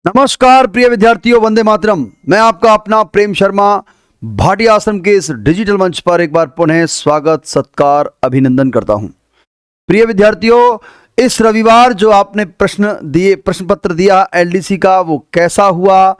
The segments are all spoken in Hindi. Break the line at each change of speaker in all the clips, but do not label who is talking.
नमस्कार प्रिय विद्यार्थियों, वंदे मातरम। मैं आपका अपना प्रेम शर्मा भाटिया आश्रम के इस डिजिटल मंच पर एक बार पुनः स्वागत, सत्कार, अभिनंदन करता हूं। प्रिय विद्यार्थियों, इस रविवार जो आपने प्रश्न पत्र दिया एलडीसी का, वो कैसा हुआ,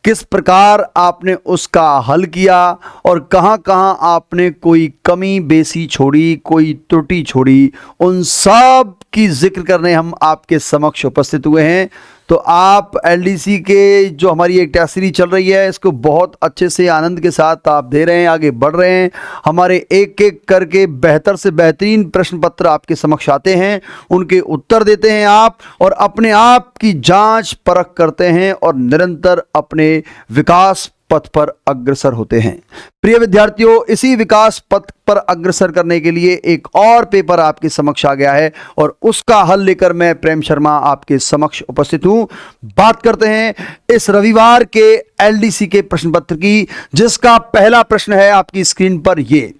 किस प्रकार आपने उसका हल किया और कहां कहां आपने कोई कमी बेसी छोड़ी, कोई त्रुटि छोड़ी, उन सब की जिक्र करने हम आपके समक्ष उपस्थित हुए हैं। तो आप एलडीसी के जो हमारी एक टेस्ट सीरीज चल रही है, इसको बहुत अच्छे से आनंद के साथ आप दे रहे हैं, आगे बढ़ रहे हैं। हमारे एक एक करके बेहतर से बेहतरीन प्रश्न पत्र आपके समक्ष आते हैं, उनके उत्तर देते हैं आप, और अपने आप की जांच परख करते हैं और निरंतर अपने विकास पथ पर अग्रसर होते हैं। प्रिय विद्यार्थियों, इसी विकास पथ पर अग्रसर करने के लिए एक और पेपर आपके समक्ष आ गया है और उसका हल लेकर मैं प्रेम शर्मा आपके समक्ष उपस्थित हूं। बात करते हैं इस रविवार के एलडीसी के प्रश्न पत्र की, जिसका पहला प्रश्न है आपकी स्क्रीन पर। ये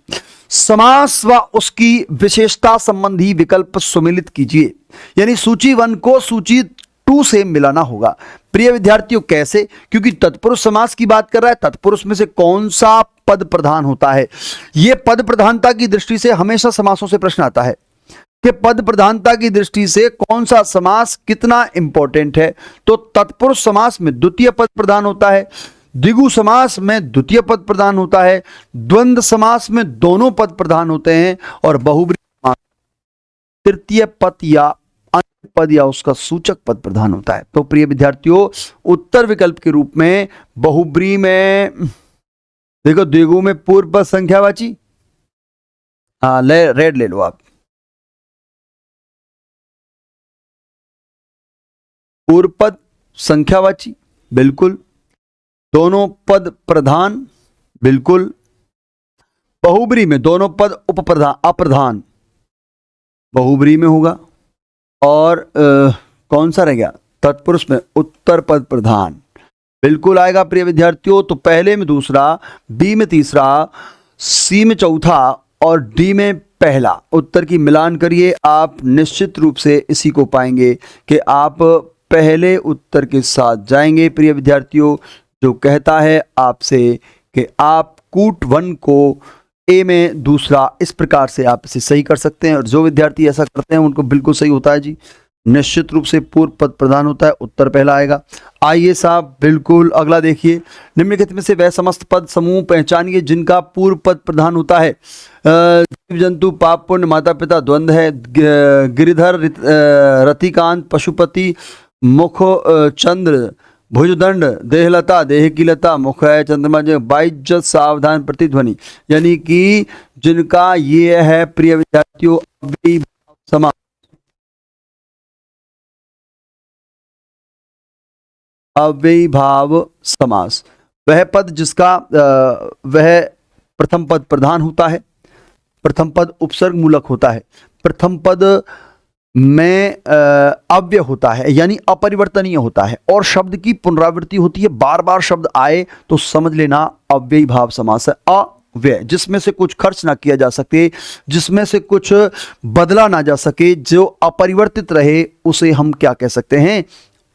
समास व उसकी विशेषता संबंधी विकल्प सुमेलित कीजिए, यानी सूची 1 को सूची 2 से मिलाना होगा। प्रिय विद्यार्थियों, कैसे? क्योंकि तत्पुरुष समास की बात कर रहा है। तत्पुरुष में से कौन सा पद प्रधान होता है, यह पद प्रधानता की दृष्टि से हमेशा समासों से प्रश्न आता है कि पद प्रधानता की दृष्टि से कौन सा समास कितना इंपॉर्टेंट है। तो तत्पुरुष समास में द्वितीय पद प्रधान होता है, द्विगु समास में द्वितीय पद प्रधान होता है, द्वंद्व समास में दोनों पद प्रधान होते हैं, और बहुब्रीहि समास तृतीय पद या अन्य पद या उसका सूचक पद प्रधान होता है। तो प्रिय विद्यार्थियों, उत्तर विकल्प के रूप में बहुब्रीहि में देखो, द्विगु में पूर्व पद संख्यावाची, रेड ले लो आप, पूर्व पद संख्यावाची, बिल्कुल। दोनों पद प्रधान, बिल्कुल। बहुब्रीहि में दोनों पद उपप्रधान अप्रधान, बहुब्रीहि में होगा। और कौन सा रह गया? तत्पुरुष में उत्तर पद प्रधान, बिल्कुल आएगा प्रिय विद्यार्थियों। तो पहले में दूसरा, बी में तीसरा, सी में चौथा और डी में पहला उत्तर की मिलान करिए, आप निश्चित रूप से इसी को पाएंगे कि आप पहले उत्तर के साथ जाएंगे। प्रिय विद्यार्थियों, जो कहता है आपसे कि आप कूट 1 को ए में दूसरा, इस प्रकार से आप इसे सही कर सकते हैं, और जो विद्यार्थी ऐसा करते हैं उनको बिल्कुल सही होता है जी। निश्चित रूप से पूर्व पद प्रधान होता है, उत्तर पहला आएगा। आइए साहब, बिल्कुल अगला देखिए। निम्नलिखित में से वह समस्त पद समूह पहचानिए जिनका पूर्व पद प्रधान होता है। जीव जंतु, पाप पुण्य, माता पिता, द्वंद्व है, गिरिधर, रतिकांत, पशुपति, मुख, चंद्र, भुजदंड, देहलता, देह की लता, मुख है, चंद्रमा, जो बाइज्जत, सावधान, प्रतिध्वनि, यानी कि जिनका ये है प्रिय विद्यार्थियों अव्ययी भाव समास। अव्ययी भाव समास वह पद जिसका वह प्रथम पद प्रधान होता है, प्रथम पद उपसर्ग मूलक होता है, प्रथम पद में अव्यय होता है यानी अपरिवर्तनीय होता है, और शब्द की पुनरावृत्ति होती है, बार बार शब्द आए तो समझ लेना अव्ययी भाव समास है। अव्यय, जिसमें से कुछ खर्च ना किया जा सके, जिसमें से कुछ बदला ना जा सके, जो अपरिवर्तित रहे, उसे हम क्या कह सकते हैं?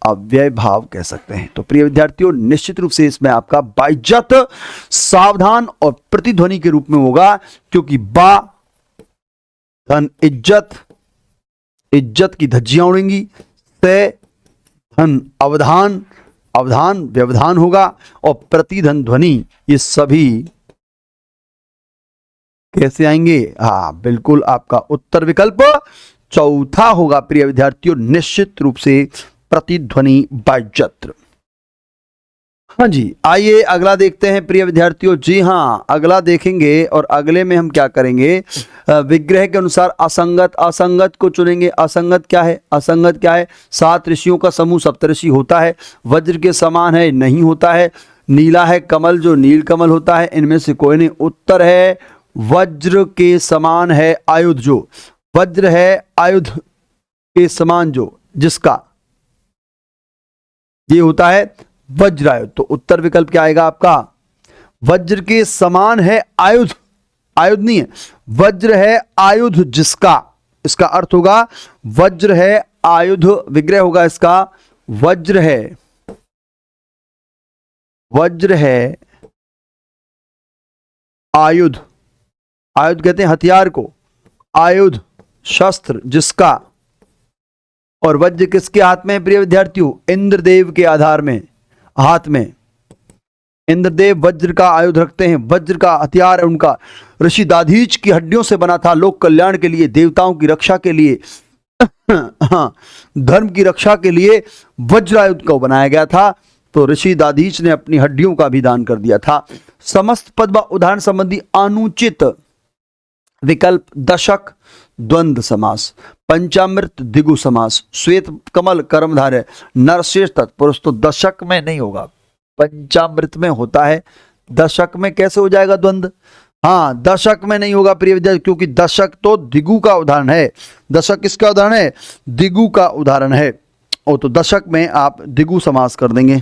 अव्यय भाव कह सकते हैं। तो प्रिय विद्यार्थियों, निश्चित रूप से इसमें आपका बाइज्जत, सावधान और प्रतिध्वनि के रूप में होगा, क्योंकि बा धन इज्जत, इज्जत की धज्जियां उड़ेंगी, से धन अवधान, अवधान व्यवधान होगा, और प्रतिधन ध्वनि, ये सभी कैसे आएंगे? बिल्कुल आपका उत्तर विकल्प चौथा होगा प्रिय विद्यार्थियों, निश्चित रूप से प्रतिध्वनि बाइज्जत। हाँ जी, आइए अगला देखते हैं प्रिय विद्यार्थियों। जी हाँ, अगला देखेंगे, और अगले में हम क्या करेंगे? विग्रह के अनुसार असंगत, असंगत को चुनेंगे। असंगत क्या है? असंगत क्या है? 7 ऋषियों का समूह सप्तऋषि होता है, वज्र के समान है, नहीं होता है। नीला है कमल, जो नील कमल होता है, इनमें से कोई नहीं। उत्तर है वज्र के समान है आयुध, जो वज्र है आयुध के समान, जो जिसका ये होता है वज्रायुध। तो उत्तर विकल्प क्या आएगा आपका? वज्र के समान है आयुध, आयुध नहीं है, वज्र है आयुध जिसका, इसका अर्थ होगा वज्र है आयुध, विग्रह होगा इसका वज्र है वज्र है आयुध, आयुध कहते हैं हथियार को, आयुध शस्त्र जिसका, और वज्र किसके हाथ में है प्रिय विद्यार्थियों? इंद्रदेव के आधार में, हाथ में। इंद्रदेव वज्र का आयुध रखते हैं, वज्र का हथियार है उनका। ऋषि दाधीच की हड्डियों से बना था, लोक कल्याण के लिए, देवताओं की रक्षा के लिए हाँ, धर्म की रक्षा के लिए वज्र आयुध को बनाया गया था। तो ऋषि दाधीच ने अपनी हड्डियों का भी दान कर दिया था। समस्त पद व उदाहरण संबंधी अनुचित विकल्प दशक द्वंद्व समास, पंचामृत द्विगु समास, श्वेत कमल कर्मधारय, नरश्रेष्ठ तत्पुरुष। तो दशक में नहीं होगा, पंचामृत में होता है, दशक में कैसे हो जाएगा द्वंद्व? हाँ, दशक में नहीं होगा प्रिय विद्यार्थी, क्योंकि दशक तो द्विगु का उदाहरण है। दशक किसका उदाहरण है? द्विगु का उदाहरण है। और तो दशक में आप द्विगु समास कर देंगे,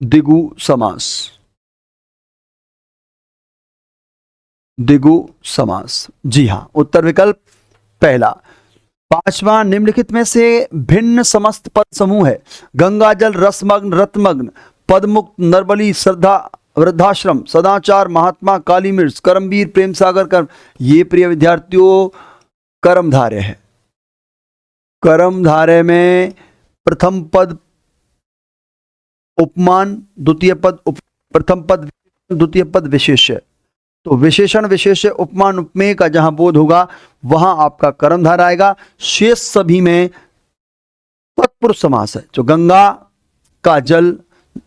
द्विगु समास, द्विगु समास। जी हाँ, उत्तर विकल्प पहला। पांचवा, निम्नलिखित में से भिन्न समस्त पद समूह है। गंगा जल, रसमग्न, रत्मग्न, पदमुक्त, नरबली, श्रद्धा, वृद्धाश्रम, सदाचार, महात्मा, काली मिर्च, कर्मवीर, प्रेम सागर, कर्म। ये प्रिय विद्यार्थियों कर्मधारय है। कर्मधारय में प्रथम पद उपमान, द्वितीय पद प्रथम पद, द्वितीय पद विशेष्य। तो विशेषण विशेष्य उपमान उपमेय का जहां बोध होगा वहां आपका कर्मधारय आएगा। शेष सभी में तत्पुरुष समास है। जो गंगा का जल,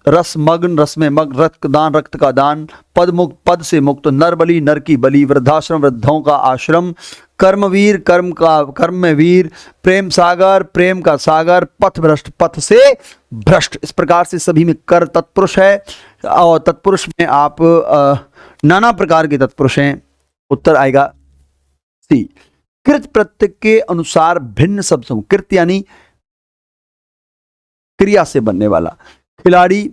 रस मग्न, रस में मग्न, रक्त दान, रक्त का दान, पद मुक्त, पद से मुक्त, नर बलि, नर की बलि, वृद्धाश्रम, वृद्धों का आश्रम, कर्मवीर, कर्म का कर्म में वीर, प्रेम सागर, प्रेम का सागर, पथ भ्रष्ट, पथ से भ्रष्ट। इस प्रकार से सभी में कर तत्पुरुष है। और तत्पुरुष में आप नाना प्रकार के तत्पुरुष हैं। उत्तर आएगा सी। कृत प्रत्यय के अनुसार भिन्न शब्द समूह। कृत यानी क्रिया से बनने वाला। खिलाड़ी,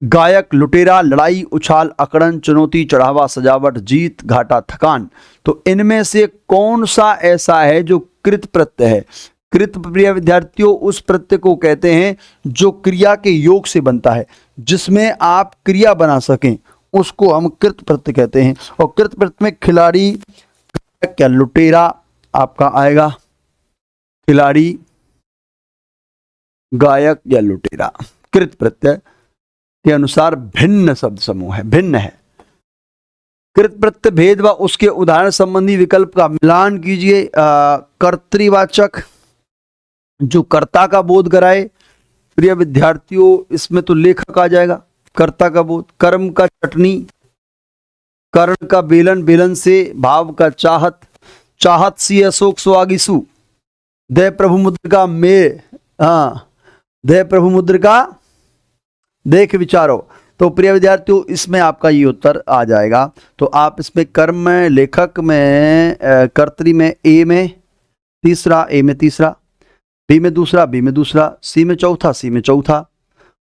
गायक, लुटेरा, लड़ाई, उछाल, अकड़न, चुनौती, चढ़ावा, सजावट, जीत, घाटा, थकान। तो इनमें से कौन सा ऐसा है जो कृत प्रत्यय है? कृत प्रिय विद्यार्थियों उस प्रत्यय को कहते हैं जो क्रिया के योग से बनता है, जिसमें आप क्रिया बना सकें, उसको हम कृत प्रत्यय कहते हैं। और कृत प्रत्यय में खिलाड़ी, क्या लुटेरा आपका आएगा, खिलाड़ी, गायक या लुटेरा। कृत प्रत्यय के अनुसार भिन्न शब्द समूह है, भिन्न है। कृत प्रत्यय भेद व उसके उदाहरण संबंधी विकल्प का मिलान कीजिए। कर्तृवाचक जो कर्ता का बोध कराए, प्रिय विद्यार्थियों इसमें तो लेखक आ जाएगा, कर्ता का बोध। कर्म का चटनी, कर्ण का बेलन, बेलन से भाव का चाहत, चाहत सी अशोक सुहागिसु, दय प्रभु मुद्र का में, हाँ, दय प्रभु मुद्र का देख विचारो। तो प्रिय विद्यार्थियों इसमें आपका ये उत्तर आ जाएगा। तो आप इसमें कर्म में, लेखक में, कर्तरी में ए में तीसरा, ए में तीसरा, बी में दूसरा, बी में दूसरा, सी में चौथा, सी में चौथा,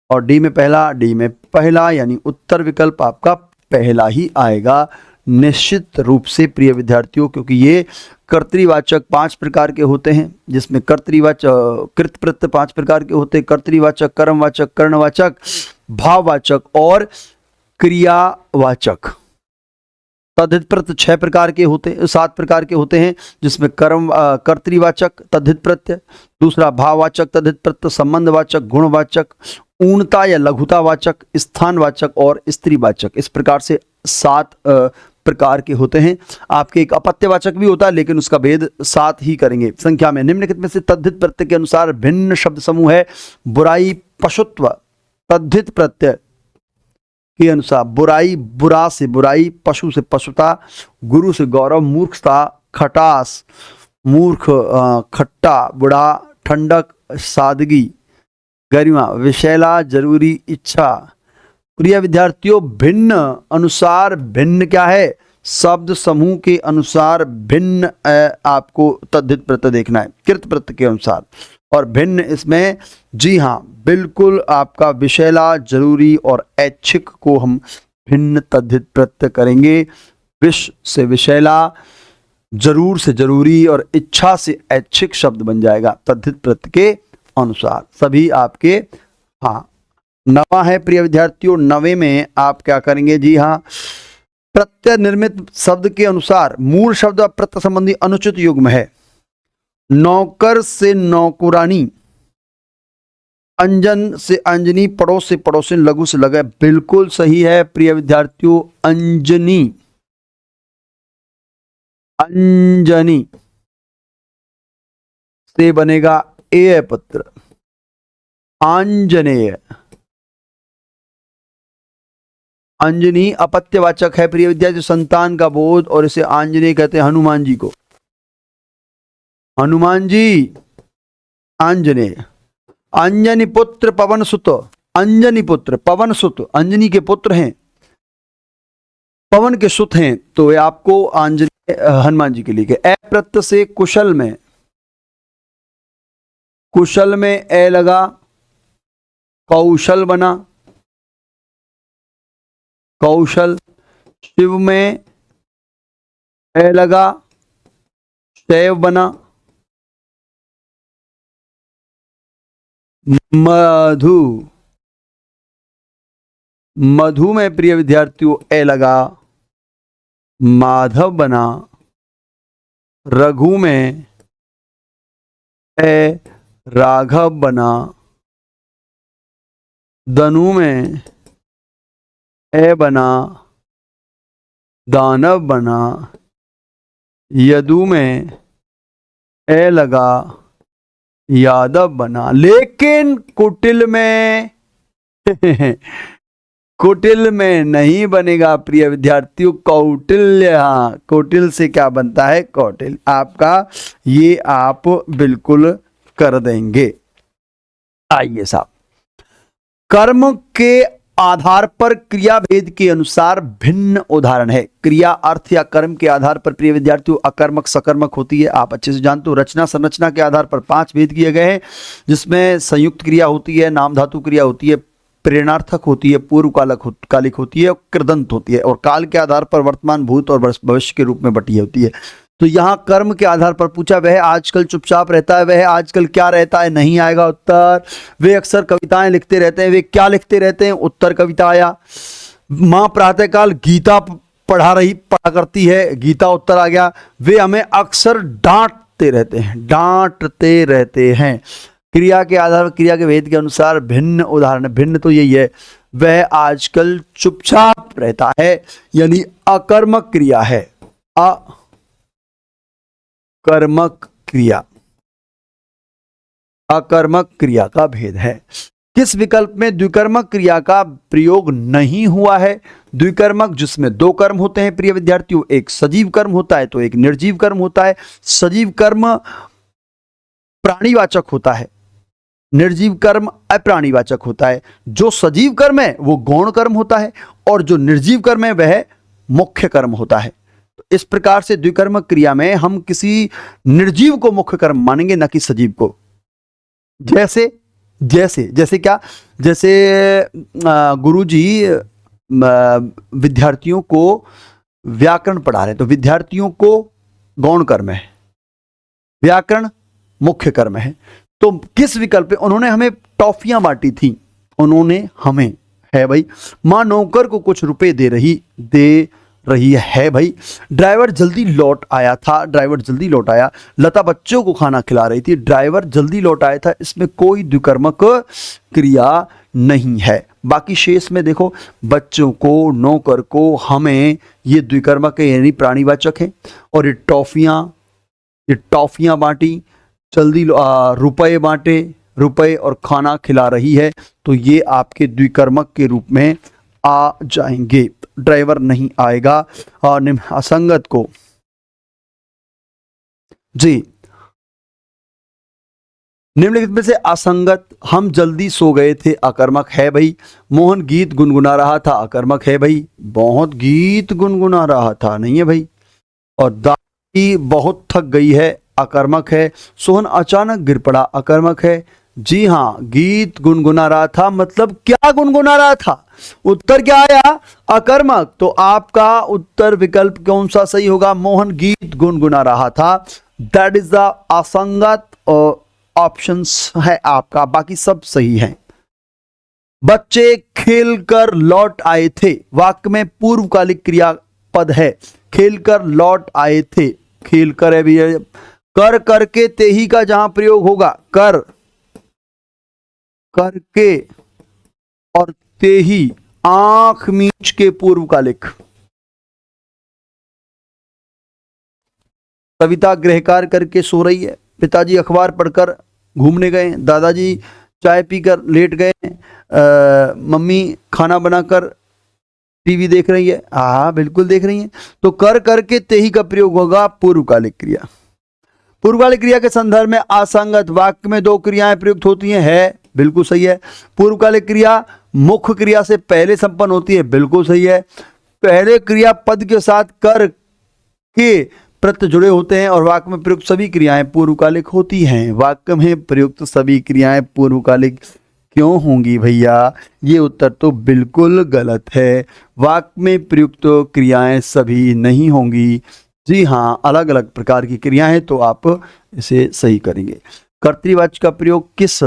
और डी में पहला, डी में पहला, यानी उत्तर विकल्प आपका पहला ही आएगा निश्चित रूप से प्रिय विद्यार्थियों, क्योंकि ये कर्तृवाचक 5 प्रकार के होते हैं, जिसमें कर्तृवाचक कृत प्रत्यय 5 प्रकार के होते हैं। कर्तृवाचक, कर्मवाचक, कर्णवाचक, भाववाचक और क्रियावाचक। तद्धित प्रत्यय 6 प्रकार के होते, 7 प्रकार के होते हैं, जिसमें कर्तृवाचक तद्धित प्रत्यय, दूसरा भाववाचक तद्धित प्रत्यय, संबंधवाचक, गुणवाचक, ऊर्णता या लघुतावाचक, स्थानवाचक और स्त्रीवाचक। इस प्रकार से 7 प्रकार के होते हैं। आपके एक अपत्यवाचक भी होता है, लेकिन उसका भेद 7 ही करेंगे संख्या में। निम्नलिखित में से तद्धित प्रत्यय के अनुसार भिन्न शब्द समूह है। बुराई, पशुत्व। तद्धित प्रत्यय के अनुसार बुराई, बुरा से बुराई, पशु से पशुता, गुरु से गौरव, मूर्खता, खटास, मूर्ख, खट्टा, बुढ़ा, ठंडक, सादगी, गरिमा, विशैला, जरूरी, इच्छा। प्रिय विद्यार्थियों भिन्न अनुसार भिन्न क्या है? शब्द समूह के अनुसार भिन्न आपको तद्धित प्रत्यय देखना है कृत प्रत्यय के अनुसार। और भिन्न इसमें जी हाँ बिल्कुल आपका विशैला, जरूरी और ऐच्छिक को हम भिन्न तद्धित प्रत्यय करेंगे। विष से विशैला, जरूर से जरूरी और इच्छा से ऐच्छिक शब्द बन जाएगा तद्धित प्रत्यय के अनुसार। सभी आपके हाँ नवा है प्रिय विद्यार्थियों। नवे में आप क्या करेंगे? जी हाँ, प्रत्यय निर्मित शब्द के अनुसार मूल शब्द और प्रत्यय संबंधी अनुचित युग्म है। नौकर से नौकुरानी, अंजन से अंजनी, पड़ोस से पड़ोसिन, लघु से लघु। बिल्कुल सही है प्रिय विद्यार्थियों, अंजनी, अंजनी से बनेगा ए पुत्र, आंजनेय। अंजनी अपत्यवाचक है प्रिय विद्यार्थी, संतान का बोध, और इसे आंजनेय कहते हैं हनुमान जी को। हनुमान जी, आंजनेय। अंजनी पुत्र पवन सुत, अंजनी पुत्र पवन सुत, अंजनी के पुत्र हैं, पवन के सुत हैं, तो ये आपको आंजनेय हनुमान जी के लिए। अप्रत्यय से कुशल में, कुशल में ए लगा, कौशल बना, कौशल। शिव में ए लगा, शैव बना। मधु, मधु में प्रिय विद्यार्थियों ए लगा, माधव बना। रघु में ए राघव बना। धनु में ए बना, दानव बना। यदु में ए लगा, यादव बना। लेकिन कुटिल में कुटिल में नहीं बनेगा प्रिय विद्यार्थियों, कौटिल्य। हाँ, कौटिल से क्या बनता है? कौटिल। आपका ये आप बिल्कुल कर देंगे। आइए साहब, कर्म के आधार पर क्रिया भेद के अनुसार भिन्न उदाहरण है। क्रिया अर्थ या कर्म के आधार पर प्रिय विद्यार्थियों अकर्मक सकर्मक होती है, आप अच्छे से जानते हो। रचना संरचना के आधार पर 5 भेद किए गए हैं, जिसमें संयुक्त क्रिया होती है, नाम धातु क्रिया होती है, प्रेरणार्थक होती है, पूर्व कालिक होती है, कृदंत होती है, और काल के आधार पर वर्तमान, भूत और भविष्य के रूप में बटी होती है। तो यहाँ कर्म के आधार पर पूछा, वह आजकल चुपचाप रहता है, वह आजकल क्या रहता है? नहीं आएगा उत्तर। वे अक्सर कविताएं लिखते रहते हैं, वे क्या लिखते रहते हैं? उत्तर कविता आया। माँ प्रातःकाल गीता पढ़ा करती है, गीता उत्तर आ गया। वे हमें अक्सर डांटते रहते हैं, डांटते रहते हैं। क्रिया के आधार पर क्रिया के भेद के अनुसार भिन्न उदाहरण। भिन्न तो यही है, वह आजकल चुपचाप रहता है, यानी अकर्मक क्रिया है। अकर्मक क्रिया, अकर्मक क्रिया का भेद है। किस विकल्प में द्विकर्मक क्रिया का प्रयोग नहीं हुआ है? द्विकर्मक जिसमें 2 कर्म होते हैं प्रिय विद्यार्थियों, एक सजीव कर्म होता है तो एक निर्जीव कर्म होता है। सजीव कर्म प्राणीवाचक होता है, निर्जीव कर्म अप्राणीवाचक होता है। जो सजीव कर्म है वो गौण कर्म होता है, और जो निर्जीव कर्म है वह मुख्य कर्म होता है। तो इस प्रकार से द्विकर्मक क्रिया में हम किसी निर्जीव को मुख्य कर्म मानेंगे, न कि सजीव को। जैसे जैसे जैसे क्या? जैसे गुरुजी विद्यार्थियों को व्याकरण पढ़ा रहे हैं, तो विद्यार्थियों को गौण कर्म है, व्याकरण मुख्य कर्म है। तो किस विकल्प पे? उन्होंने हमें टॉफियां बांटी थी, उन्होंने हमें, है भाई। मां नौकर को कुछ रुपए दे रही है भाई। ड्राइवर जल्दी लौट आया था, ड्राइवर जल्दी लौट आया। लता बच्चों को खाना खिला रही थी, ड्राइवर जल्दी लौट आया था। इसमें कोई द्विकर्मक क्रिया नहीं है। बाकी शेष में देखो, बच्चों को, नौकर को, हमें, ये द्विकर्मक है, यानी प्राणीवाचक है। और ये टॉफियां बांटी, जल्दी रुपए बांटे, रुपए और खाना खिला रही है, तो ये आपके द्विकर्मक के रूप में आ जाएंगे। ड्राइवर नहीं आएगा। और असंगत को, जी, निम्नलिखित में से असंगत, हम जल्दी सो गए थे, अकर्मक है भाई। मोहन गीत गुनगुना रहा था, अकर्मक है भाई। बहुत गीत गुनगुना रहा था, नहीं है भाई। और दादी बहुत थक गई है, अकर्मक है। सोहन अचानक गिर पड़ा, अकर्मक है। जी हाँ, गीत गुनगुना रहा था, मतलब क्या गुनगुना रहा था? उत्तर क्या आया? अकर्मक। तो आपका उत्तर विकल्प कौन सा सही होगा? मोहन गीत गुनगुना रहा था। दैट इज द असंगत ऑप्शंस है आपका, बाकी सब सही है। बच्चे खेलकर लौट आए थे। वाक्य में पूर्वकालिक क्रियापद है। खेलकर लौट आए थे, खेलकर है भी है। कर करके तेही का जहां प्रयोग होगा, कर करके और तेही, आंख मीच के पूर्वकालिक। सविता गृह कार्य करके सो रही है। पिताजी अखबार पढ़कर घूमने गए। दादाजी चाय पीकर लेट गए। मम्मी खाना बनाकर टीवी देख रही है। हाँ बिल्कुल देख रही है। तो कर करके तेही का प्रयोग होगा पूर्वकालिक क्रिया। पूर्वकालिक क्रिया के संदर्भ में असंगत वाक्य में दो क्रियाएं प्रयुक्त होती हैं, है बिल्कुल सही है। पूर्वकालिक क्रिया मुख्य क्रिया से पहले संपन्न होती है, बिल्कुल सही है। पहले क्रिया पद के साथ कर के प्रत्यय जुड़े होते हैं और वाक्य में प्रयुक्त सभी क्रियाएं पूर्वकालिक होती हैं। वाक्य में प्रयुक्त सभी क्रियाएं पूर्वकालिक क्यों होंगी भैया? ये उत्तर तो बिल्कुल गलत है। वाक्य में प्रयुक्त क्रियाएं सभी नहीं होंगी। जी हाँ, अलग अलग प्रकार की क्रियाएं, तो आप इसे सही करेंगे। कर्तृवाच्य का प्रयोग किस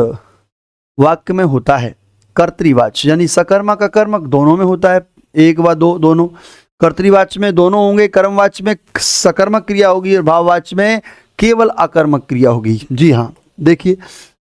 वाक्य में होता है? कर्तृवाच्य यानी सकर्मक अकर्मक दोनों में होता है, एक व दो दोनों। कर्तृवाच्य में दोनों होंगे, कर्मवाच्य में सकर्मक क्रिया होगी और भाववाच्य में केवल अकर्मक क्रिया होगी। जी हाँ, देखिए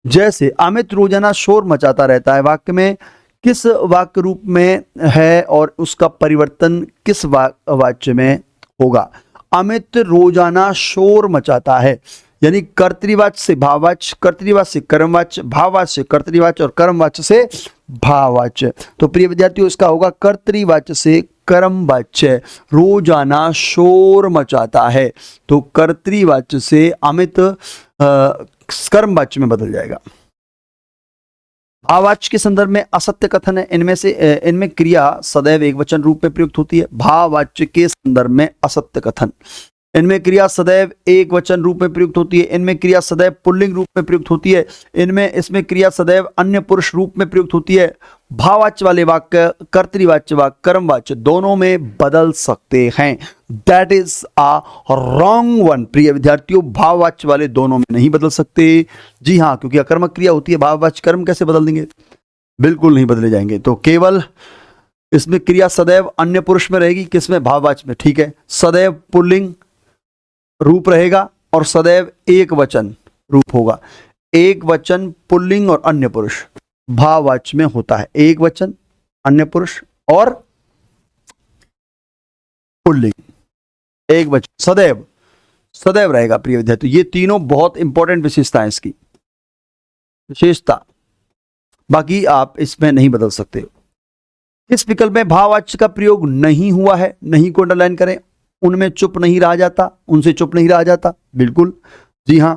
जैसे अमित रोजाना शोर मचाता रहता है, वाक्य में किस वाक्य रूप में है और उसका परिवर्तन किस वाच्य में होगा? अमित रोजाना शोर मचाता है, यानी कर्तृवाच्य से भाववाच्य, कर्तृवाच्य से कर्मवाच्य, भाववाच्य से कर्तृवाच्य और कर्मवाच्य से भाववाच्य। तो प्रिय विद्यार्थियों, इसका होगा कर्तृवाच्य से कर्मवाच्य। रोजाना शोर मचाता है, तो कर्तृवाच्य से अमित कर्मवाच्य में बदल जाएगा। भाववाच्य के संदर्भ में असत्य कथन है। इनमें क्रिया सदैव एकवचन रूप में प्रयुक्त होती है। भाववाच्य के संदर्भ में असत्य कथन, इनमें क्रिया सदैव एक वचन रूप में प्रयुक्त होती है। इनमें क्रिया सदैव पुल्लिंग रूप में प्रयुक्त होती है। इसमें क्रिया सदैव अन्य पुरुष रूप में प्रयुक्त होती है। भाववाच्य वाले वाक्य कर्तृवाच्य व कर्मवाच्य दोनों में बदल सकते हैं। That is a wrong one. प्रिय विद्यार्थियों, भाववाच्य वाले दोनों में नहीं बदल सकते। जी हाँ, क्योंकि अकर्मक क्रिया होती है, भाववाच्य कर्म कैसे बदल देंगे? बिल्कुल नहीं बदले जाएंगे। तो केवल इसमें क्रिया सदैव अन्य पुरुष में रहेगी, किसमें? भाववाच्य में। ठीक है, सदैव पुल्लिंग रूप रहेगा और सदैव एक वचन रूप होगा। एक वचन पुल्लिंग और अन्य पुरुष भाववाच्य में होता है। एक वचन, अन्य पुरुष और पुल्लिंग, एक वचन सदैव सदैव रहेगा। प्रिय विद्यार्थी, ये तीनों बहुत इंपॉर्टेंट विशेषताएं इसकी विशेषता, बाकी आप इसमें नहीं बदल सकते। इस विकल्प में भाववाच्य का प्रयोग नहीं हुआ है, नहीं को अंडरलाइन करें। उनमें चुप नहीं रहा जाता, उनसे चुप नहीं रहा जाता, बिल्कुल जी हाँ,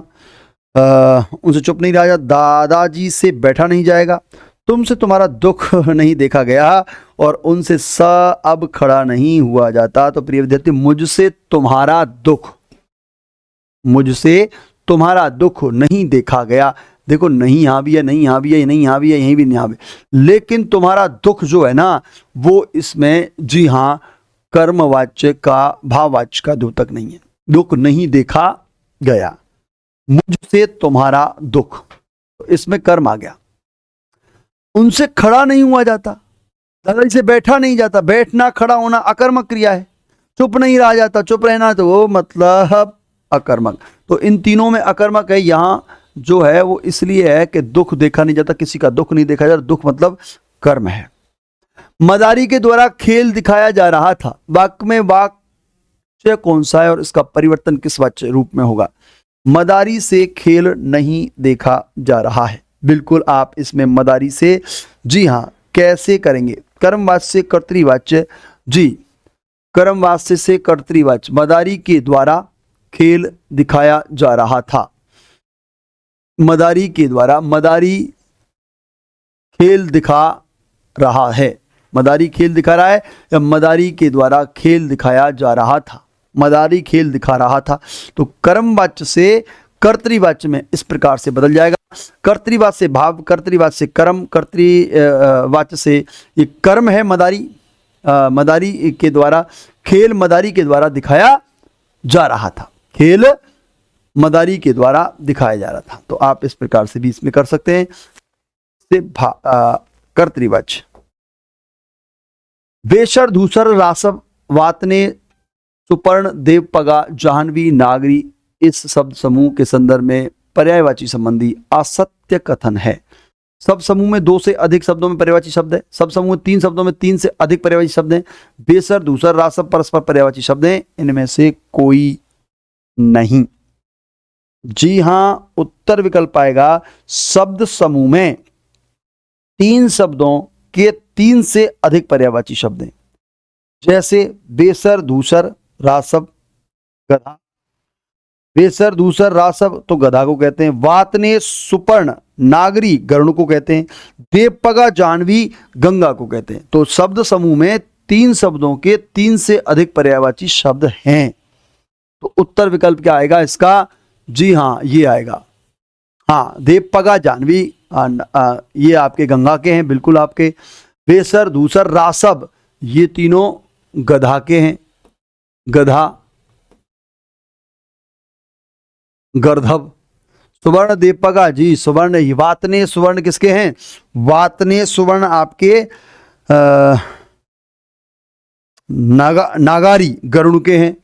उनसे चुप नहीं रहा जाता। दादाजी से बैठा नहीं जाएगा। तुमसे तुम्हारा दुख नहीं देखा गया और उनसे स अब खड़ा नहीं हुआ जाता। तो प्रिय विद्यार्थी, मुझसे तुम्हारा दुख, मुझसे तुम्हारा दुख नहीं देखा गया। देखो, नहीं यहाँ भी है, नहीं यहाँ भी है, नहीं यहाँ भी है, यहीं भी यहाँ भी, लेकिन तुम्हारा दुख जो है ना, वो इसमें जी हाँ कर्मवाच्य का भाववाच्य का द्योतक नहीं है। दुख नहीं देखा गया, मुझसे तुम्हारा दुख, तो इसमें कर्म आ गया। उनसे खड़ा नहीं हुआ जाता, दादाजी से बैठा नहीं जाता। बैठना खड़ा होना अकर्मक क्रिया है। चुप नहीं रहा जाता, चुप रहना तो वो मतलब अकर्मक। तो इन तीनों में अकर्मक है। यहाँ जो है वो इसलिए है कि दुख देखा नहीं जाता, किसी का दुख नहीं देखा जाता। दुख मतलब कर्म है। मदारी के द्वारा खेल दिखाया जा रहा था, वाक्य में वाक्य कौन सा है और इसका परिवर्तन किस वाच्य रूप में होगा? मदारी से खेल नहीं देखा जा रहा है। बिल्कुल आप इसमें मदारी से, जी हाँ, कैसे करेंगे? कर्मवाच्य से कर्तृवाच्य, जी, कर्मवाच्य से कर्तृवाच्य। मदारी के द्वारा खेल दिखाया जा रहा था। मदारी के द्वारा, मदारी खेल दिखा रहा है। मदारी खेल दिखा रहा है या मदारी के द्वारा खेल दिखाया जा रहा था? मदारी खेल दिखा रहा था। तो कर्मवाच्य से कर्तृवाच्य में इस प्रकार से बदल जाएगा। कर्तृवाच्य से भाव, कर्तृवाच्य से कर्म, कर्तृवाच्य से ये कर्म है मदारी। मदारी के द्वारा खेल, मदारी के द्वारा दिखाया जा रहा था। खेल मदारी के द्वारा दिखाया जा रहा था। तो आप इस प्रकार से भी इसमें कर सकते हैं। से कर्तृवाच्य। बेसर धूसर रासव वातने सुपर्ण देव पगा जाह्नवी नागरी इस शब्द समूह के संदर्भ में पर्यायवाची संबंधी असत्य कथन है। सब समूह में 2 से अधिक शब्दों में पर्यायवाची शब्द है। सब समूह में 3 शब्दों में 3 से अधिक पर्यायवाची शब्द हैं। बेसर धूसर रासव परस्पर पर्यायवाची शब्द हैं, इनमें से कोई नहीं। जी हां, उत्तर विकल्प आएगा शब्द समूह में 3 शब्दों के 3 से अधिक पर्यायवाची शब्द हैं, जैसे बेसर धूसर रासव गधा। बेसर धूसर रासव तो गधा को कहते हैं। वातने सुपर्ण नागरी गरुड़ को कहते हैं। देवपगा जाह्नवी गंगा को कहते हैं। तो शब्द समूह में 3 शब्दों के 3 से अधिक पर्यायवाची शब्द हैं। तो उत्तर विकल्प क्या आएगा इसका? जी हाँ, ये आएगा। हाँ, देवपगा जाह्नवी ये आपके गंगा के हैं, बिल्कुल आपके। बेसर धूसर रासव ये तीनों गधा के हैं। गधा, गर्धव। सुवर्ण देवपगा जी सुवर्ण। वातने सुवर्ण किसके हैं? वातने सुवर्ण आपके नागारी गरुड़ के हैं।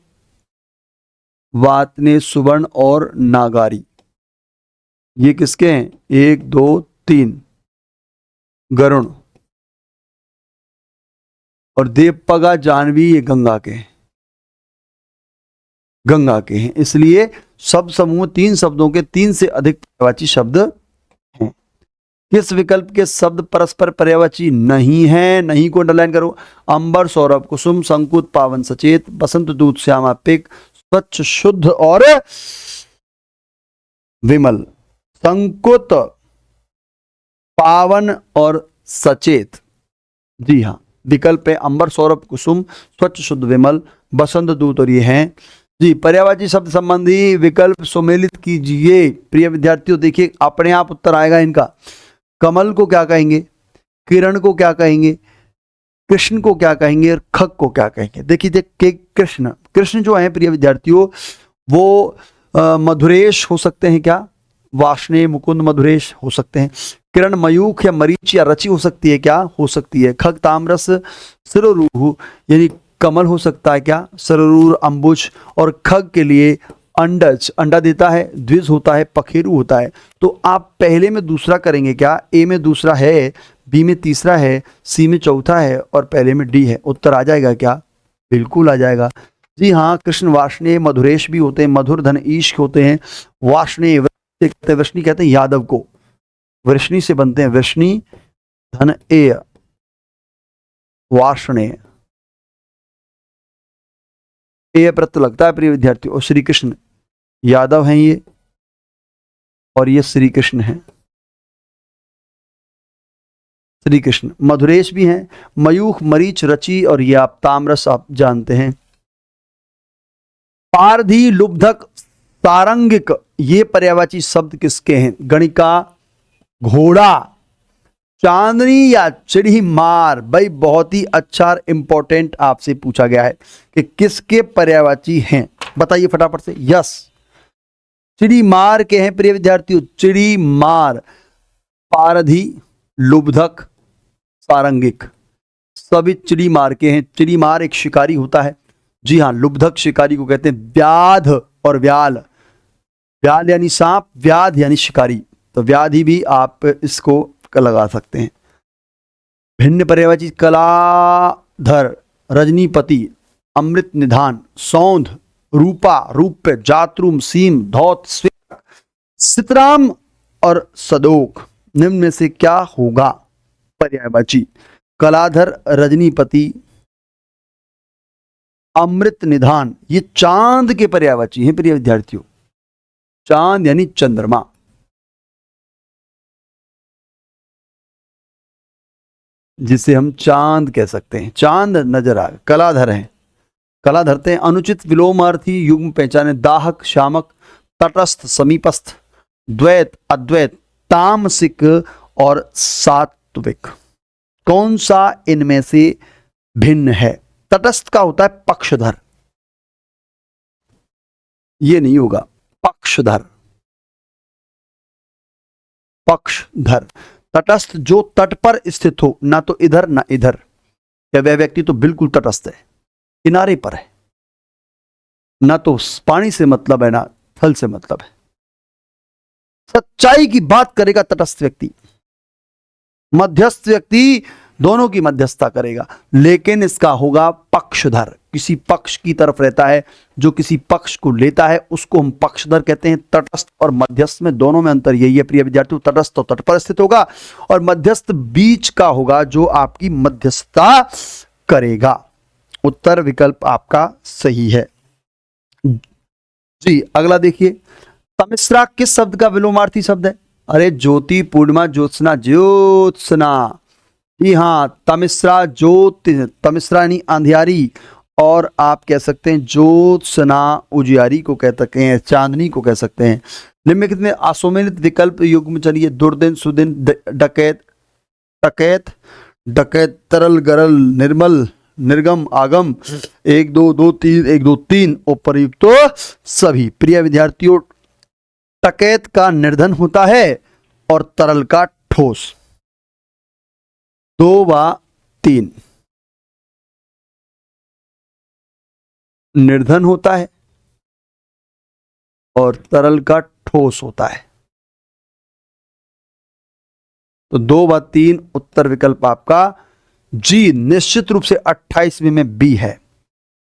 वातने सुवर्ण और नागारी ये किसके हैं? 1 2 3 गरुड़। और देवपगा जाह्नवी ये गंगा के हैं। गंगा के हैं, इसलिए शब्द समूह 3 शब्दों के 3 से अधिक पर्यायवाची शब्द हैं। किस विकल्प के शब्द परस्पर पर्यायवाची नहीं है? नहीं को अंडरलाइन करो। अंबर सौरभ कुसुम, संकुत पावन सचेत, बसंत दूत श्यामा पिक, स्वच्छ शुद्ध और विमल। संकुत, पावन और सचेत। जी हाँ, विकल्प है अंबर सौरभ कुसुम, स्वच्छ शुद्ध विमल, बसंत दूत और ये हैं जी। पर्यायवाची शब्द संबंधी विकल्प सुमेलित कीजिए। प्रिय विद्यार्थियों, देखिए अपने आप उत्तर आएगा इनका। कमल को क्या कहेंगे? किरण को क्या कहेंगे? कृष्ण को क्या कहेंगे? और खग को क्या कहेंगे? देखिए कृष्ण, कृष्ण जो है प्रिय विद्यार्थियों वो मधुरेश हो सकते हैं क्या? वाष्णे मुकुंद मधुरेश हो सकते हैं। किरण मयूख या मरीच या रचि हो सकती है क्या? हो सकती है। खग ताम्रस सिरोरूह यानी कमल हो सकता है क्या? सरूर अंबुज। और खग के लिए अंडज, अंडा देता है, द्विज होता है, पखेरु होता है। तो आप पहले में दूसरा करेंगे क्या? ए में दूसरा है, बी में तीसरा है, सी में चौथा है और पहले में डी है। उत्तर आ जाएगा क्या? बिल्कुल आ जाएगा। जी हाँ, कृष्ण वाष्णेय मधुरेश भी होते हैं, मधुर धन ईश होते हैं। वाष्णेय वृष्णि कहते हैं यादव को, वृष्णि से बनते हैं, वृष्णि धन ए वाष्णेय ए प्रत्यय लगता है प्रिय विद्यार्थियों। और श्री कृष्ण यादव हैं ये, और ये श्री कृष्ण हैं। श्री कृष्ण मधुरेश भी हैं, मयूख मरीच रचि और ये आप ताम्रस आप जानते हैं। पारधी लुब्धक सारंगिक ये पर्यायवाची शब्द किसके हैं? गणिका, घोड़ा, चांदनी या चिड़ी मार। भाई बहुत ही अच्छा और इंपॉर्टेंट आपसे पूछा गया है कि किसके पर्यायवाची हैं, बताइए फटाफट से। यस, चिड़ी मार के हैं प्रिय विद्यार्थियों, चिड़ी मार। पारधी, लुब्धक, सारंगिक सभी चिड़ी मार के हैं। चिड़ी मार एक शिकारी होता है। जी हाँ, लुब्धक शिकारी को कहते हैं। व्याध और व्याल, व्याल यानी सांप, व्याध यानी शिकारी, तो व्याधि भी आप इसको लगा सकते हैं। भिन्न पर्यायवाची कलाधर, रजनीपति, अमृत निधान, सौंध, रूपा, रूप्य, जातरूम, सीम, धौत, श्वेत, सितराम और सदोक। निम्न में से क्या होगा पर्यायवाची? कलाधर, रजनीपति, अमृत निधान ये चांद के पर्यायवाची हैं प्रिय विद्यार्थियों। चांद यानी चंद्रमा। जिसे हम चांद कह सकते हैं, चांद नजर आ। कलाधर हैं, कला धरते हैं। अनुचित विलोमार्थी युग्म पहचाने। दाहक, शामक, तटस्थ, समीपस्थ, द्वैत, अद्वैत, तामसिक और सात्विक। कौन सा इनमें से भिन्न है? तटस्थ का होता है पक्षधर, ये नहीं होगा। पक्षधर, पक्षधर। तटस्थ जो तट पर स्थित हो, ना तो इधर ना इधर, या वह व्यक्ति तो बिल्कुल तटस्थ है, किनारे पर है, ना तो पानी से मतलब है ना थल से मतलब है। सच्चाई की बात करेगा तटस्थ व्यक्ति, मध्यस्थ व्यक्ति दोनों की मध्यस्थता करेगा, लेकिन इसका होगा पक्षधर, किसी पक्ष की तरफ रहता है, जो किसी पक्ष को लेता है उसको हम पक्षधर कहते हैं। तटस्थ और मध्यस्थ में दोनों में अंतर यही है प्रिय विद्यार्थियों, तटस्थ तो तट पर स्थित होगा और मध्यस्थ बीच का होगा जो आपकी मध्यस्थता करेगा। उत्तर विकल्प आपका सही है जी। अगला देखिए, तमिश्रा किस शब्द का विलोमार्थी शब्द है? अरे ज्योति, पूर्णिमा, ज्योत्सना, ज्योत्सना। जी हाँ, तमिश्रा ज्योति, तमिश्रा यानी अंधियारी, और आप कह सकते हैं ज्योत्सना उजियारी को कह सकते हैं, चांदनी को कह सकते हैं। निम्नलिखित में असुमेलित विकल्प युग्म चलिए, दुर्दिन, सुदिन, डकैत, टकैत, डकैत, तरल, गरल, निर्मल, निर्गम, आगम, 1 2 2 3 1 2 3 उपर्युक्त तो सभी। प्रिय विद्यार्थियों, टकैत का निर्धन होता है और तरल का ठोस, 2 व 3 निर्धन होता है और तरल का ठोस होता है, तो 2 व 3 उत्तर विकल्प आपका जी। निश्चित रूप से 28वीं में बी है,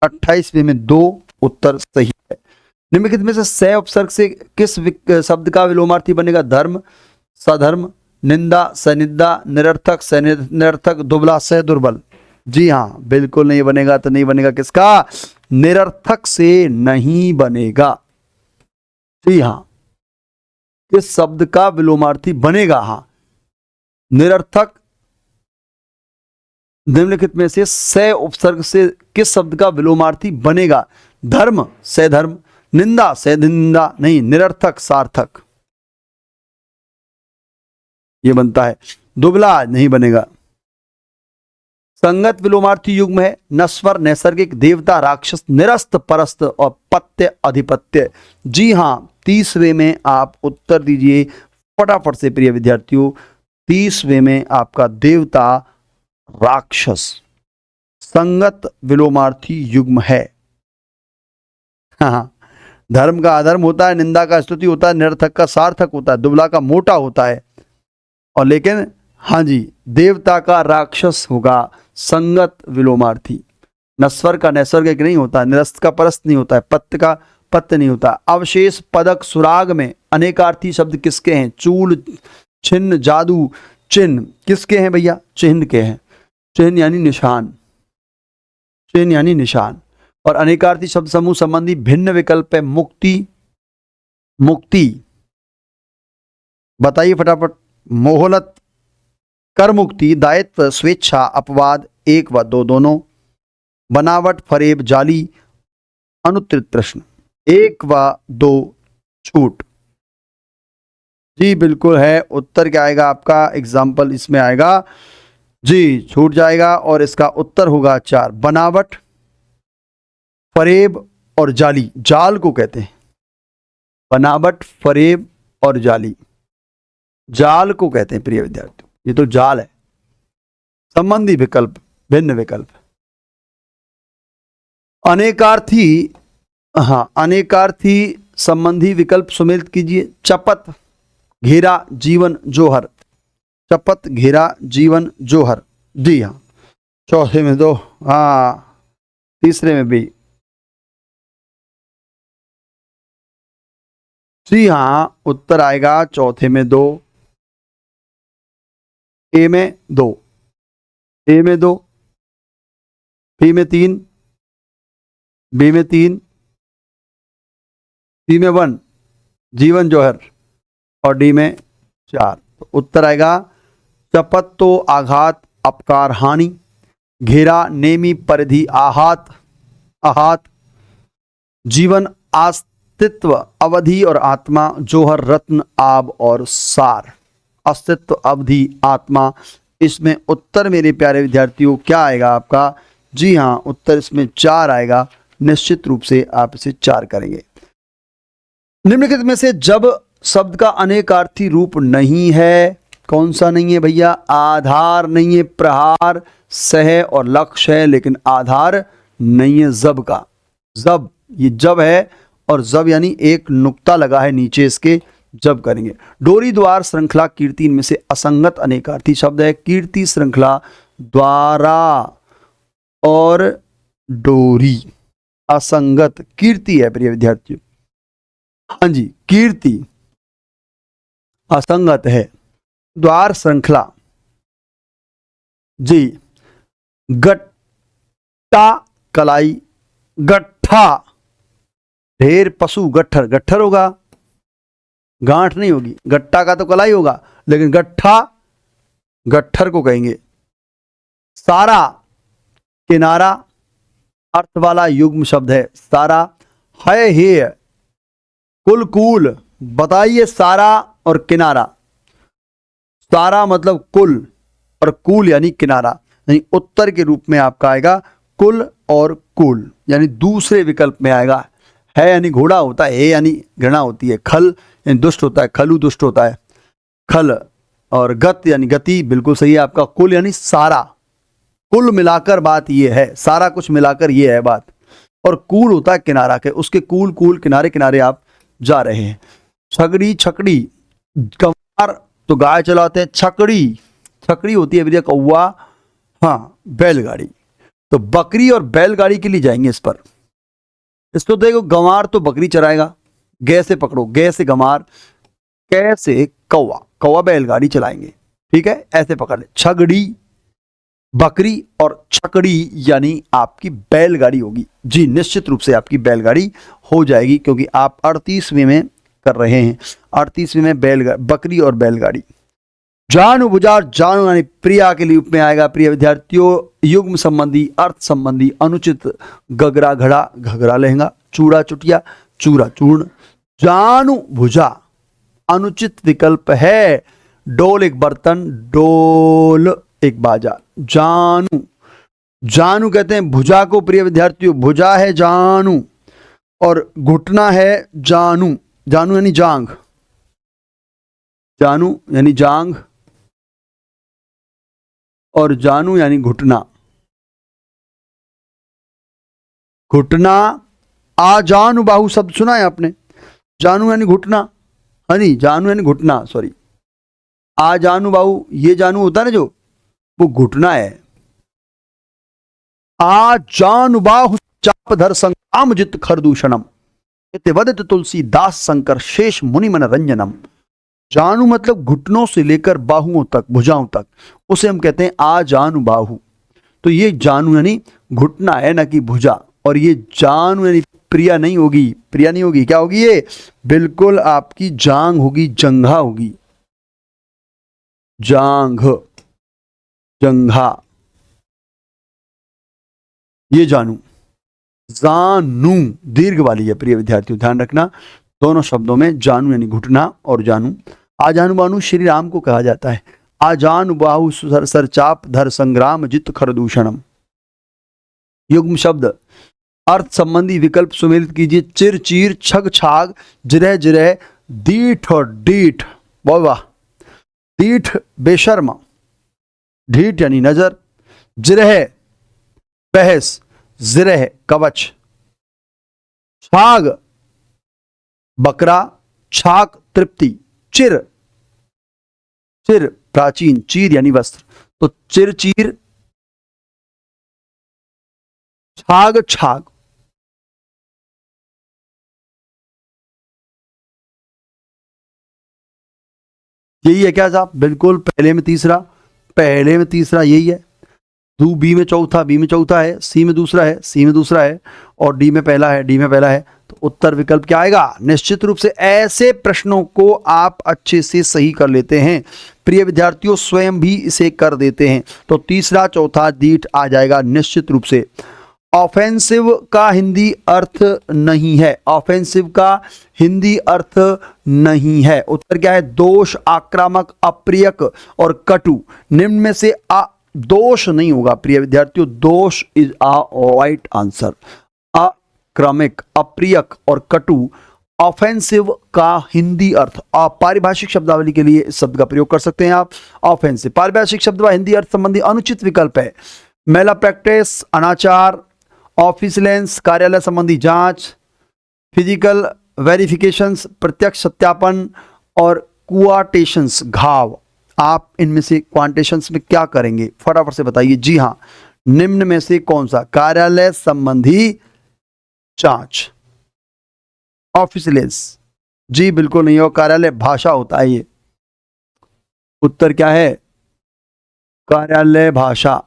28वीं में 2 उत्तर सही है। निम्नलिखित में से स उपसर्ग से किस शब्द का विलोमार्थी बनेगा? धर्म, सधर्म, निंदा, सनिंदा, निरर्थक, निरर्थक, दुबला, सह दुर्बल। जी हाँ, बिल्कुल नहीं बनेगा। तो नहीं बनेगा किसका? निरर्थक से नहीं बनेगा। जी हाँ, किस शब्द का विलोमार्थी बनेगा? हाँ, निरर्थक। निम्नलिखित में से स उपसर्ग से किस शब्द का विलोमार्थी बनेगा? धर्म, से धर्म, निंदा, से निंदा, नहीं, निरर्थक, सार्थक ये बनता है। दुबला नहीं बनेगा। संगत विलोमार्थी युग्म है नश्वर, नैसर्गिक, देवता, राक्षस, निरस्त, परस्त और पत्य, अधिपत्य। जी हाँ, 30वें में आप उत्तर दीजिए फटाफट से प्रिय विद्यार्थियों। 30वें में आपका देवता, राक्षस संगत विलोमार्थी युग्म है। हाँ, धर्म का अधर्म होता है, निंदा का स्तुति होता है, निरर्थक का सार्थक होता है, दुबला का मोटा होता है, और लेकिन हाँ जी, देवता का राक्षस होगा संगत विलोमार्थी। नस्वर का नैसर्गिक नहीं होता, निरस्त का परस्त नहीं होता है, पत्य का पत्य नहीं होता। अवशेष, पदक, सुराग में अनेकार्थी शब्द किसके हैं? चूल, छिन्न, जादू, चिन्ह किसके हैं भैया? चिन्ह के हैं। चिन्ह यानी निशान, चिन्ह यानी निशान। और अनेकार्थी शब्द समूह संबंधी भिन्न विकल्प है मुक्ति, मुक्ति बताइए फटाफट। मोहलत, कर मुक्ति, दायित्व, स्वेच्छा, अपवाद, 1 व 2 दोनों, बनावट, फरेब, जाली, अनुत्तरित प्रश्न, 1 व 2 छूट। जी बिल्कुल है। उत्तर क्या आएगा आपका? एग्जाम्पल इसमें आएगा जी, छूट जाएगा और इसका उत्तर होगा 4। बनावट, फरेब और जाली, जाल को कहते हैं। बनावट, फरेब और जाली, जाल को कहते हैं प्रिय विद्यार्थियों। ये तो जाल है। संबंधी विकल्प, भिन्न विकल्प, अनेकार्थी, हाँ अनेकार्थी संबंधी विकल्प सुमेलित कीजिए। चपत, घेरा, जीवन, जोहर। चपत, घेरा, जीवन, जोहर। जी हाँ, चौथे में 2, हाँ तीसरे में भी। जी हाँ, उत्तर आएगा चौथे में 2, ए में 2, ए में 2, बी में 3, बी में 3, सी में 1 जीवन जोहर और डी में 4। तो उत्तर आएगा चपत तो आघात, अपकार, हानि, घेरा, नेमी, परिधि, आहत, आहत, जीवन, अस्तित्व, अवधि और आत्मा, जोहर, रत्न, आब और सार। अस्तित्व, अवधि, आत्मा। इसमें उत्तर मेरे प्यारे विद्यार्थियों क्या आएगा आपका? जी हाँ, उत्तर इसमें 4 आएगा। निश्चित रूप से आप इसे 4 करेंगे। निम्नलिखित में से जब शब्द का अनेकार्थी रूप नहीं है कौन सा नहीं है भैया? आधार नहीं है, प्रहार सह और लक्ष्य है, लेकिन आधार नहीं है जब का। जब, ये जब है, और जब यानी एक नुक्ता लगा है नीचे इसके, जब करेंगे। डोरी द्वार श्रृंखला कीर्ति, इनमें से असंगत अनेकार्थी शब्द है। कीर्ति श्रृंखला, द्वारा और डोरी असंगत, कीर्ति है प्रिय विद्यार्थियों। हाँ जी, कीर्ति असंगत है। द्वार श्रृंखला जी, गट्टा कलाई, गट्ठा ढेर पशु, गट्ठर, गट्ठर होगा, गांठ नहीं होगी। गट्टा का तो कलाई होगा, लेकिन गट्ठा गट्ठर को कहेंगे। सारा किनारा, अर्थ वाला युग्म शब्द है सारा। है हे, कुल कूल, बताइए सारा और किनारा। सारा मतलब कुल और कूल यानी किनारा, यानी उत्तर के रूप में आपका आएगा कुल और कूल, यानी दूसरे विकल्प में आएगा। है यानी घोड़ा होता है, हे यानी घृणा होती है, खल यानी दुष्ट होता है, खलु दुष्ट होता है, खल, और गत यानी गति, बिल्कुल सही है आपका। कुल यानी सारा, कुल मिलाकर बात ये है, सारा कुछ मिलाकर ये है बात। और कूल होता है किनारा के, उसके कूल कूल किनारे किनारे आप जा रहे हैं। छगड़ी छकड़ी, गंवार तो गाय चलाते हैं, छकड़ी छकड़ी होती है भैया कौवा, हाँ बैलगाड़ी। तो बकरी और बैलगाड़ी के लिए जाएंगे इस पर। इसको देखो, गंवार तो बकरी चराएगा, गे से पकड़ो, गे से गंवार, कै से कौवा, कौवा बैलगाड़ी चलाएंगे, ठीक है, ऐसे पकड़ ले। छगड़ी बकरी और छकड़ी यानी आपकी बैलगाड़ी होगी जी, निश्चित रूप से आपकी बैलगाड़ी हो जाएगी, क्योंकि आप 38वें में कर रहे हैं। 38वें में बैलगाड़ी, बकरी और बैलगाड़ी। जानु भुजा, जानु यानी प्रिया के रूप में आएगा प्रिय विद्यार्थियों। युग्म संबंधी, अर्थ संबंधी, अनुचित, गगरा घड़ा, घगरा लहंगा, चूड़ा चुटिया, चूरा चूर्ण। जानु भुजा अनुचित विकल्प है। डोल एक बर्तन, डोल एक बाजा। जानू, जानू कहते हैं भुजा को प्रिय विद्यार्थियों, भुजा है जानू और घुटना है जानू। जानू यानी जांग, जानू यानी जांग और जानू यानी घुटना। घुटना, आजानु बाहु शब्द सुना है आपने? जानू यानी घुटना, हाँ नहीं, जानू यानी घुटना, सॉरी। आजानु बाहु, ये जानू होता है ना जो, वो घुटना है। आजानु बाहु चापधर संग्राम जित खरदूषणम, वदित तुलसीदास शंकर शेष मुनि मन रंजनम। जानू मतलब घुटनों से लेकर बाहुओं तक, भुजाओं तक, उसे हम कहते हैं आजानु बाहु। तो ये जानू यानी घुटना है, ना कि भुजा। और ये जानू यानी प्रिया नहीं होगी, प्रिया नहीं होगी, क्या होगी ये? बिल्कुल आपकी जांग होगी, जंघा होगी, जांघ, जंघा, ये जानू। जानू दीर्घ वाली है प्रिय विद्यार्थियों, ध्यान रखना, दोनों शब्दों में जानू यानी घुटना और जानू। आजानु बाहु श्री राम को कहा जाता है। आजानु बाहु सर चाप धर संग्राम जित खरदूषणम। युग्म शब्द, अर्थ संबंधी विकल्प सुमेलित कीजिए। चिर चीर, छग छाग, जिरह जिरह, दीठ और डीठ, वाह, दीठ बेशर्मा, ढीठ यानी नजर, जिरह बहस, जिरह कवच, छाग बकरा, छाक तृप्ति, चिर, चिर प्राचीन, चीर यानी वस्त्र, तो चिर चीर, छाग छाग। यही है क्या साहब? बिल्कुल, पहले में तीसरा, पहले में तीसरा यही है। दू बी में चौथा, बी में चौथा है, सी में दूसरा है, सी में दूसरा है, और डी में पहला है, डी में पहला है। तो उत्तर विकल्प क्या आएगा? निश्चित रूप से ऐसे प्रश्नों को आप अच्छे से सही कर लेते हैं प्रिय विद्यार्थियों, स्वयं भी इसे कर देते हैं। तो तीसरा चौथा दीठ आ जाएगा निश्चित रूप से। ऑफेंसिव का हिंदी अर्थ नहीं है, ऑफेंसिव का हिंदी अर्थ नहीं है। उत्तर क्या है? दोष, आक्रामक, अप्रियक और कटु। निम्न में से दोष नहीं होगा प्रिय विद्यार्थियों, दोष इज अ राइट आंसर। आक्रामक, अप्रियक और कटु ऑफेंसिव का हिंदी अर्थ, आप पारिभाषिक शब्दावली के लिए इस शब्द का प्रयोग कर सकते हैं आप। ऑफेंसिव पारिभाषिक शब्द व हिंदी अर्थ संबंधी अनुचित विकल्प है मेला प्रैक्टिस, अनाचार, ऑफिसलेंस, कार्यालय संबंधी जांच, फिजिकल वेरिफिकेशंस, प्रत्यक्ष सत्यापन और क्वाटेशंस, घाव। आप इनमें से क्वांटेशंस में क्या करेंगे, फटाफट से बताइए। जी हाँ, निम्न में से कौन सा? कार्यालय संबंधी जांच, ऑफिसलेंस, जी बिल्कुल नहीं हो, कार्यालय भाषा होता है ये। उत्तर क्या है? कार्यालय भाषा।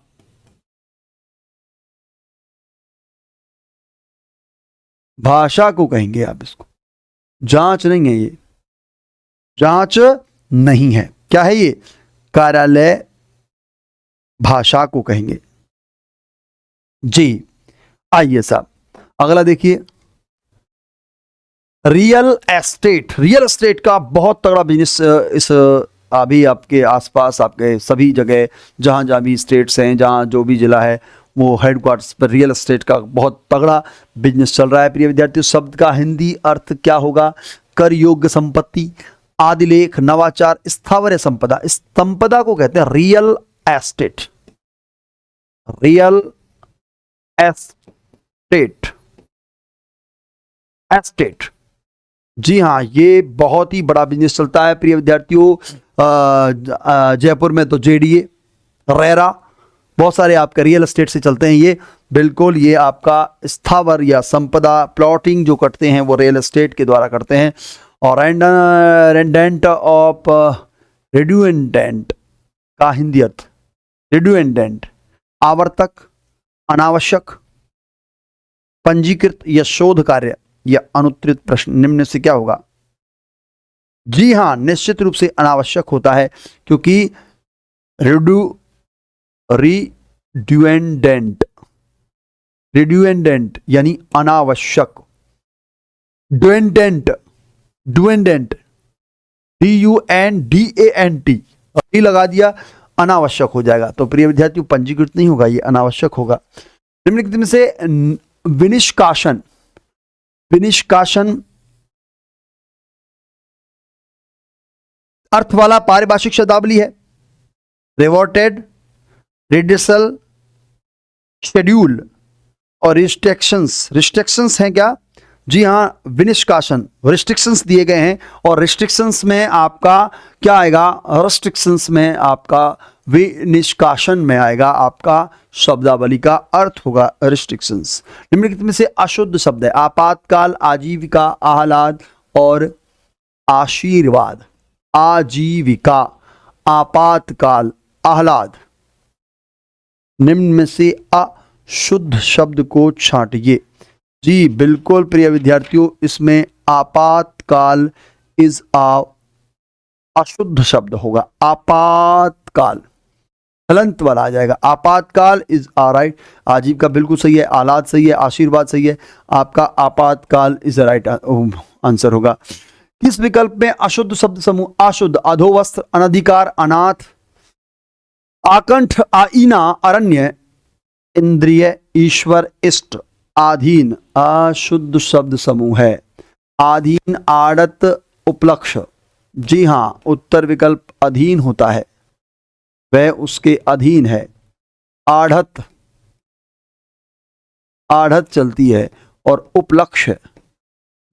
भाषा को कहेंगे आप इसको, जांच नहीं है ये, जांच नहीं है। क्या है ये? कार्यालय भाषा को कहेंगे। जी आइए साहब, अगला देखिए, रियल एस्टेट। रियल एस्टेट का बहुत तगड़ा बिजनेस इस अभी आपके आसपास, आपके सभी जगह जहां जहां भी स्टेट्स हैं, जहां जो भी जिला है, वो हेडक्वार्टर्स पर रियल एस्टेट का बहुत तगड़ा बिजनेस चल रहा है। प्रिय विद्यार्थियों, शब्द का हिंदी अर्थ क्या होगा? कर योग्य संपत्ति, आदिलेख, नवाचार, स्थावर संपदा। इस संपदा को कहते हैं real estate. Real estate, estate, जी हाँ, ये बहुत ही बड़ा बिजनेस चलता है प्रिय विद्यार्थियों। जयपुर में तो जेडीए, रेरा, बहुत सारे आपके रियल एस्टेट से चलते हैं ये। बिल्कुल, ये आपका स्थावर या संपदा, प्लॉटिंग जो करते हैं वो रियल एस्टेट के द्वारा करते हैं। और रेंडेंट ऑफ रिड्यूएंडेंट का हिंदी अर्थ, रिड्यूएंडेंट आवर्तक, अनावश्यक, पंजीकृत या शोध कार्य या अनुत्तरित प्रश्न। निम्न से क्या होगा? जी हां, निश्चित रूप से अनावश्यक होता है, क्योंकि रिड्यूएंडेंट यानी अनावश्यक, डुएंडेंट, डुएंडेंट DUNDANT लगा दिया, अनावश्यक हो जाएगा। तो प्रिय विद्यार्थियों, पंजीकृत नहीं होगा, ये अनावश्यक होगा। निम्नलिखित में से विनिष्कासन, विनिष्कासन अर्थ वाला पारिभाषिक शब्दावली है। रिवॉर्टेड, रिडिसल, शेड्यूल और रिस्ट्रिक्शंस। रिस्ट्रिक्शंस हैं क्या? जी हां, विनिष्कासन, रिस्ट्रिक्शंस दिए गए हैं, और रिस्ट्रिक्शंस में आपका क्या आएगा? रिस्ट्रिक्शंस में आपका विनिष्कासन में आएगा, आपका शब्दावली का अर्थ होगा रिस्ट्रिक्शंस। निम्नलिखित में से अशुद्ध शब्द है आपातकाल, आजीविका, आह्लाद और आशीर्वाद। आजीविका, आपातकाल, आह्लाद। निम्न में से अशुद्ध शब्द को छांटिए। जी बिल्कुल प्रिय विद्यार्थियों, इसमें आपातकाल इज अशुद्ध शब्द होगा। आपातकाल हलंत वाला आ जाएगा, आपातकाल इज राइट। आजीविका बिल्कुल सही है, आह्लाद सही है, आशीर्वाद सही है, आपका आपातकाल इज राइट आंसर होगा। किस विकल्प में अशुद्ध शब्द समूह? अशुद्ध, अधोवस्त्र, अनधिकार, अनाथ, आकंठ, आईना, अरण्य, इंद्रिय, ईश्वर, इष्ट, आधीन। अशुद्ध शब्द समूह है आधीन, आड़त, उपलक्ष्य। जी हां, उत्तर विकल्प अधीन होता है, वह उसके अधीन है। आढ़त, आढ़त चलती है, और उपलक्ष्य,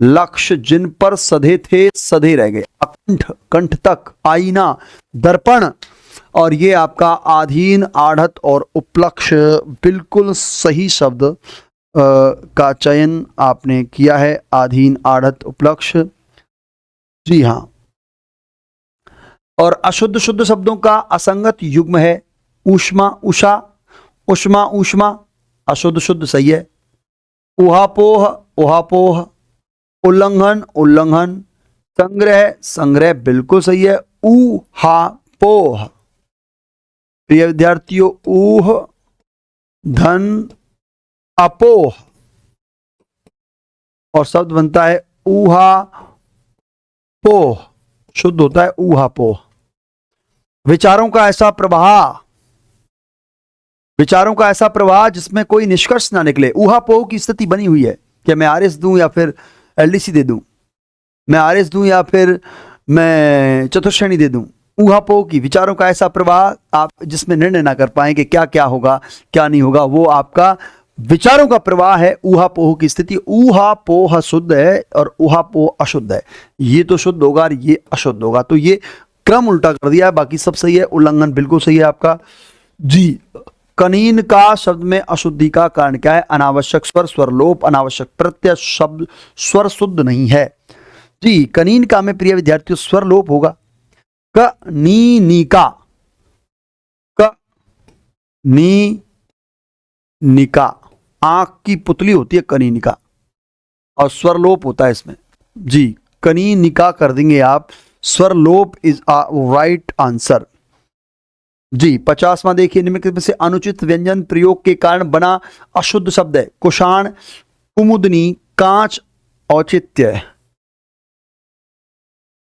लक्ष्य जिन पर सधे थे सधे रह गए। अकंठ, कंठ तक, आईना, दर्पण, और ये आपका आधीन, आढ़त और उपलक्ष्य। बिल्कुल सही शब्द का चयन आपने किया है, आधीन, आढ़त, उपलक्ष्य। जी हां, और अशुद्ध शुद्ध शब्दों का असंगत युग्म है ऊष्मा, उषा, उष्मा, ऊष्मा, अशुद्ध शुद्ध सही है। उहापोह, उहापोह, उल्लंघन, उल्लंघन, संग्रह, संग्रह बिल्कुल सही है। उहापोह। प्रिय विद्यार्थियों, ऊह, धन, अपोह, और शब्द बनता है ऊहापोह, शुद्ध होता है ऊहापोह। विचारों का ऐसा प्रवाह, विचारों का ऐसा प्रवाह जिसमें कोई निष्कर्ष ना निकले। ऊहापोह की स्थिति बनी हुई है कि मैं आरएस दूं या फिर एलडीसी दे दूं। मैं आरएस दूं या फिर मैं चतुर्श्रेणी दे दूं। ऊहापोह की विचारों का ऐसा प्रवाह आप जिसमें निर्णय ना कर पाए कि क्या क्या होगा क्या नहीं होगा, वो आपका विचारों का प्रवाह है। ऊहापोह की स्थिति, ऊहापोह शुद्ध है और ऊहापोह अशुद्ध है। ये तो शुद्ध होगा और ये अशुद्ध होगा, तो ये क्रम उल्टा कर दिया है, बाकी सब सही है। उल्लंघन बिल्कुल सही है आपका जी। कनीन का शब्द में अशुद्धि का कारण क्या है? अनावश्यक स्वर, स्वरलोप, अनावश्यक प्रत्यय, शब्द स्वर शुद्ध नहीं है जी। कनीन का में प्रिय विद्यार्थियों स्वरलोप होगा। क नी निका, क नी निका, आंख की पुतली होती है कनीनिका और स्वरलोप होता है इसमें जी। कनीनिका कर देंगे आप, स्वरलोप इज राइट आंसर जी। 50वां देखिए, निम्नलिखित में से अनुचित व्यंजन प्रयोग के कारण बना अशुद्ध शब्द है। कुषाण, कुमुदनी, कांच, औचित्य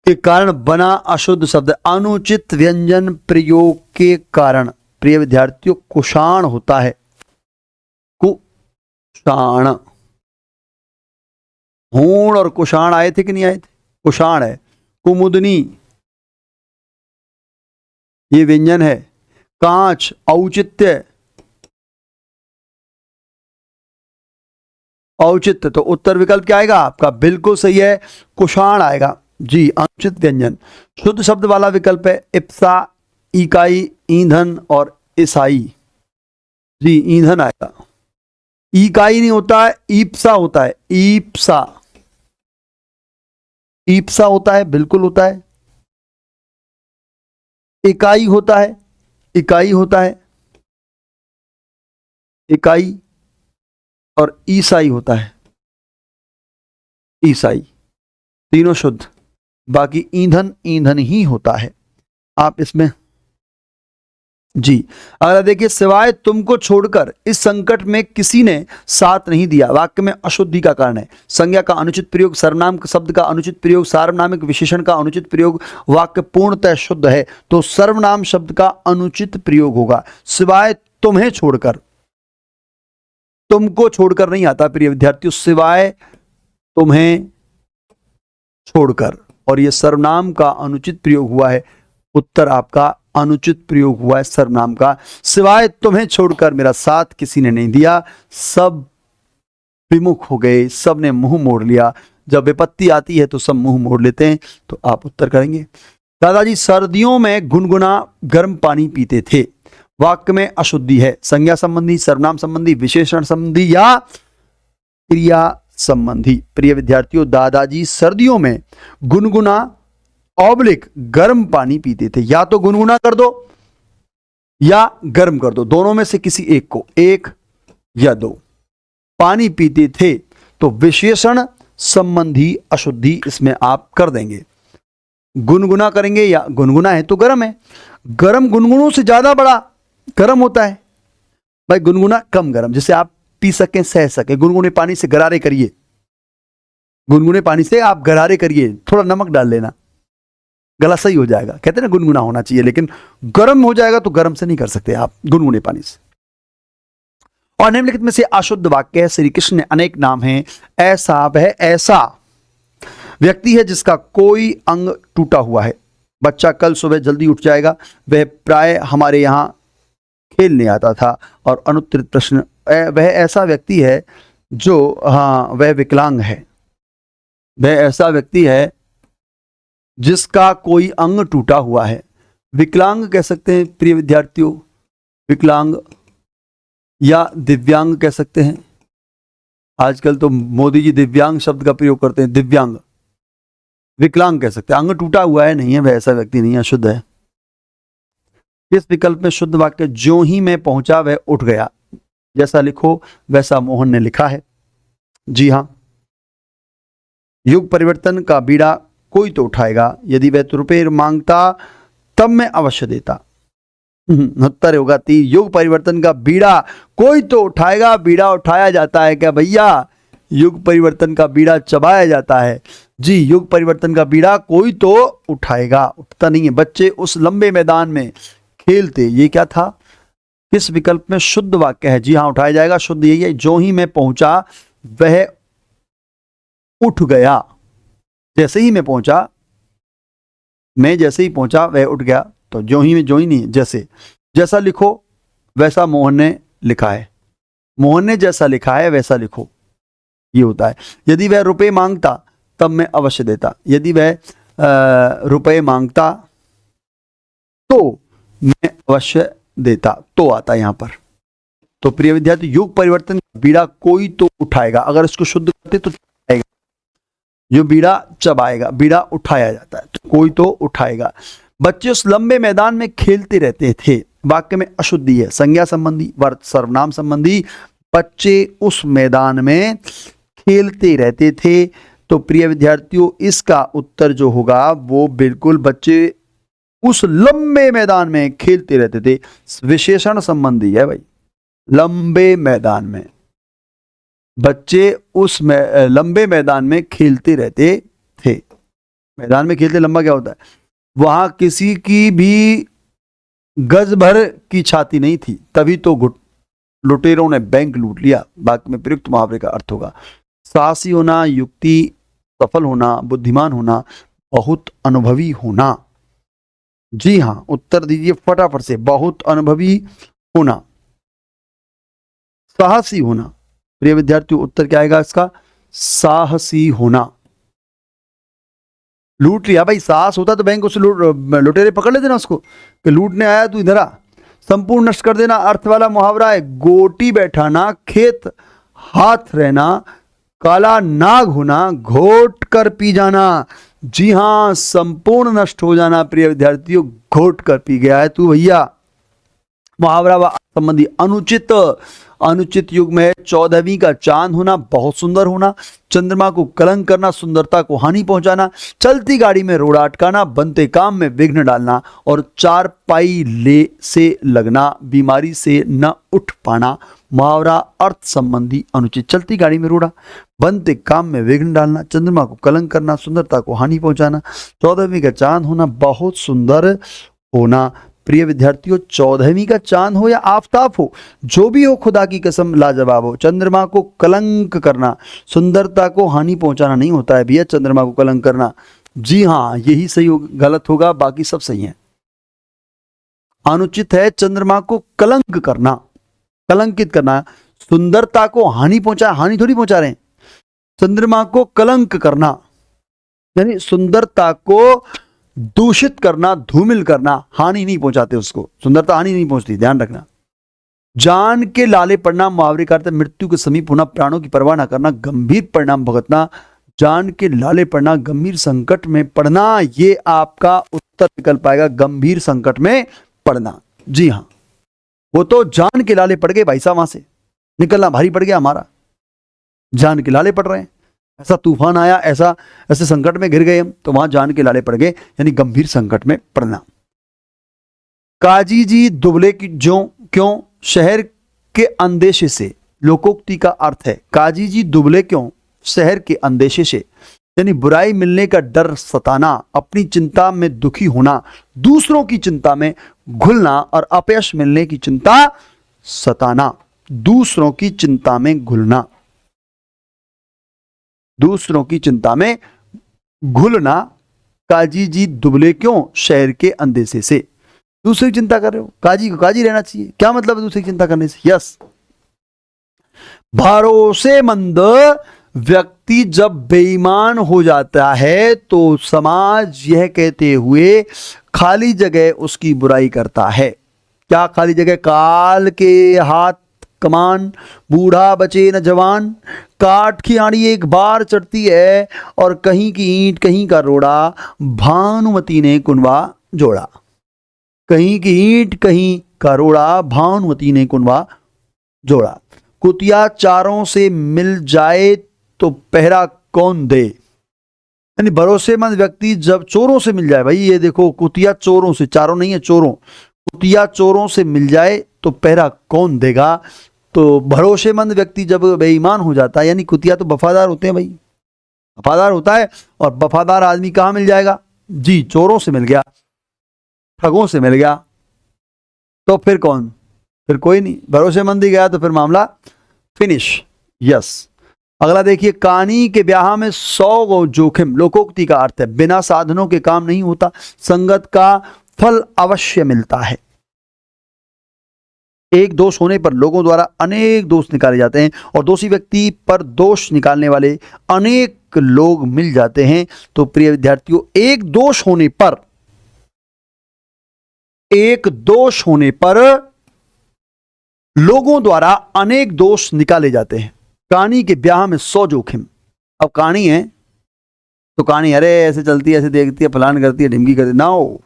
के कारण बना अशुद्ध शब्द। अनुचित व्यंजन प्रयोग के कारण प्रिय विद्यार्थियों कुषाण होता है। कुषाण, होण और कुषाण आए थे कि नहीं आए थे? कुषाण है। कुमुदनी ये व्यंजन है। कांच, औचित्य, औचित्य, तो उत्तर विकल्प क्या आएगा आपका? बिल्कुल सही है, कुषाण आएगा जी। अनुचित व्यंजन शुद्ध शब्द वाला विकल्प है इप्सा, इकाई, ईंधन और ईसाई जी। ईंधन आएगा, इकाई नहीं होता है, ईप्सा होता है। ईप्सा, ईप्सा होता है, बिल्कुल होता है। इकाई होता है, इकाई होता है, इकाई, और ईसाई होता है, ईसाई। तीनों शुद्ध, बाकी ईंधन ईंधन ही होता है। आप इसमें जी। अगला देखिए, सिवाय तुमको छोड़कर इस संकट में किसी ने साथ नहीं दिया, वाक्य में अशुद्धि का कारण है। संज्ञा का अनुचित प्रयोग, सर्वनाम शब्द का अनुचित प्रयोग, सार्वनामिक विशेषण का अनुचित प्रयोग, वाक्य पूर्णतः शुद्ध है तो सर्वनाम शब्द का अनुचित प्रयोग होगा। सिवाय तुम्हें छोड़कर, तुमको छोड़कर नहीं आता प्रिय विद्यार्थियों, सिवाय तुम्हें छोड़कर, और यह सर्वनाम का अनुचित प्रयोग हुआ है। उत्तर आपका अनुचित प्रयोग हुआ है सर्वनाम का। सिवाय तुम्हें छोड़कर मेरा साथ किसी ने नहीं दिया, सब विमुख हो गए, सब ने मुंह मोड़ लिया। जब विपत्ति आती है तो सब मुंह मोड़ लेते हैं, तो आप उत्तर करेंगे। दादाजी सर्दियों में गुनगुना गर्म पानी पीते थे, वाक्य में अशुद्धि है। संज्ञा संबंधी, सर्वनाम संबंधी, विशेषण संबंधी या क्रिया संबंधी? प्रिय विद्यार्थियों, दादाजी सर्दियों में गुनगुना ऑब्लिक गर्म पानी पीते थे। या तो गुनगुना कर दो या गर्म कर दो, दोनों में से किसी एक को, एक या दो। पानी पीते थे तो विशेषण संबंधी अशुद्धि इसमें आप कर देंगे। गुनगुना करेंगे या गुनगुना है तो गर्म है, गर्म गुनगुनों से ज्यादा बड़ा गर्म होता है भाई। गुनगुना कम गर्म, जिसे आप पी सकें, सह सके। गुनगुने पानी से गरारे करिए, गुनगुने पानी से आप गरारे करिए, थोड़ा नमक डाल लेना, गला सही हो जाएगा। कहते हैं ना गुनगुना होना चाहिए, लेकिन गर्म हो जाएगा तो गर्म से नहीं कर सकते आप, गुनगुने पानी से। और निम्नलिखित में से अशुद्ध वाक्य है। श्री कृष्ण ने अनेक नाम हैं, ऐसा वह ऐसा व्यक्ति है जिसका कोई अंग टूटा हुआ है। बच्चा कल सुबह जल्दी उठ जाएगा, वह प्राय हमारे यहां खेलने आता था। और अनुत्तरित प्रश्न, वह ऐसा व्यक्ति है जो, हाँ, वह विकलांग है। वह ऐसा व्यक्ति है जिसका कोई अंग टूटा हुआ है। विकलांग कह सकते हैं प्रिय विद्यार्थियों, विकलांग, या दिव्यांग कह सकते हैं। आजकल तो मोदी जी दिव्यांग शब्द का प्रयोग करते हैं, दिव्यांग। विकलांग कह सकते हैं, अंग टूटा हुआ है नहीं है, वह ऐसा व्यक्ति नहीं है, शुद्ध है। इस विकल्प में शुद्ध वाक्य, ज्यों ही मैं पहुंचा वह उठ गया, जैसा लिखो वैसा मोहन ने लिखा है। जी हाँ। युग परिवर्तन का बीड़ा कोई तो उठाएगा, यदि वह रुपये मांगता तब मैं अवश्य देता। उत्तर होगा 3, युग परिवर्तन का बीड़ा कोई तो उठाएगा। बीड़ा उठाया जाता है क्या भैया? युग परिवर्तन का बीड़ा चबाया जाता है जी। युग परिवर्तन का बीड़ा कोई तो उठाएगा, उठता नहीं है। बच्चे उस लंबे मैदान में खेलते, ये क्या था? किस विकल्प में शुद्ध वाक्य है? जी हाँ, उठाया जाएगा, शुद्ध यही है। जो ही मैं पहुंचा वह उठ गया, जैसे ही मैं पहुंचा, मैं जैसे ही पहुंचा वह उठ गया। तो जो ही नहीं, जैसे जैसा लिखो वैसा मोहन ने लिखा है, मोहन ने जैसा लिखा है वैसा लिखो, ये होता है। यदि वह रुपए मांगता तब मैं अवश्य देता, यदि वह रुपए मांगता तो मैं अवश्य देता, तो आता यहां पर। तो प्रिय विद्यार्थी, युग परिवर्तन बीड़ा कोई तो उठाएगा, अगर इसको शुद्ध करते तो चबाएगा, जो बीड़ा चबाएगा, बीड़ा उठाया जाता है, तो कोई तो उठाएगा। बच्चे उस लंबे मैदान में खेलते रहते थे, वाक्य में अशुद्धि है, संज्ञा संबंधी, वर्त सर्वनाम संबंधी। बच्चे उस मैदान में खेलते रहते थे, तो प्रिय विद्यार्थियों इसका उत्तर जो होगा वो बिल्कुल बच्चे उस लंबे मैदान में खेलते रहते थे, विशेषण संबंधी है भाई। लंबे मैदान में, बच्चे उस लंबे मैदान में खेलते रहते थे। मैदान में खेलते, लंबा क्या होता है? वहां किसी की भी गज भर की छाती नहीं थी, तभी तो लुटेरों ने बैंक लूट लिया। वाक्य में प्रयुक्त मुहावरे का अर्थ होगा साहसी होना, युक्ति सफल होना, बुद्धिमान होना, बहुत अनुभवी होना। जी हां, उत्तर दीजिए फटाफट से। बहुत अनुभवी होना, साहसी होना। प्रिय विद्यार्थियों उत्तर क्या आएगा इसका? साहसी होना। लूट लिया भाई, साहस होता तो बैंक उसे लुटेरे पकड़ लेते ना उसको, कि लूटने आया तू इधर आ। संपूर्ण नष्ट कर देना अर्थ वाला मुहावरा है गोटी बैठाना, खेत हाथ रहना, काला नाग होना, घोट कर पी जाना। जी हां, संपूर्ण नष्ट हो जाना प्रिय विद्यार्थियों, घोट कर पी गया है तू भैया। मुहावरा व संबंधी अनुचित, अनुचित युग में 14वीं का चांद होना, बहुत सुंदर होना, चंद्रमा को कलंक करना, सुंदरता को हानि पहुंचाना, चलती गाड़ी में रोड़ा अटकाना, बनते काम में विघ्न डालना, और चार पाई ले से लगना, बीमारी से न उठ पाना। मुहावरा अर्थ संबंधी अनुचित, चलती गाड़ी में रोड़ा, बनते काम में विघ्न डालना, चंद्रमा को कलंक करना, सुंदरता को हानि पहुंचाना, 14वीं का चांद होना, बहुत सुंदर होना। प्रिय विद्यार्थियों 14वीं का चांद हो या आफताब हो, जो भी हो खुदा की कसम लाजवाब हो। चंद्रमा को कलंक करना, सुंदरता को हानि पहुंचाना नहीं होता है भैया चंद्रमा को कलंक करना। जी हां, यही सही हो, गलत होगा बाकी सब सही है। अनुचित है चंद्रमा को कलंक करना, कलंकित करना, सुंदरता को हानि पहुंचा, हानि थोड़ी पहुंचा रहे हैं। चंद्रमा को कलंक करना यानी सुंदरता को दूषित करना, धूमिल करना, हानि नहीं पहुंचाते उसको, सुंदरता हानि नहीं पहुंचती, ध्यान रखना। जान के लाले पड़ना, मुहावरे का अर्थ मृत्यु के समीप होना, प्राणों की परवाह न करना, गंभीर परिणाम भुगतना। जान के लाले पड़ना, गंभीर संकट में पड़ना, ये आपका उत्तर निकल पाएगा, गंभीर संकट में पड़ना। जी हां, वो तो जान के लाले पड़ गए भाई साहब, वहां से निकलना भारी पड़ गया हमारा, जान के लाले पड़ रहे हैं, ऐसा तूफान आया, ऐसे संकट में गिर गए हम, तो वहां जान के लाले पड़ गए, यानी गंभीर संकट में पड़ना। काजी जी दुबले की जो क्यों, शहर के अंदेशे से, लोकोक्ति का अर्थ है काजी जी दुबले क्यों, शहर के अंदेशे से, यानी बुराई मिलने का डर सताना, अपनी चिंता में दुखी होना, दूसरों की चिंता में घुलना, और अपयश मिलने की चिंता सताना। दूसरों की चिंता में घुलना, दूसरों की चिंता में घुलना। काजी जी दुबले क्यों, शहर के अंदेशे से। दूसरी की चिंता कर रहे हो, काजी को काजी रहना चाहिए, क्या मतलब है दूसरी की चिंता करने से? यस, भरोसेमंद व्यक्ति जब बेईमान हो जाता है तो समाज यह कहते हुए खाली जगह उसकी बुराई करता है। क्या खाली जगह? काल के हाथ कमान, बूढ़ा बचे न जवान, काठ की आड़ी एक बार चढ़ती है, और कहीं की ईंट कहीं का रोड़ा, भानुमती ने कुनवा जोड़ा। कहीं की ईंट कहीं का रोड़ा, भानुमती ने कुनवा जोड़ा। कुतिया चारों से मिल जाए तो पहरा कौन दे, यानी भरोसेमंद व्यक्ति जब चोरों से मिल जाए, भाई ये देखो कुतिया चोरों से, चारों नहीं है चोरों, कुतिया चोरों से मिल जाए तो पहरा कौन देगा। तो भरोसेमंद व्यक्ति जब बेईमान हो जाता है, यानी कुतिया तो वफादार होते हैं भाई, वफादार होता है, और वफादार आदमी कहां मिल जाएगा? जी, चोरों से मिल गया, ठगों से मिल गया, तो फिर कौन? फिर कोई नहीं, भरोसेमंद ही गया तो फिर मामला फिनिश। यस, अगला देखिए, कानी के ब्याह में 100 गो जोखिम। लोकोक्ति का अर्थ है बिना साधनों के काम नहीं होता, संगत का फल अवश्य मिलता है। एक दोष होने पर लोगों द्वारा अनेक दोष निकाले जाते हैं और दोषी व्यक्ति पर दोष निकालने वाले अनेक लोग मिल जाते हैं। तो प्रिय विद्यार्थियों, एक दोष होने पर लोगों द्वारा अनेक दोष निकाले जाते हैं। कहानी के ब्याह में 100 जोखिम। अब कहानी है तो कहानी अरे ऐसे चलती है, ऐसे देखती है, फलान करती है, ढिमकी करती है ना, हो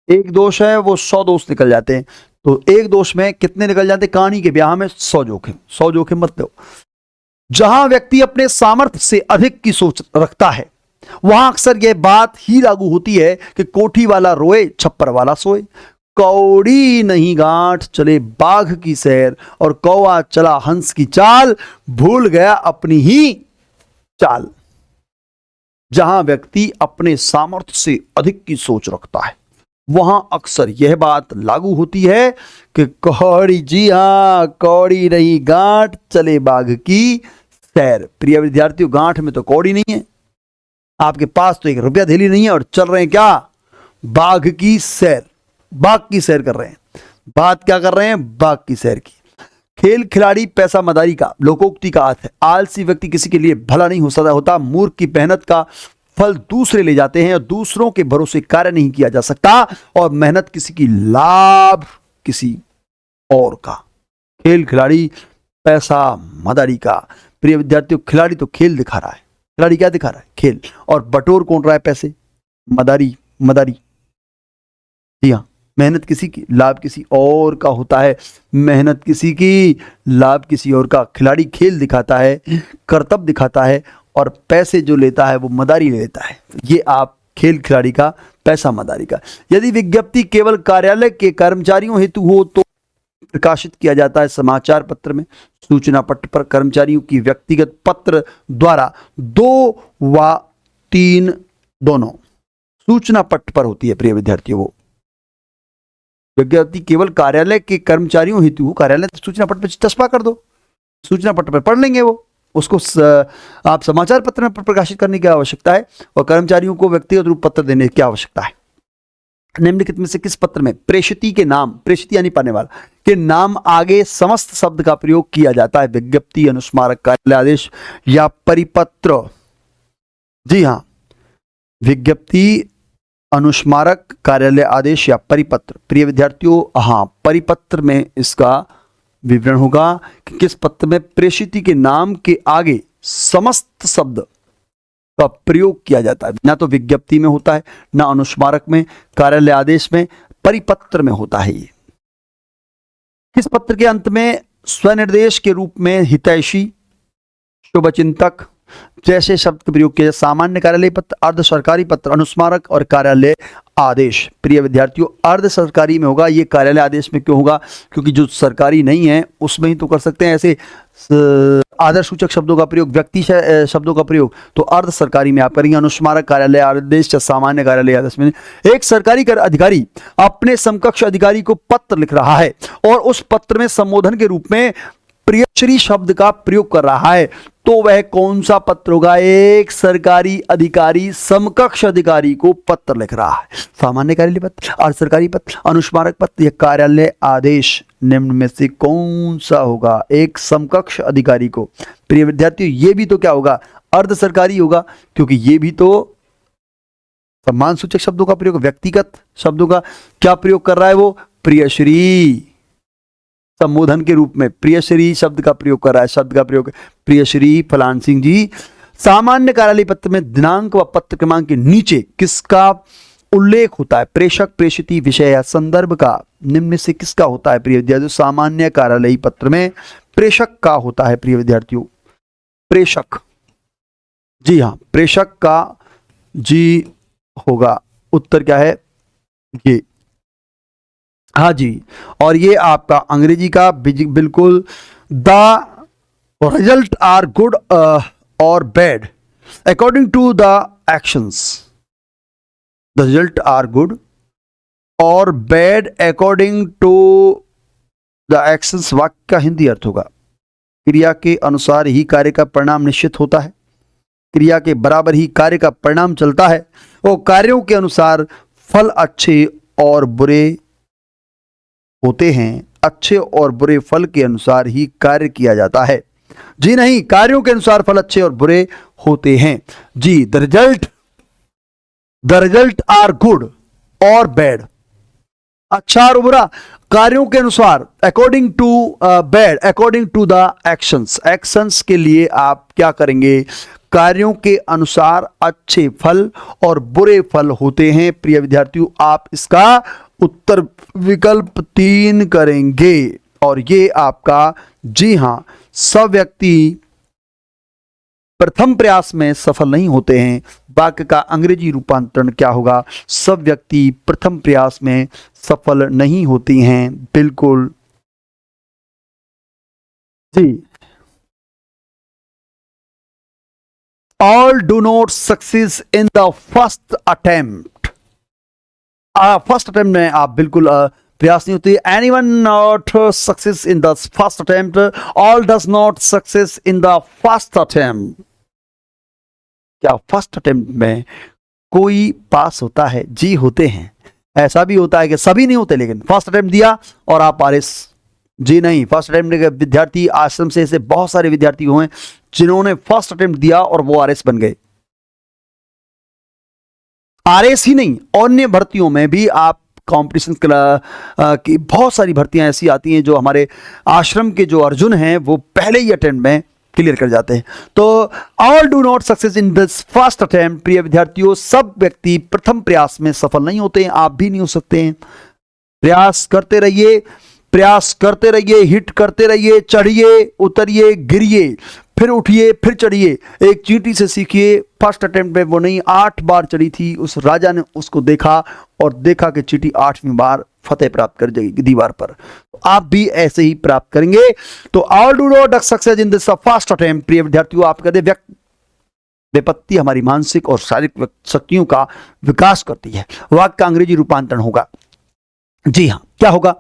एक दोष है वो 100 दोष निकल जाते हैं। तो एक दोष में कितने निकल जाते हैं? कहानी के ब्याह में 100 जोखिम। 100 जोखिम मत लो। जहां व्यक्ति अपने सामर्थ्य से अधिक की सोच रखता है वहां अक्सर यह बात ही लागू होती है कि कोठी वाला रोए छप्पर वाला सोए। कौड़ी नहीं गांठ चले बाघ की सैर, और कौआ चला हंस की चाल, भूल गया अपनी ही चाल। जहां व्यक्ति अपने सामर्थ्य से अधिक की सोच रखता है वहां अक्सर यह बात लागू होती है कि कौड़ी, जी हां, कौड़ी नहीं गांठ चले बाघ की सैर। प्रिय विद्यार्थियों, गांठ में तो कौड़ी नहीं है, आपके पास तो 1 रुपया थैली नहीं है और चल रहे हैं क्या? बाघ की सैर, बाघ की सैर कर रहे हैं। बात क्या कर रहे हैं? बाघ की सैर की। खेल खिलाड़ी पैसा मदारी का लोकोक्ति का अर्थ है आलसी व्यक्ति किसी के लिए भला नहीं हो सकता होता। मूर्ख की मेहनत का फल दूसरे ले जाते हैं और दूसरों के भरोसे कार्य नहीं किया जा सकता, और मेहनत किसी की, लाभ किसी और का। खेल खिलाड़ी पैसा मदारी का। प्रिय विद्यार्थियों, खिलाड़ी तो खेल दिखा रहा है। खिलाड़ी क्या दिखा रहा है? खेल। और बटोर कौन रहा है पैसे? मदारी। जी हाँ, मेहनत किसी की, लाभ किसी और का होता है। मेहनत किसी की, लाभ किसी और का। खिलाड़ी खेल दिखाता है, कर्तव्य दिखाता है, और पैसे जो लेता है वो मदारी ले लेता है। ये आप खेल खिलाड़ी का, पैसा मदारी का। यदि विज्ञप्ति केवल कार्यालय के कर्मचारियों हेतु हो तो प्रकाशित किया जाता है समाचार पत्र में। सूचना पत्र पर कर्मचारियों की व्यक्तिगत पत्र द्वारा 2 व 3 दोनों सूचना पत्र पर होती है। प्रिय विद्यार्थियों, वो विज्ञप्ति केवल कार्यालय के कर्मचारियों हेतु हो, कार्यालय सूचना पत्र पर चस्पा कर दो, सूचना पत्र पर पढ़ लेंगे वो। उसको आप समाचार पत्र में प्रकाशित करने की आवश्यकता है, और कर्मचारियों को व्यक्तिगत रूप पत्र देने की आवश्यकता है। निम्नलिखित में से किस पत्र में प्रेषिती के नाम, प्रेषिती यानी पाने वाला, के नाम आगे समस्त शब्द का प्रयोग किया जाता है? विज्ञप्ति, अनुस्मारक, कार्यालय आदेश या परिपत्र? जी हां, विज्ञप्ति, अनुस्मारक, कार्यालय आदेश या परिपत्र। प्रिय विद्यार्थियों, हाँ, परिपत्र में इसका विवरण होगा कि किस पत्र में प्रेषिती के नाम के आगे समस्त शब्द का प्रयोग किया जाता है। ना तो विज्ञप्ति में होता है, ना अनुस्मारक में, कार्यालय आदेश में, परिपत्र में होता है। ये किस पत्र के अंत में स्वनिर्देश के रूप में हितैषी, शुभचिंतक जैसे शब्द का प्रयोग किया जाए? सामान्य कार्यालय पत्र, अर्ध सरकारी पत्र, अनुस्मारक और कार्यालय आदेश। प्रिय विद्यार्थियों, अर्ध सरकारी में होगा, ये कार्यालय आदेश में क्यों होगा? क्योंकि जो सरकारी नहीं है उसमें ही तो कर सकते हैं ऐसे आदर्श सूचक शब्दों का प्रयोग, व्यक्ति शब्दों का प्रयोग, तो अर्ध सरकारी में आप करेंगे अनुस्मारक, कार्यालय आदेश या सामान्य कार्यालय आदेश में। एक सरकारी कर अधिकारी अपने समकक्ष अधिकारी को पत्र लिख रहा है और उस पत्र में संबोधन के रूप में प्रियश्री शब्द का प्रयोग कर रहा है, तो वह कौन सा पत्र होगा? एक सरकारी अधिकारी समकक्ष अधिकारी को पत्र लिख रहा है। सामान्य कार्यालय पत्र, अर्ध सरकारी पत्र, अनुस्मारक पत्र या कार्यालय आदेश, निम्न में से कौन सा होगा? एक समकक्ष अधिकारी को। प्रिय विद्यार्थियों, ये भी तो क्या होगा? अर्ध सरकारी होगा, क्योंकि ये भी तो सम्मान सूचक शब्दों का प्रयोग, व्यक्तिगत शब्दों का क्या प्रयोग कर रहा है वो? प्रियश्री। संबोधन के रूप में प्रियश्री शब्द का प्रयोग कर रहा है, शब्द का प्रयोग प्रियश्री फलान सिंह जी। सामान्य कार्यालय पत्र में दिनांक व पत्र क्रमांक के नीचे किसका उल्लेख होता है? प्रेषक, प्रेषिती, विषय या संदर्भ का। निम्न में से किसका होता है? प्रिय विद्यार्थियों, सामान्य कार्यालय पत्र में प्रेषक का होता है। प्रिय विद्यार्थियों, प्रेषक, जी हाँ, प्रेषक का जी होगा। उत्तर क्या है? ये, हाँ जी। और ये आपका अंग्रेजी का बिल्कुल, द रिजल्ट आर गुड और bad according to the actions. The result are good और bad according to the actions वाक्य का हिंदी अर्थ होगा। क्रिया के अनुसार ही कार्य का परिणाम निश्चित होता है। क्रिया के बराबर ही कार्य का परिणाम चलता है। वो कार्यों के अनुसार फल अच्छे और बुरे होते हैं। अच्छे और बुरे फल के अनुसार ही कार्य किया जाता है। जी नहीं, कार्यों के अनुसार फल अच्छे और बुरे होते हैं। जी, द रिजल्ट आर गुड और बैड। अच्छा और बुरा कार्यों के अनुसार, according to bad, according to the actions. Actions के लिए आप क्या करेंगे? कार्यों के अनुसार अच्छे फल और बुरे फल होते हैं। प्रिय विद्यार्थियों, आप इसका उत्तर विकल्प 3 करेंगे और ये आपका, जी हां, सब व्यक्ति प्रथम प्रयास में सफल नहीं होते हैं। वाक्य का अंग्रेजी रूपांतरण क्या होगा? सब व्यक्ति प्रथम प्रयास में सफल नहीं होती हैं। बिल्कुल जी। All do not success in the first attempt. First attempt में आप बिल्कुल प्रयास नहीं होती। Anyone not success in the first attempt, all does not success in the first attempt. क्या फर्स्ट अटेम्प्ट में कोई पास होता है? जी होते हैं। ऐसा भी होता है कि सभी नहीं होते, लेकिन फर्स्ट अटेम्प्ट दिया और आप आरएस। जी नहीं, फर्स्ट अटेम्प्ट के विद्यार्थी आश्रम से ऐसे बहुत सारे विद्यार्थी हुए जिन्होंने फर्स्ट अटेम्प्ट दिया और वो आरएस बन गए। आरएस ही नहीं, अन्य भर्तियों में भी आप कॉम्पिटिशन की बहुत सारी भर्तियां ऐसी आती हैं जो हमारे आश्रम के जो अर्जुन हैं वो पहले ही अटेम्प्ट में क्लियर कर जाते हैं। तो all do not success in this first attempt. प्रिय विद्यार्थियों, सब व्यक्ति प्रथम प्रयास में सफल नहीं होते हैं। आप भी नहीं हो सकते हैं। प्रयास करते रहिए, प्रयास करते रहिए, हिट करते रहिए, चढ़िए, उतरिए, गिरिए, फिर उठिए, फिर चढ़िए। एक चींटी से सीखिए। फर्स्ट अटेम्प्ट में वो नहीं, 8 बार चढ़ी थी। उस राजा ने उसको देखा और देखा कि चींटी 8वीं बार फतेह प्राप्त कर जाएगी दीवार पर। आप भी ऐसे ही प्राप्त करेंगे। तो all do not success in this first attempt. प्रिय विद्यार्थियों, आप कहते विपत्ति हमारी मानसिक और शारीरिक शक्तियों का विकास करती है। वाक्य का अंग्रेजी रूपांतरण होगा, जी हां, क्या होगा?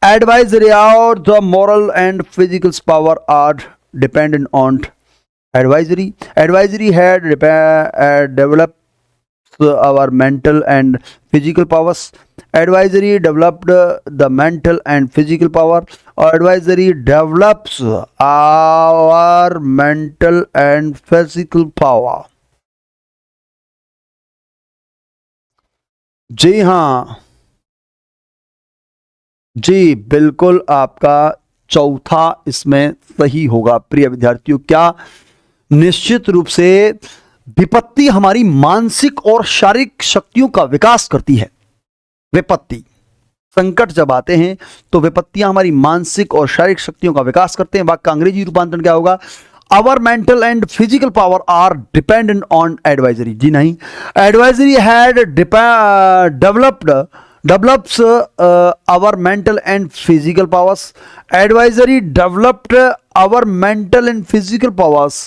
Advisory or the moral and physical power are dependent on advisory. Advisory had developed our mental and physical powers. Advisory developed the mental and physical power. Advisory develops our mental and physical power. जी हाँ, जी बिल्कुल, आपका चौथा इसमें सही होगा। प्रिय विद्यार्थियों, क्या निश्चित रूप से विपत्ति हमारी मानसिक और शारीरिक शक्तियों का विकास करती है। विपत्ति, संकट जब आते हैं तो विपत्तियां हमारी मानसिक और शारीरिक शक्तियों का विकास करते हैं। वाक्य का अंग्रेजी रूपांतरण क्या होगा? Our mental and physical power are dependent on advisory. जी नहीं, advisory had develops our mental and physical powers. Advisory developed our mental and physical powers.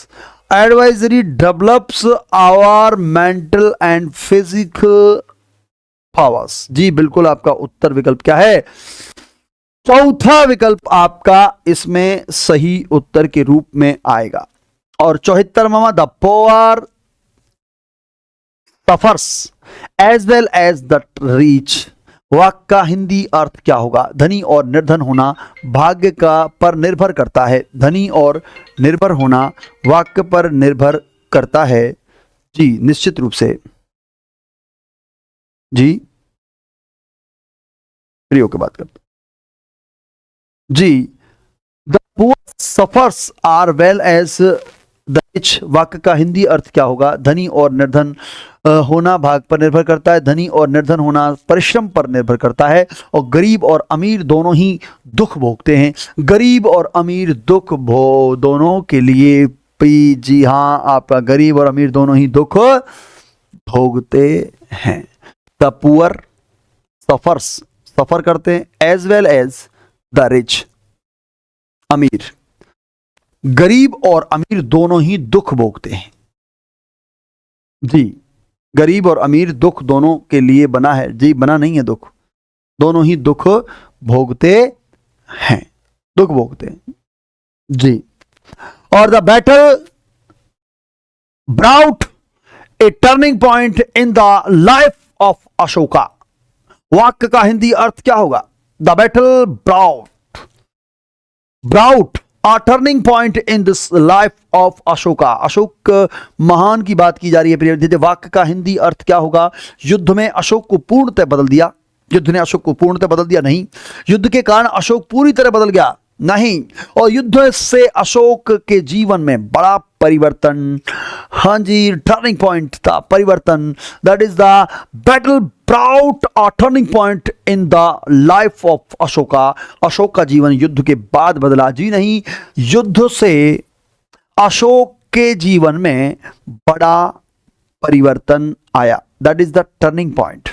Advisory develops our mental and physical powers. जी बिल्कुल, आपका उत्तर विकल्प क्या है? चौथा विकल्प आपका इसमें सही उत्तर के रूप में आएगा। और 74वां, the poor suffers as well as the rich. वाक्य का हिंदी अर्थ क्या होगा? धनी और निर्धन होना भाग्य का पर निर्भर करता है। धनी और निर्भर होना वाक्य पर निर्भर करता है। जी निश्चित रूप से, जी प्रियो की बात करते जी। The poor suffers are well as the rich. वाक्य का हिंदी अर्थ क्या होगा? धनी और निर्धन होना भाग्य पर निर्भर करता है। धनी और निर्धन होना परिश्रम पर निर्भर करता है। और गरीब और अमीर दोनों ही दुख भोगते हैं। गरीब और अमीर दुख दोनों के लिए, जी हाँ, आपका गरीब और अमीर दोनों ही दुख भोगते हैं। द पुअर सफर्स, सफर करते हैं, as well as the rich, अमीर। गरीब और अमीर दोनों ही दुख भोगते हैं। जी, गरीब और अमीर दुख दोनों के लिए बना है। जी बना नहीं है दुख, दोनों ही दुख भोगते हैं, दुख भोगते हैं। जी। और the battle brought A turning point in the life of Ashoka. वाक्य का हिंदी अर्थ क्या होगा? The battle brought a turning point in this life of Ashoka. Ashok महान की बात की जा रही है प्रिय विद्यार्थी। वाक्य का हिंदी अर्थ क्या होगा? युद्ध में अशोक को पूर्णतः बदल दिया। युद्ध ने अशोक को पूर्णतः बदल दिया? नहीं। युद्ध के कारण अशोक पूरी तरह बदल गया? नहीं। और युद्ध से अशोक के जीवन में बड़ा परिवर्तन, हाँ जी, टर्निंग पॉइंट था, परिवर्तन। That is the battle brought a turning point in the life of Ashoka. Ashok का जीवन युद्ध के बाद बदला। जी नहीं, युद्ध से अशोक के जीवन में बड़ा परिवर्तन आया। That is the turning point.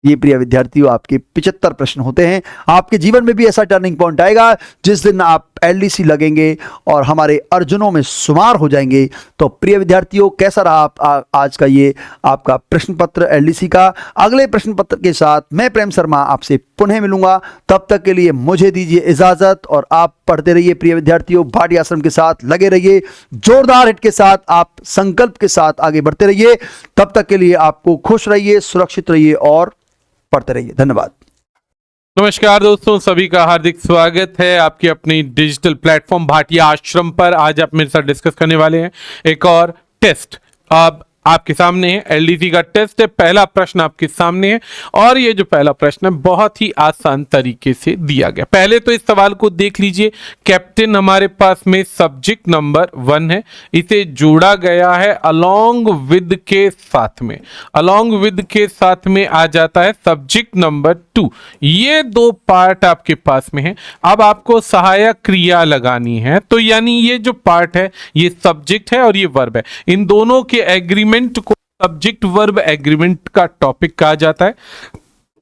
ये प्रिय विद्यार्थियों आपके 75 प्रश्न होते हैं। आपके जीवन में भी ऐसा टर्निंग पॉइंट आएगा जिस दिन आप एलडीसी लगेंगे और हमारे अर्जुनों में शुमार हो जाएंगे। तो प्रिय विद्यार्थियों, कैसा रहा आज का ये आपका प्रश्न पत्र एलडीसी का? अगले प्रश्न पत्र के साथ मैं प्रेम शर्मा आपसे पुनः मिलूंगा। तब तक के लिए मुझे दीजिए इजाजत और आप पढ़ते रहिए प्रिय विद्यार्थियों। भाटी आश्रम के साथ लगे रहिए, जोरदार हिट के साथ आप संकल्प के साथ आगे बढ़ते रहिए। तब तक के लिए आपको खुश रहिए, सुरक्षित रहिए और पढ़ते रहिए। धन्यवाद।
नमस्कार दोस्तों, सभी का हार्दिक स्वागत है आपकी अपनी डिजिटल प्लेटफॉर्म भाटिया आश्रम पर। आज आप मेरे साथ डिस्कस करने वाले हैं एक और टेस्ट। अब आपके सामने है एलडीसी का टेस्ट है। पहला प्रश्न आपके सामने है और ये जो पहला प्रश्न है बहुत ही आसान तरीके से दिया गया। पहले तो इस सवाल को देख लीजिए। कैप्टन हमारे पास में सब्जेक्ट नंबर 1 है, इसे जोड़ा गया है अलोंग विद के साथ में। अलोंग विद के साथ में आ जाता है सब्जेक्ट नंबर 2। ये दो पार्ट आपके पास में है। अब आपको सहायक क्रिया लगानी है, तो यानी ये जो पार्ट है ये सब्जेक्ट है और ये वर्ब है। इन दोनों के एग्रीमेंट को सब्जेक्ट वर्ब एग्रीमेंट का टॉपिक कहा जाता है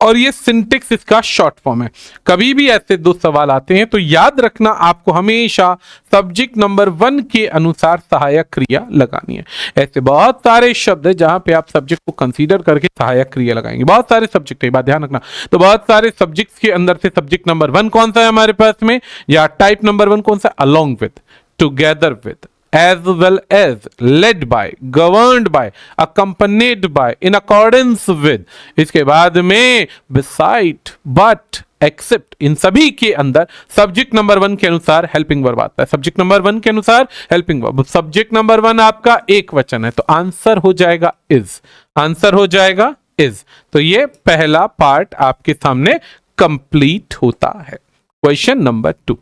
और ये सिंटेक्स इसका शॉर्ट फॉर्म है। कभी भी ऐसे दो सवाल आते हैं तो याद रखना आपको हमेशा सब्जेक्ट नंबर 1 के अनुसार सहायक क्रिया लगानी है। ऐसे बहुत सारे शब्द है जहां पे आप सब्जेक्ट को कंसीडर करके सहायक क्रिया लगाएंगे। बहुत सारे सब्जेक्ट है, बात ध्यान रखना। तो बहुत सारे सब्जेक्ट्स के अंदर से सब्जेक्ट नंबर 1 कौन सा है हमारे पास में, या टाइप नंबर 1 कौन सा? Along with, together with, as well as, led by, governed by, accompanied by, in accordance with, इसके बाद में beside, but, एक्सेप्ट, इन सभी के अंदर सब्जेक्ट नंबर 1 के अनुसार हेल्पिंग वर्ब आता है। सब्जेक्ट नंबर 1 के अनुसार हेल्पिंग वर्ब। सब्जेक्ट नंबर 1 आपका एक वचन है तो आंसर हो जाएगा इज। आंसर हो जाएगा इज। तो ये पहला पार्ट आपके सामने कंप्लीट होता है। Question number 2,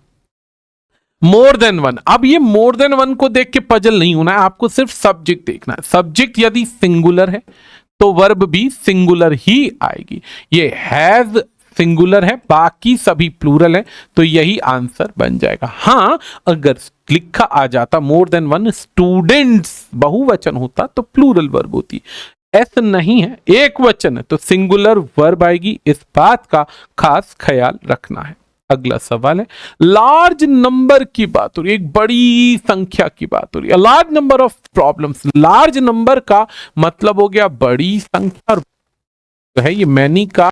more than 1। अब ये मोर देन 1 को देख के पजल नहीं होना है, आपको सिर्फ सब्जेक्ट देखना है। सब्जेक्ट यदि सिंगुलर है तो वर्ब भी सिंगुलर ही आएगी। ये हैज सिंगुलर है, बाकी सभी प्लूरल है, तो यही आंसर बन जाएगा। हाँ, अगर लिखा आ जाता मोर देन 1 स्टूडेंट्स बहुवचन होता तो प्लूरल वर्ब होती। ऐसा नहीं है, एक वचन है तो सिंगुलर वर्ब आएगी। इस बात का खास ख्याल रखना है। अगला सवाल है, लार्ज नंबर की बात हो रही है, एक बड़ी संख्या की बात हो रही है। Large number of problems. Large number का मतलब हो गया बड़ी संख्या, तो है ये मैनी का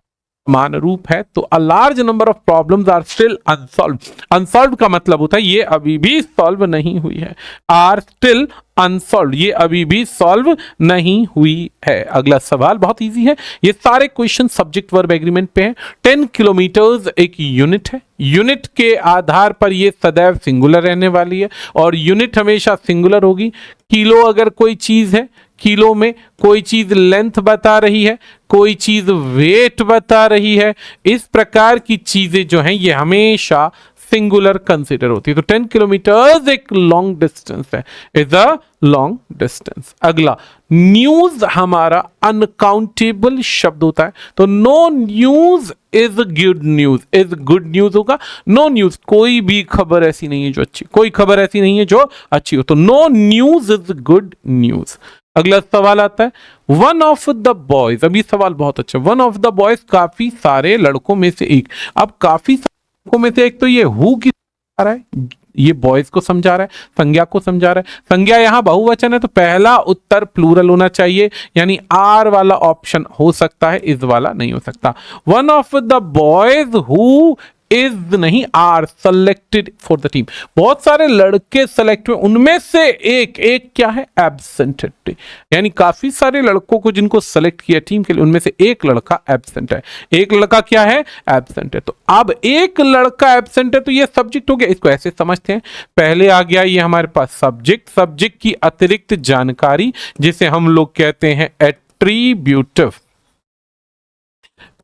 मान रूप है। तो a large number of problems are still unsolved. Unsolved का मतलब होता है ये अभी भी सॉल्व नहीं हुई है। आर स्टिल अनसॉल्व्ड, ये अभी भी सॉल्व नहीं हुई है। अगला सवाल बहुत इजी है। ये सारे क्वेश्चन सब्जेक्ट वर्ब एग्रीमेंट पे हैं। 10 किलोमीटर्स एक यूनिट है। यूनिट के आधार पर ये सदैव सिंगुलर रहने वाली है और यूनिट हमेशा सिंगुलर होगी। किलो अगर कोई चीज है, किलो में कोई चीज लेंथ बता रही है, कोई चीज वेट बता रही है, इस प्रकार की चीजें जो हैं ये हमेशा सिंगुलर कंसिडर होती है। तो 10 किलोमीटर्स एक लॉन्ग डिस्टेंस है, इज अ लॉन्ग डिस्टेंस। अगला, न्यूज हमारा अनकाउंटेबल शब्द होता है, तो no news is good news. Is good news होगा। नो न्यूज, कोई भी खबर ऐसी नहीं है जो अच्छी, कोई खबर ऐसी नहीं है जो अच्छी हो, तो no news is good news. अगला सवाल आता है, वन ऑफ द बॉयज। अभी सवाल बहुत अच्छा। वन ऑफ द बॉयज, काफी सारे लड़कों में से एक। अब काफी सारे लड़कों में से एक, तो ये हु की आ रहा है, ये बॉयज को समझा रहा है, संज्ञा को समझा रहा है। संज्ञा यहां बहुवचन है तो पहला उत्तर प्लूरल होना चाहिए, यानी आर वाला ऑप्शन हो सकता है, इज वाला नहीं हो सकता। One of the boys who is नहीं are selected for the team. बहुत सारे लड़के सेलेक्ट हुए, उनमें से एक क्या है, एब्सेंट है। यानी काफी सारे लड़कों को जिनको सेलेक्ट किया टीम के लिए, उनमें से एक लड़का एब्सेंट है। एक लड़का क्या है, एब्सेंट है। तो अब एक लड़का एब्सेंट है तो ये सब्जेक्ट हो गया। इसको ऐसे समझते हैं, पहले आ गया ये हमारे पास सब्जेक्ट, सब्जेक्ट की अतिरिक्त जानकारी जिसे हम लोग कहते हैं एट्रीब्यूटिव।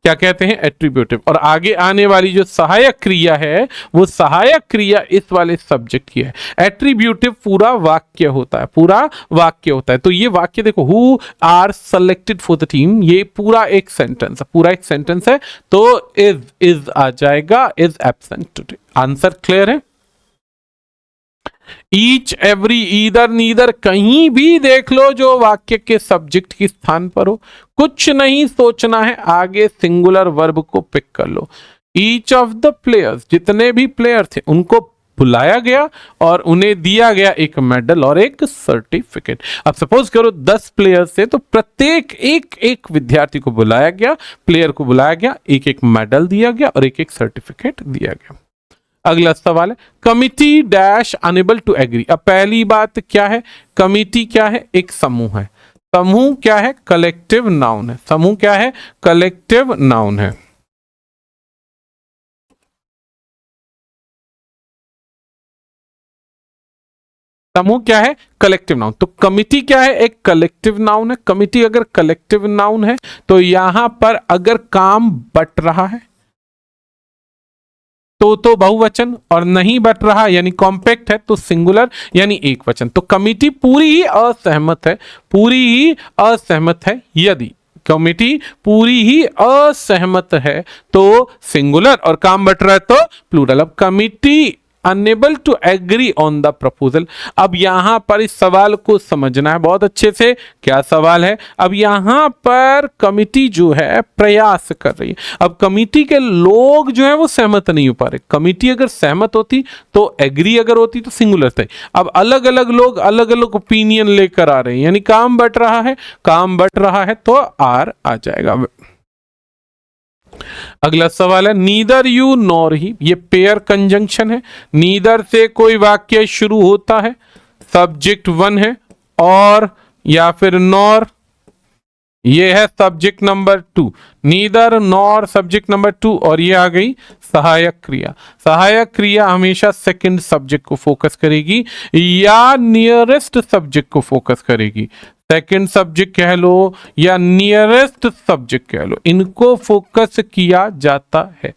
क्या कहते हैं, एट्रीब्यूटिव। और आगे आने वाली जो सहायक क्रिया है वो सहायक क्रिया इस वाले सब्जेक्ट की है। एट्रीब्यूटिव पूरा वाक्य होता है, पूरा वाक्य होता है। तो ये वाक्य देखो, who are selected for the team, ये पूरा एक सेंटेंस है, पूरा एक सेंटेंस है। तो इज आ जाएगा, is absent today. Answer clear है। ईच, एवरी, ईदर, नीदर, कहीं भी देख लो जो वाक्य के सब्जेक्ट के स्थान पर हो, कुछ नहीं सोचना है, आगे सिंगुलर वर्ब को पिक कर लो। ईच ऑफ द प्लेयर्स, जितने भी प्लेयर थे उनको बुलाया गया और उन्हें दिया गया एक मेडल और एक सर्टिफिकेट। अब सपोज करो 10 प्लेयर्स थे तो प्रत्येक एक विद्यार्थी को बुलाया गया, प्लेयर को बुलाया गया, एक मेडल दिया गया और एक सर्टिफिकेट दिया गया। अगला सवाल है, committee dash unable to agree. अब पहली बात क्या है, कमिटी क्या है, एक समूह है। समूह क्या है, कलेक्टिव नाउन है। समूह क्या है, कलेक्टिव नाउन है। समूह क्या है, कलेक्टिव नाउन। तो कमिटी क्या है, एक कलेक्टिव नाउन है। कमिटी अगर कलेक्टिव नाउन है तो यहां पर अगर काम बट रहा है तो बहुवचन, और नहीं बट रहा यानी कॉम्पैक्ट है तो सिंगुलर यानी एक वचन। तो कमिटी पूरी ही असहमत है, पूरी ही असहमत है। यदि कमिटी पूरी ही असहमत है तो सिंगुलर, और काम बट रहा है तो प्लूरल। अब committee unable to agree on the proposal. अब यहां पर इस सवाल को समझना है बहुत अच्छे से। क्या सवाल है, अब यहां पर कमिटी जो है प्रयास कर रही है। अब कमिटी के लोग जो है वो सहमत नहीं हो पा रहे। कमिटी अगर सहमत होती तो एग्री, अगर होती तो सिंगुलर थे। अब अलग अलग लोग अलग अलग ओपिनियन लेकर आ रहे हैं, यानी काम बट रहा है, काम बट रहा है तो आर आ जाएगा। अगला सवाल है, नीदर यू नॉर ही। ये पेयर कंजंक्शन है। नीदर से कोई वाक्य शुरू होता है, सब्जेक्ट 1 है, और या फिर नॉर, ये है subject number 2। Neither nor subject number 2, और ये आ गई सहायक क्रिया। सहायक क्रिया हमेशा सेकंड सब्जेक्ट को फोकस करेगी या नियरेस्ट सब्जेक्ट को फोकस करेगी। सेकंड सब्जेक्ट कह लो या नियरेस्ट सब्जेक्ट कह लो, इनको फोकस किया जाता है।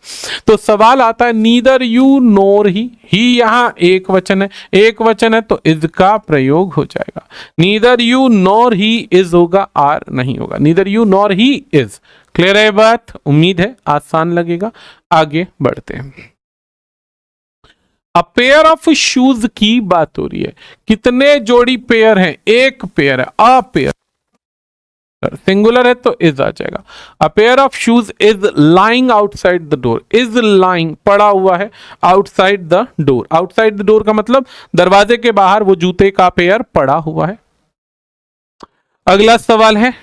तो सवाल आता है, नीदर यू नोर ही यहां एक वचन है, एक वचन है तो इज का प्रयोग हो जाएगा। Neither you NOR he is होगा, आर नहीं होगा। Neither you NOR he is. Clear है बात, उम्मीद है आसान लगेगा। आगे बढ़ते हैं। अ पेयर ऑफ शूज की बात हो रही है। कितने जोड़ी पेयर हैं, एक पेयर है। अ पेयर सिंगुलर है तो इज आ जाएगा। A pair of shoes is lying outside the door. Is lying पड़ा हुआ है outside the door. Outside the door का मतलब दरवाजे के बाहर वो जूते का पेयर पड़ा हुआ है। अगला सवाल है,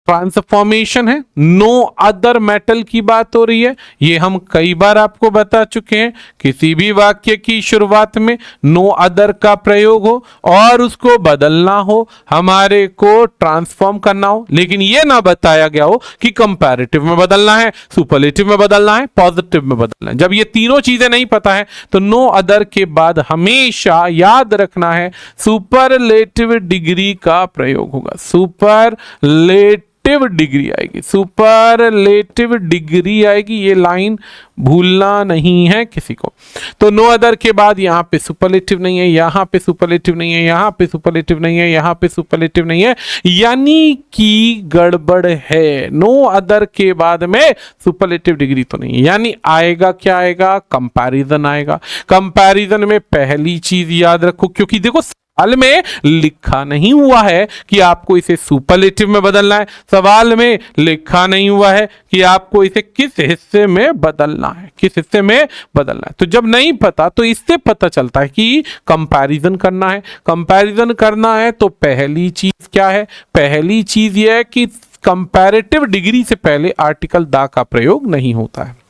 ट्रांसफॉर्मेशन है। नो अदर मेटल की बात हो रही है। ये हम कई बार आपको बता चुके हैं, किसी भी वाक्य की शुरुआत में नो अदर का प्रयोग हो और उसको बदलना हो, हमारे को ट्रांसफॉर्म करना हो, लेकिन ये ना बताया गया हो कि कंपैरेटिव में बदलना है, सुपरलेटिव में बदलना है, पॉजिटिव में बदलना है। जब ये तीनों चीजें नहीं पता है तो नो अदर के बाद हमेशा याद रखना है सुपरलेटिव डिग्री का प्रयोग होगा। सुपरलेटिव डिग्री आएगी, सुपरलेटिव डिग्री आएगी। ये लाइन भूलना नहीं है किसी को। तो नो अदर के बाद यहां पे सुपरलेटिव नहीं है, यहां पे सुपरलेटिव नहीं है, यहां पे सुपरलेटिव नहीं है, यहां पे सुपरलेटिव नहीं है, यानी कि गड़बड़ है। नो अदर के बाद में सुपरलेटिव डिग्री तो नहीं है, यानी आएगा क्या आएगा, कंपैरिजन आएगा। कंपैरिजन में पहली चीज याद रखो, क्योंकि देखो सवाल में लिखा नहीं हुआ है कि आपको इसे सुपरलेटिव में बदलना है, सवाल में लिखा नहीं हुआ है कि आपको इसे किस हिस्से में बदलना है, किस हिस्से में बदलना है। तो जब नहीं पता तो इससे पता चलता है कि कंपैरिजन करना है। कंपैरिजन करना है तो पहली चीज क्या है, पहली चीज यह है कि कंपैरेटिव डिग्री से पहले आर्टिकल द का प्रयोग नहीं होता है।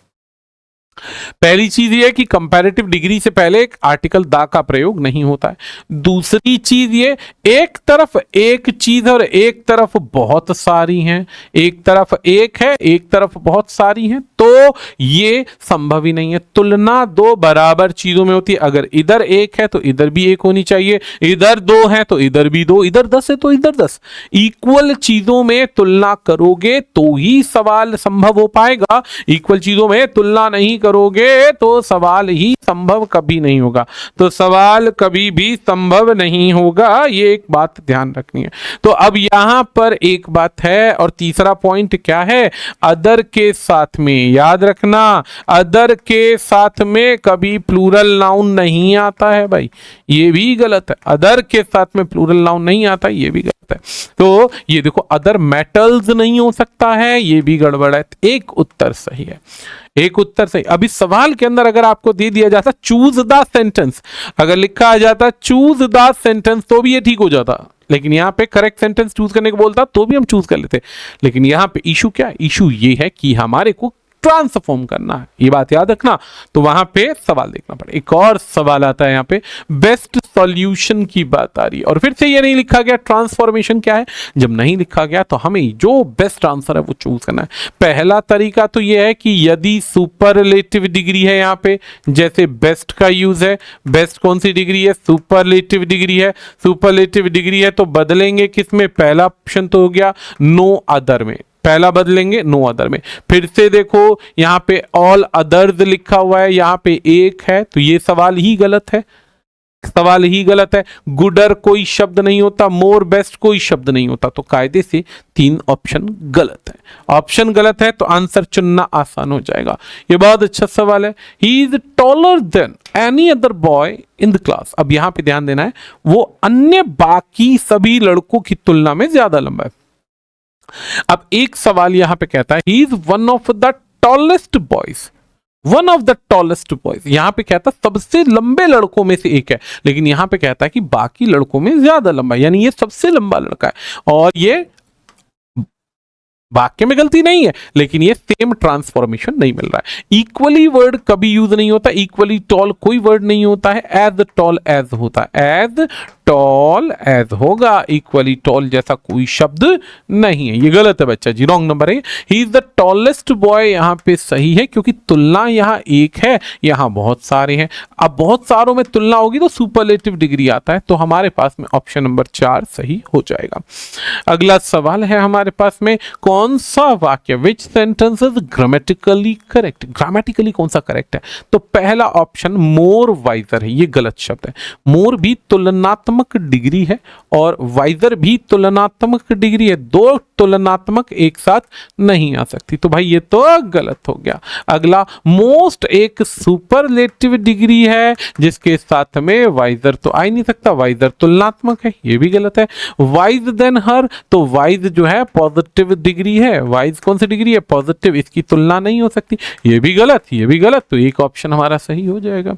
पहली चीज ये है कि कंपैरेटिव डिग्री से पहले एक आर्टिकल दा का प्रयोग नहीं होता है। दूसरी चीज ये, एक तरफ एक चीज और एक तरफ बहुत सारी हैं, एक तरफ एक है एक तरफ बहुत सारी हैं, तो ये संभव ही नहीं है। तुलना दो बराबर चीजों में होती है। अगर इधर एक है तो इधर भी एक होनी चाहिए, इधर दो है तो इधर भी दो, इधर 10 है तो इधर 10। इक्वल चीजों में तुलना करोगे तो ही सवाल संभव हो पाएगा। इक्वल चीजों में तुलना नहीं करोगे तो सवाल ही संभव कभी नहीं होगा। तो सवाल कभी भी संभव नहीं होगा, ये एक बात ध्यान रखनी है। तो अब यहां पर एक बात है, और तीसरा पॉइंट क्या है, अदर के साथ में याद रखना, अदर के साथ में कभी प्लूरल नाउन नहीं आता है भाई, ये भी गलत है। अदर के साथ में प्लूरल नाउन नहीं आता, ये भी गलत है। तो ये देखो, अदर मेटल्स नहीं हो सकता है, ये भी गड़बड़ है। एक उत्तर सही है, एक उत्तर सही। अब इस सवाल के अंदर अगर आपको दे दिया जाता चूज द सेंटेंस, अगर लिखा आ जाता चूज द सेंटेंस, तो भी ये ठीक हो जाता। लेकिन यहाँ पे करेक्ट सेंटेंस चूज करने को बोलता तो भी हम चूज कर लेते। लेकिन यहाँ पे इशू क्या है, इशू ये है कि हमारे को ट्रांसफॉर्म करना है, ये बात याद रखना। तो वहां पे सवाल देखना पड़े। एक और सवाल आता है यहाँ पे, बेस्ट सॉल्यूशन की बात आ रही है, और फिर से ये नहीं लिखा गया ट्रांसफॉर्मेशन क्या है। जब नहीं लिखा गया तो हमें जो बेस्ट आंसर है वो चूज करना है। पहला तरीका तो ये है कि यदि सुपरलेटिव डिग्री है यहाँ पे, जैसे बेस्ट का यूज है, बेस्ट कौन सी डिग्री है, सुपरलेटिव डिग्री है। सुपरलेटिव डिग्री है तो बदलेंगे किसमें, पहला ऑप्शन तो हो गया नो अदर में, पहला बदलेंगे नो अदर में। फिर से देखो यहाँ पे ऑल अदर्स लिखा हुआ है, यहाँ पे एक है, तो ये सवाल ही गलत है, सवाल ही गलत है। गुडर कोई शब्द नहीं होता, मोर बेस्ट कोई शब्द नहीं होता, तो कायदे से 3 ऑप्शन गलत है। ऑप्शन गलत है तो आंसर चुनना आसान हो जाएगा। ये बहुत अच्छा सवाल है। He is taller than any other boy in the class. अब यहां पे ध्यान देना है, वो अन्य बाकी सभी लड़कों की तुलना में ज्यादा लंबा है। अब एक सवाल यहां पे कहता है he is one of the tallest boys, one of the tallest boys. यहां पे कहता है सबसे लंबे लड़कों में से एक है, लेकिन यहां पे कहता है कि बाकी लड़कों में ज्यादा लंबा है, यानी ये सबसे लंबा लड़का है। और ये वाक्य में गलती नहीं है, लेकिन ये सेम ट्रांसफॉर्मेशन नहीं मिल रहा है। इक्वली वर्ड कभी यूज नहीं होता, इक्वली टॉल कोई वर्ड नहीं होता है, एज टॉल एज होता है, एज टॉल एज होगा, इक्वली टॉल जैसा कोई शब्द नहीं है। ये गलत है बच्चा जी, रॉन्ग नंबर है। He is the tallest boy यहां पे सही है, क्योंकि तुलना यहां एक है, यहां बहुत सारे हैं। अब बहुत सारों में तुलना होगी तो सुपरलेटिव डिग्री आता है, तो हमारे पास में ऑप्शन नंबर 4 सही हो जाएगा। अगला सवाल है हमारे पास में, कौन सा वाक्य, विच sentence is grammatically correct. Grammatically कौन सा करेक्ट है, तो पहला ऑप्शन मोर वाइजर है, ये गलत शब्द है। मोर भी तुलनात्मक डिग्री है और वाइजर भी तुलनात्मक डिग्री है, दो तुलनात्मक एक साथ नहीं आ सकती, तो भाई ये तो गलत हो गया। अगला मोस्ट एक सुपरलेटिव डिग्री है, जिसके साथ में वाइजर तो आ ही नहीं सकता, वाइजर तुलनात्मक है, ये भी गलत है। वाइज देन हर, तो वाइज जो है पॉजिटिव डिग्री है, वाइज कौन सी डिग्री है, पॉजिटिव, इसकी तुलना नहीं हो सकती, ये भी गलत, ये भी गलत, तो एक ऑप्शन हमारा सही हो जाएगा।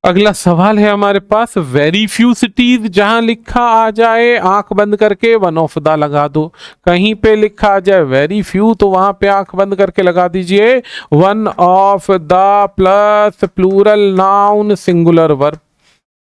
अगला सवाल है हमारे पास, वेरी फ्यू सिटीज, जहां लिखा आ जाए आंख बंद करके वन ऑफ द लगा दो, कहीं पे लिखा आ जाए वेरी फ्यू तो वहां पे आंख बंद करके लगा दीजिए one of the plus plural noun singular verb,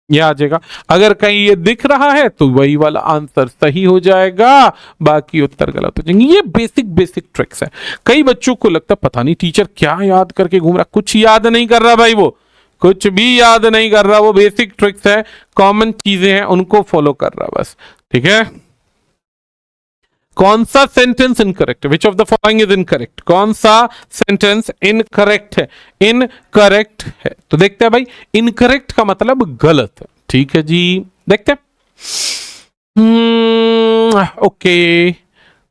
ये आ जाएगा। अगर कहीं ये दिख रहा है तो वही वाला आंसर सही हो जाएगा, बाकी उत्तर गलत हो जाएंगे। ये बेसिक ट्रिक्स है। कई बच्चों को लगता पता नहीं टीचर क्या याद करके घूम रहा, कुछ याद नहीं कर रहा भाई, वो कुछ भी याद नहीं कर रहा, वो बेसिक ट्रिक्स है, कॉमन चीजें हैं, उनको फॉलो कर रहा बस, ठीक है। कौन सा सेंटेंस इनकरेक्ट है, विच of the following is incorrect, कौन सा सेंटेंस इनकरेक्ट है, इनकरेक्ट है, तो देखते हैं भाई, इनकरेक्ट का मतलब गलत है, ठीक है जी, देखते हैं। Okay,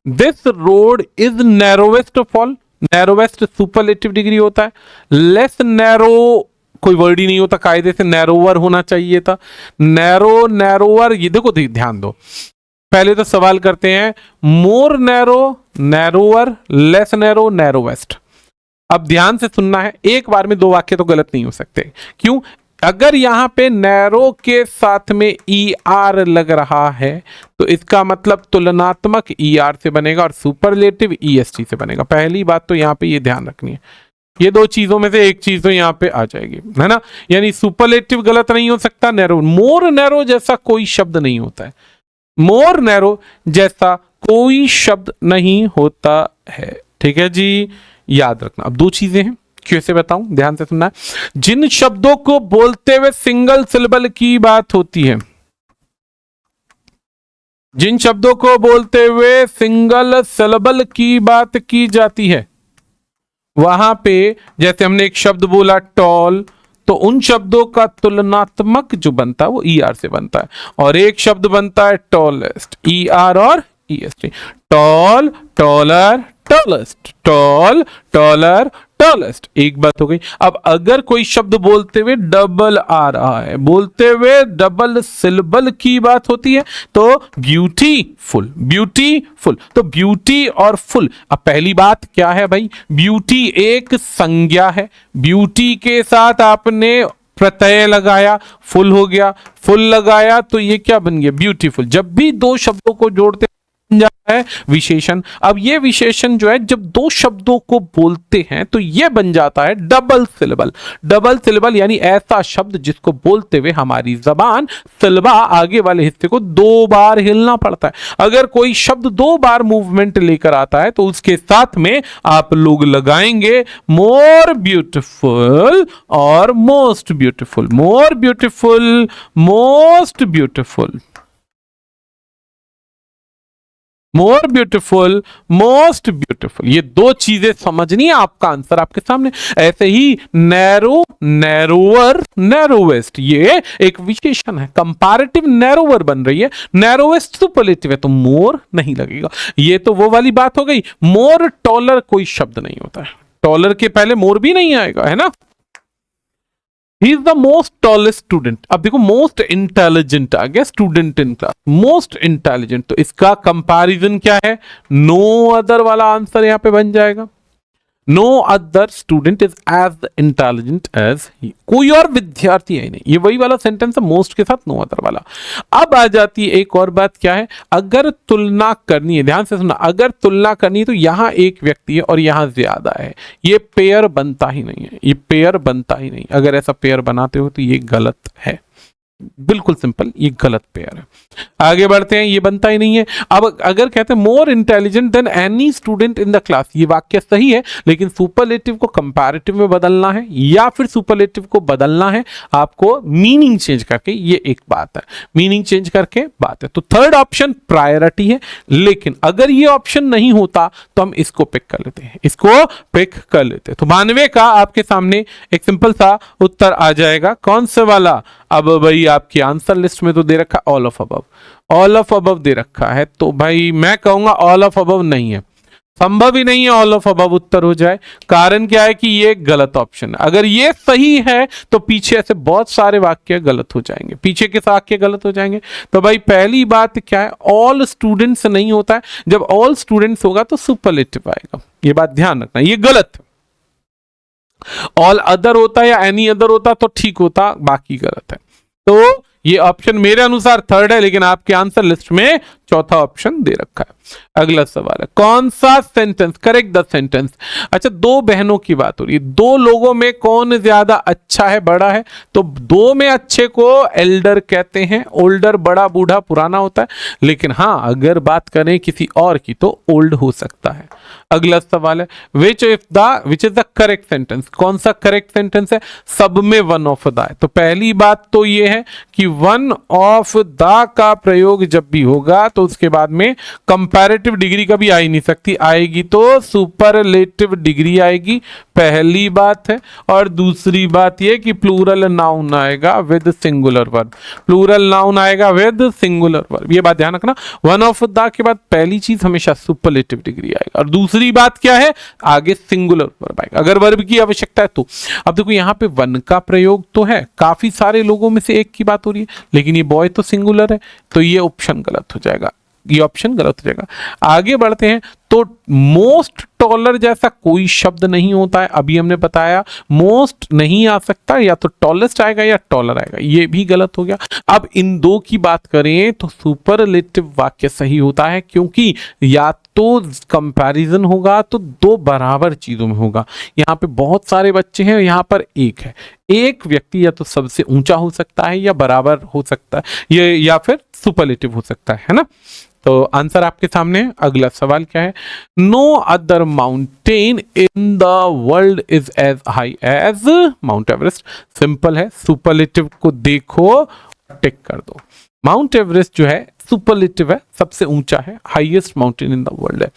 this road is narrowest of all, narrowest superlative degree होता है, लेस नैरो कोई वर्ड ही नहीं होता, कायदे से नैरोवर होना चाहिए था, नैरो नैरोवर, ये देखो ध्यान दो, पहले तो सवाल करते हैं more narrow, narrower, less narrow, narrowest. अब ध्यान से सुनना है, एक बार में दो वाक्य तो गलत नहीं हो सकते, क्यों, अगर यहां पे नैरो के साथ में ई आर लग रहा है तो इसका मतलब तुलनात्मक ई आर से बनेगा और सुपरलेटिव ई एस टी से बनेगा, पहली बात तो यहां पे ये ध्यान रखनी है। ये दो चीजों में से एक चीज तो यहाँ पे आ जाएगी, है ना। यानी सुपरलेटिव गलत नहीं हो सकता, नैरो, मोर नैरो जैसा कोई शब्द नहीं होता है, मोर नैरो जैसा कोई शब्द नहीं होता है, ठीक है जी, याद रखना। अब दो चीजें हैं, कैसे बताऊं, ध्यान से सुनना। जिन शब्दों को बोलते हुए सिंगल सिलेबल की बात होती है, जिन शब्दों को बोलते हुए सिंगल सिलेबल की बात की जाती है, वहां पे जैसे हमने एक शब्द बोला टॉल, तो उन शब्दों का तुलनात्मक जो बनता है वो ER से बनता है, और एक शब्द बनता है टॉलेस्ट, ER और EST, tall, taller, tallest, tall, taller, tallest, एक बात हो गई। अब अगर कोई शब्द बोलते हुए डबल आ रहा है, बोलते हुए डबल सिलेबल की बात होती है, तो ब्यूटीफुल, ब्यूटीफुल, तो ब्यूटी और फुल। अब पहली बात क्या है भाई, ब्यूटी एक संज्ञा है, ब्यूटी के साथ आपने प्रत्यय लगाया, फुल हो गया, फुल लगाया तो ये क्या बन गया, ब्यूटीफुल। जब भी दो शब्दों को जोड़ते जाता है विशेषण। अब ये विशेषण जो है जब दो शब्दों को बोलते हैं तो ये बन जाता है डबल सिलेबल। डबल सिलेबल यानी ऐसा शब्द जिसको बोलते हुए हमारी जबान सिलवा आगे वाले हिस्से को दो बार हिलना पड़ता है। अगर कोई शब्द दो बार मूवमेंट लेकर आता है तो उसके साथ में आप लोग लगाएंगे मोर ब्यूटीफुल और most beautiful, more beautiful, most beautiful, more beautiful, most beautiful. ये दो चीजें समझनी है, आपका आंसर आपके सामने। ऐसे ही नैरो, नैरोवर, नैरोवेस्ट, ये एक विशेषण है, कंपैरेटिव नैरोवर बन रही है, नैरोवेस्ट सुपरलेटिव है तो मोर नहीं लगेगा। ये तो वो वाली बात हो गई। मोर टॉलर कोई शब्द नहीं होता है, टॉलर के पहले मोर भी नहीं आएगा, है ना। He is the most tallest student। अब देखो मोस्ट इंटेलिजेंट आ गया, student in class, most intelligent, तो इसका कंपैरिजन क्या है, नो अदर वाला आंसर यहां पे बन जाएगा। No other student is as intelligent as he, कोई और विद्यार्थी है नहीं, ये वही वाला सेंटेंस है, मोस्ट के साथ नो अदर वाला। अब आ जाती है एक और बात, क्या है, अगर तुलना करनी है, ध्यान से सुनना, अगर तुलना करनी है तो यहां एक व्यक्ति है और यहां ज्यादा है, ये पेयर बनता ही नहीं है, ये पेयर बनता ही नहीं। अगर ऐसा पेयर बनाते हो तो ये गलत है, बिल्कुल सिंपल, ये गलत पेयर है। आगे बढ़ते हैं, ये बनता ही नहीं है। अब अगर कहते हैं more intelligent then any student in the class, ये वाक्य सही है, लेकिन सुपरलेटिव को कंपैरेटिव में बदलना है या फिर सुपरलेटिव को बदलना है आपको मीनिंग चेंज करके, ये एक बात है, मीनिंग चेंज करके बात है। तो थर्ड ऑप्शन प्रायोरिटी है, लेकिन अगर ये ऑप्शन नहीं होता तो हम इसको पिक कर लेते हैं, इसको पिक कर लेते हैं। तो 92 का आपके सामने एक सिंपल सा उत्तर आ जाएगा, कौन सा वाला। अब भाई आपकी आंसर लिस्ट में तो दे रखा all of above, all of above दे रखा है, तो भाई मैं कहूंगा ऑल ऑफ अबव नहीं है, संभव ही नहीं है ऑल ऑफ अबव उत्तर हो जाए। कारण क्या है कि ये गलत ऑप्शन है। अगर ये सही है तो पीछे ऐसे बहुत सारे वाक्य गलत हो जाएंगे, पीछे के वाक्य गलत हो जाएंगे। तो भाई पहली बात क्या है, ऑल स्टूडेंट्स नहीं होता है, जब ऑल स्टूडेंट्स होगा तो सुपरलेटिव आएगा, ये बात ध्यान रखना, ये गलत है। ऑल अदर होता या एनी अदर होता तो ठीक होता, बाकी गलत है। तो ये ऑप्शन मेरे अनुसार थर्ड है, लेकिन आपके आंसर लिस्ट में चौथा ऑप्शन दे रखा है। अगला सवाल है, कौन सा सेंटेंस, करेक्ट द सेंटेंस। अच्छा, दो बहनों की बात हो रही है, दो लोगों में कौन ज्यादा अच्छा है, बड़ा है, तो दो में अच्छे को एल्डर कहते हैं, ओल्डर बड़ा, बूढ़ा, पुराना होता है। लेकिन हाँ, अगर बात करें किसी और की तो ओल्ड हो सकता है। अगला सवाल है, which is the correct sentence, कौन सा करेक्ट सेंटेंस है, सब में वन ऑफ द है। तो पहली बात तो ये है कि वन ऑफ द का प्रयोग जब भी होगा तो उसके बाद में कंपैरेटिव डिग्री कभी आ ही नहीं सकती, आएगी तो सुपरलेटिव डिग्री आएगी, पहली बात है। और दूसरी बात ये कि प्लूरल नाउन आएगा with singular verb, plural noun आएगा विद सिंगुलर वर्ब, ये बात ध्यान रखना। वन ऑफ द के बाद पहली चीज हमेशा सुपरलेटिव डिग्री आएगा, और दूसरी बात क्या है, आगे सिंगुलर वर्ब आएगा अगर वर्ब की आवश्यकता है तो। अब देखो यहाँ पे वन का प्रयोग तो है, काफी सारे लोगों में से एक की बात हो रही है, लेकिन ये बॉय तो सिंगुलर है, तो ये ऑप्शन गलत हो जाएगा, ये ऑप्शन गलत हो जाएगा। आगे बढ़ते हैं, तो मोस्ट टॉलर जैसा कोई शब्द नहीं होता है, अभी हमने बताया। मोस्ट नहीं आ सकता, या तो टॉलेस्ट आएगा या टॉलर आएगा, ये भी गलत हो गया। अब इन दो की बात करें तो सुपरलेटिव वाक्य सही होता है, क्योंकि या तो कंपैरिजन होगा तो दो बराबर चीजों में होगा। यहाँ पे बहुत सारे बच्चे हैं, यहाँ पर एक है। एक व्यक्ति या तो सबसे ऊंचा हो सकता है या बराबर हो सकता है, ये या फिर सुपरलेटिव हो सकता है ना। तो आंसर आपके सामने है। अगला सवाल क्या है? No other mountain in the world is as high as Mount Everest. Simple है, सुपरलेटिव को देखो, टिक कर दो। माउंट एवरेस्ट जो है सुपरलेटिव है, सबसे ऊंचा है, highest mountain in the world है।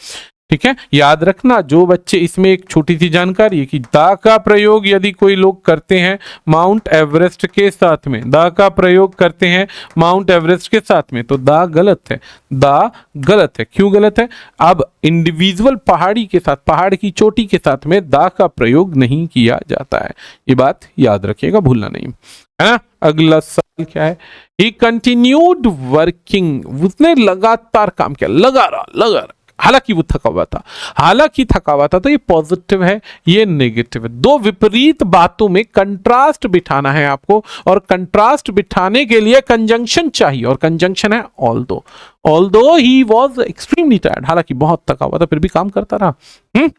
ठीक है, याद रखना जो बच्चे, इसमें एक छोटी सी जानकारी है कि दा का प्रयोग यदि कोई लोग करते हैं माउंट एवरेस्ट के साथ में, दा का प्रयोग करते हैं माउंट एवरेस्ट के साथ में, तो दा गलत है, दा गलत है। क्यों गलत है? अब इंडिविजुअल पहाड़ी के साथ, पहाड़ की चोटी के साथ में दा का प्रयोग नहीं किया जाता है, ये बात याद रखिएगा, भूलना नहीं है ना। अगला सवाल क्या है? ही कंटिन्यूड वर्किंग, उसने लगातार काम किया, लगा रहा, हालांकि वो थका हुआ था, हालांकि थका हुआ था, तो ये पॉजिटिव है, ये नेगेटिव है। दो विपरीत बातों में कंट्रास्ट बिठाना है आपको, और कंट्रास्ट बिठाने के लिए कंजंक्शन चाहिए, और कंजंक्शन है although he was extremely tired, हालांकि बहुत थका हुआ था फिर भी काम करता रहा।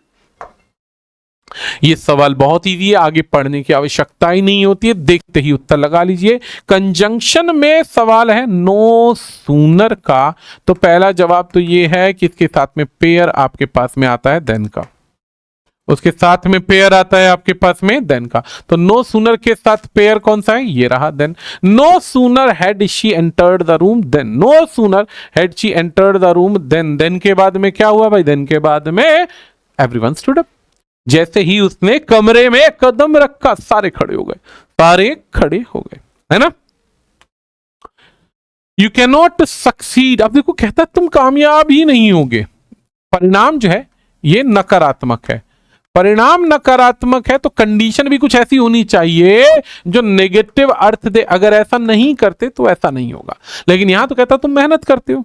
ये सवाल बहुत इजी है, आगे पढ़ने की आवश्यकता ही नहीं होती है, देखते ही उत्तर लगा लीजिए। कंजंक्शन में सवाल है नो सूनर का, तो पहला जवाब तो ये है कि इसके साथ में पेयर आपके पास में आता है देन का, उसके साथ में पेयर आता है आपके पास में देन का। तो नो सूनर के साथ पेयर कौन सा है? ये रहा then. No sooner had she entered the room then, no sooner had she entered the room then, then के बाद में क्या हुआ भाई? देन के बाद में एवरीवन स्टूड अप, जैसे ही उसने कमरे में कदम रखा सारे खड़े हो गए, सारे खड़े हो गए, है ना। यू कैन नॉट सक्सीड, अब देखो कहता है तुम कामयाब ही नहीं होगे। परिणाम जो है ये नकारात्मक है, परिणाम नकारात्मक है, तो कंडीशन भी कुछ ऐसी होनी चाहिए जो नेगेटिव अर्थ दे, अगर ऐसा नहीं करते तो ऐसा नहीं होगा। लेकिन यहां तो कहता तुम मेहनत करते हो,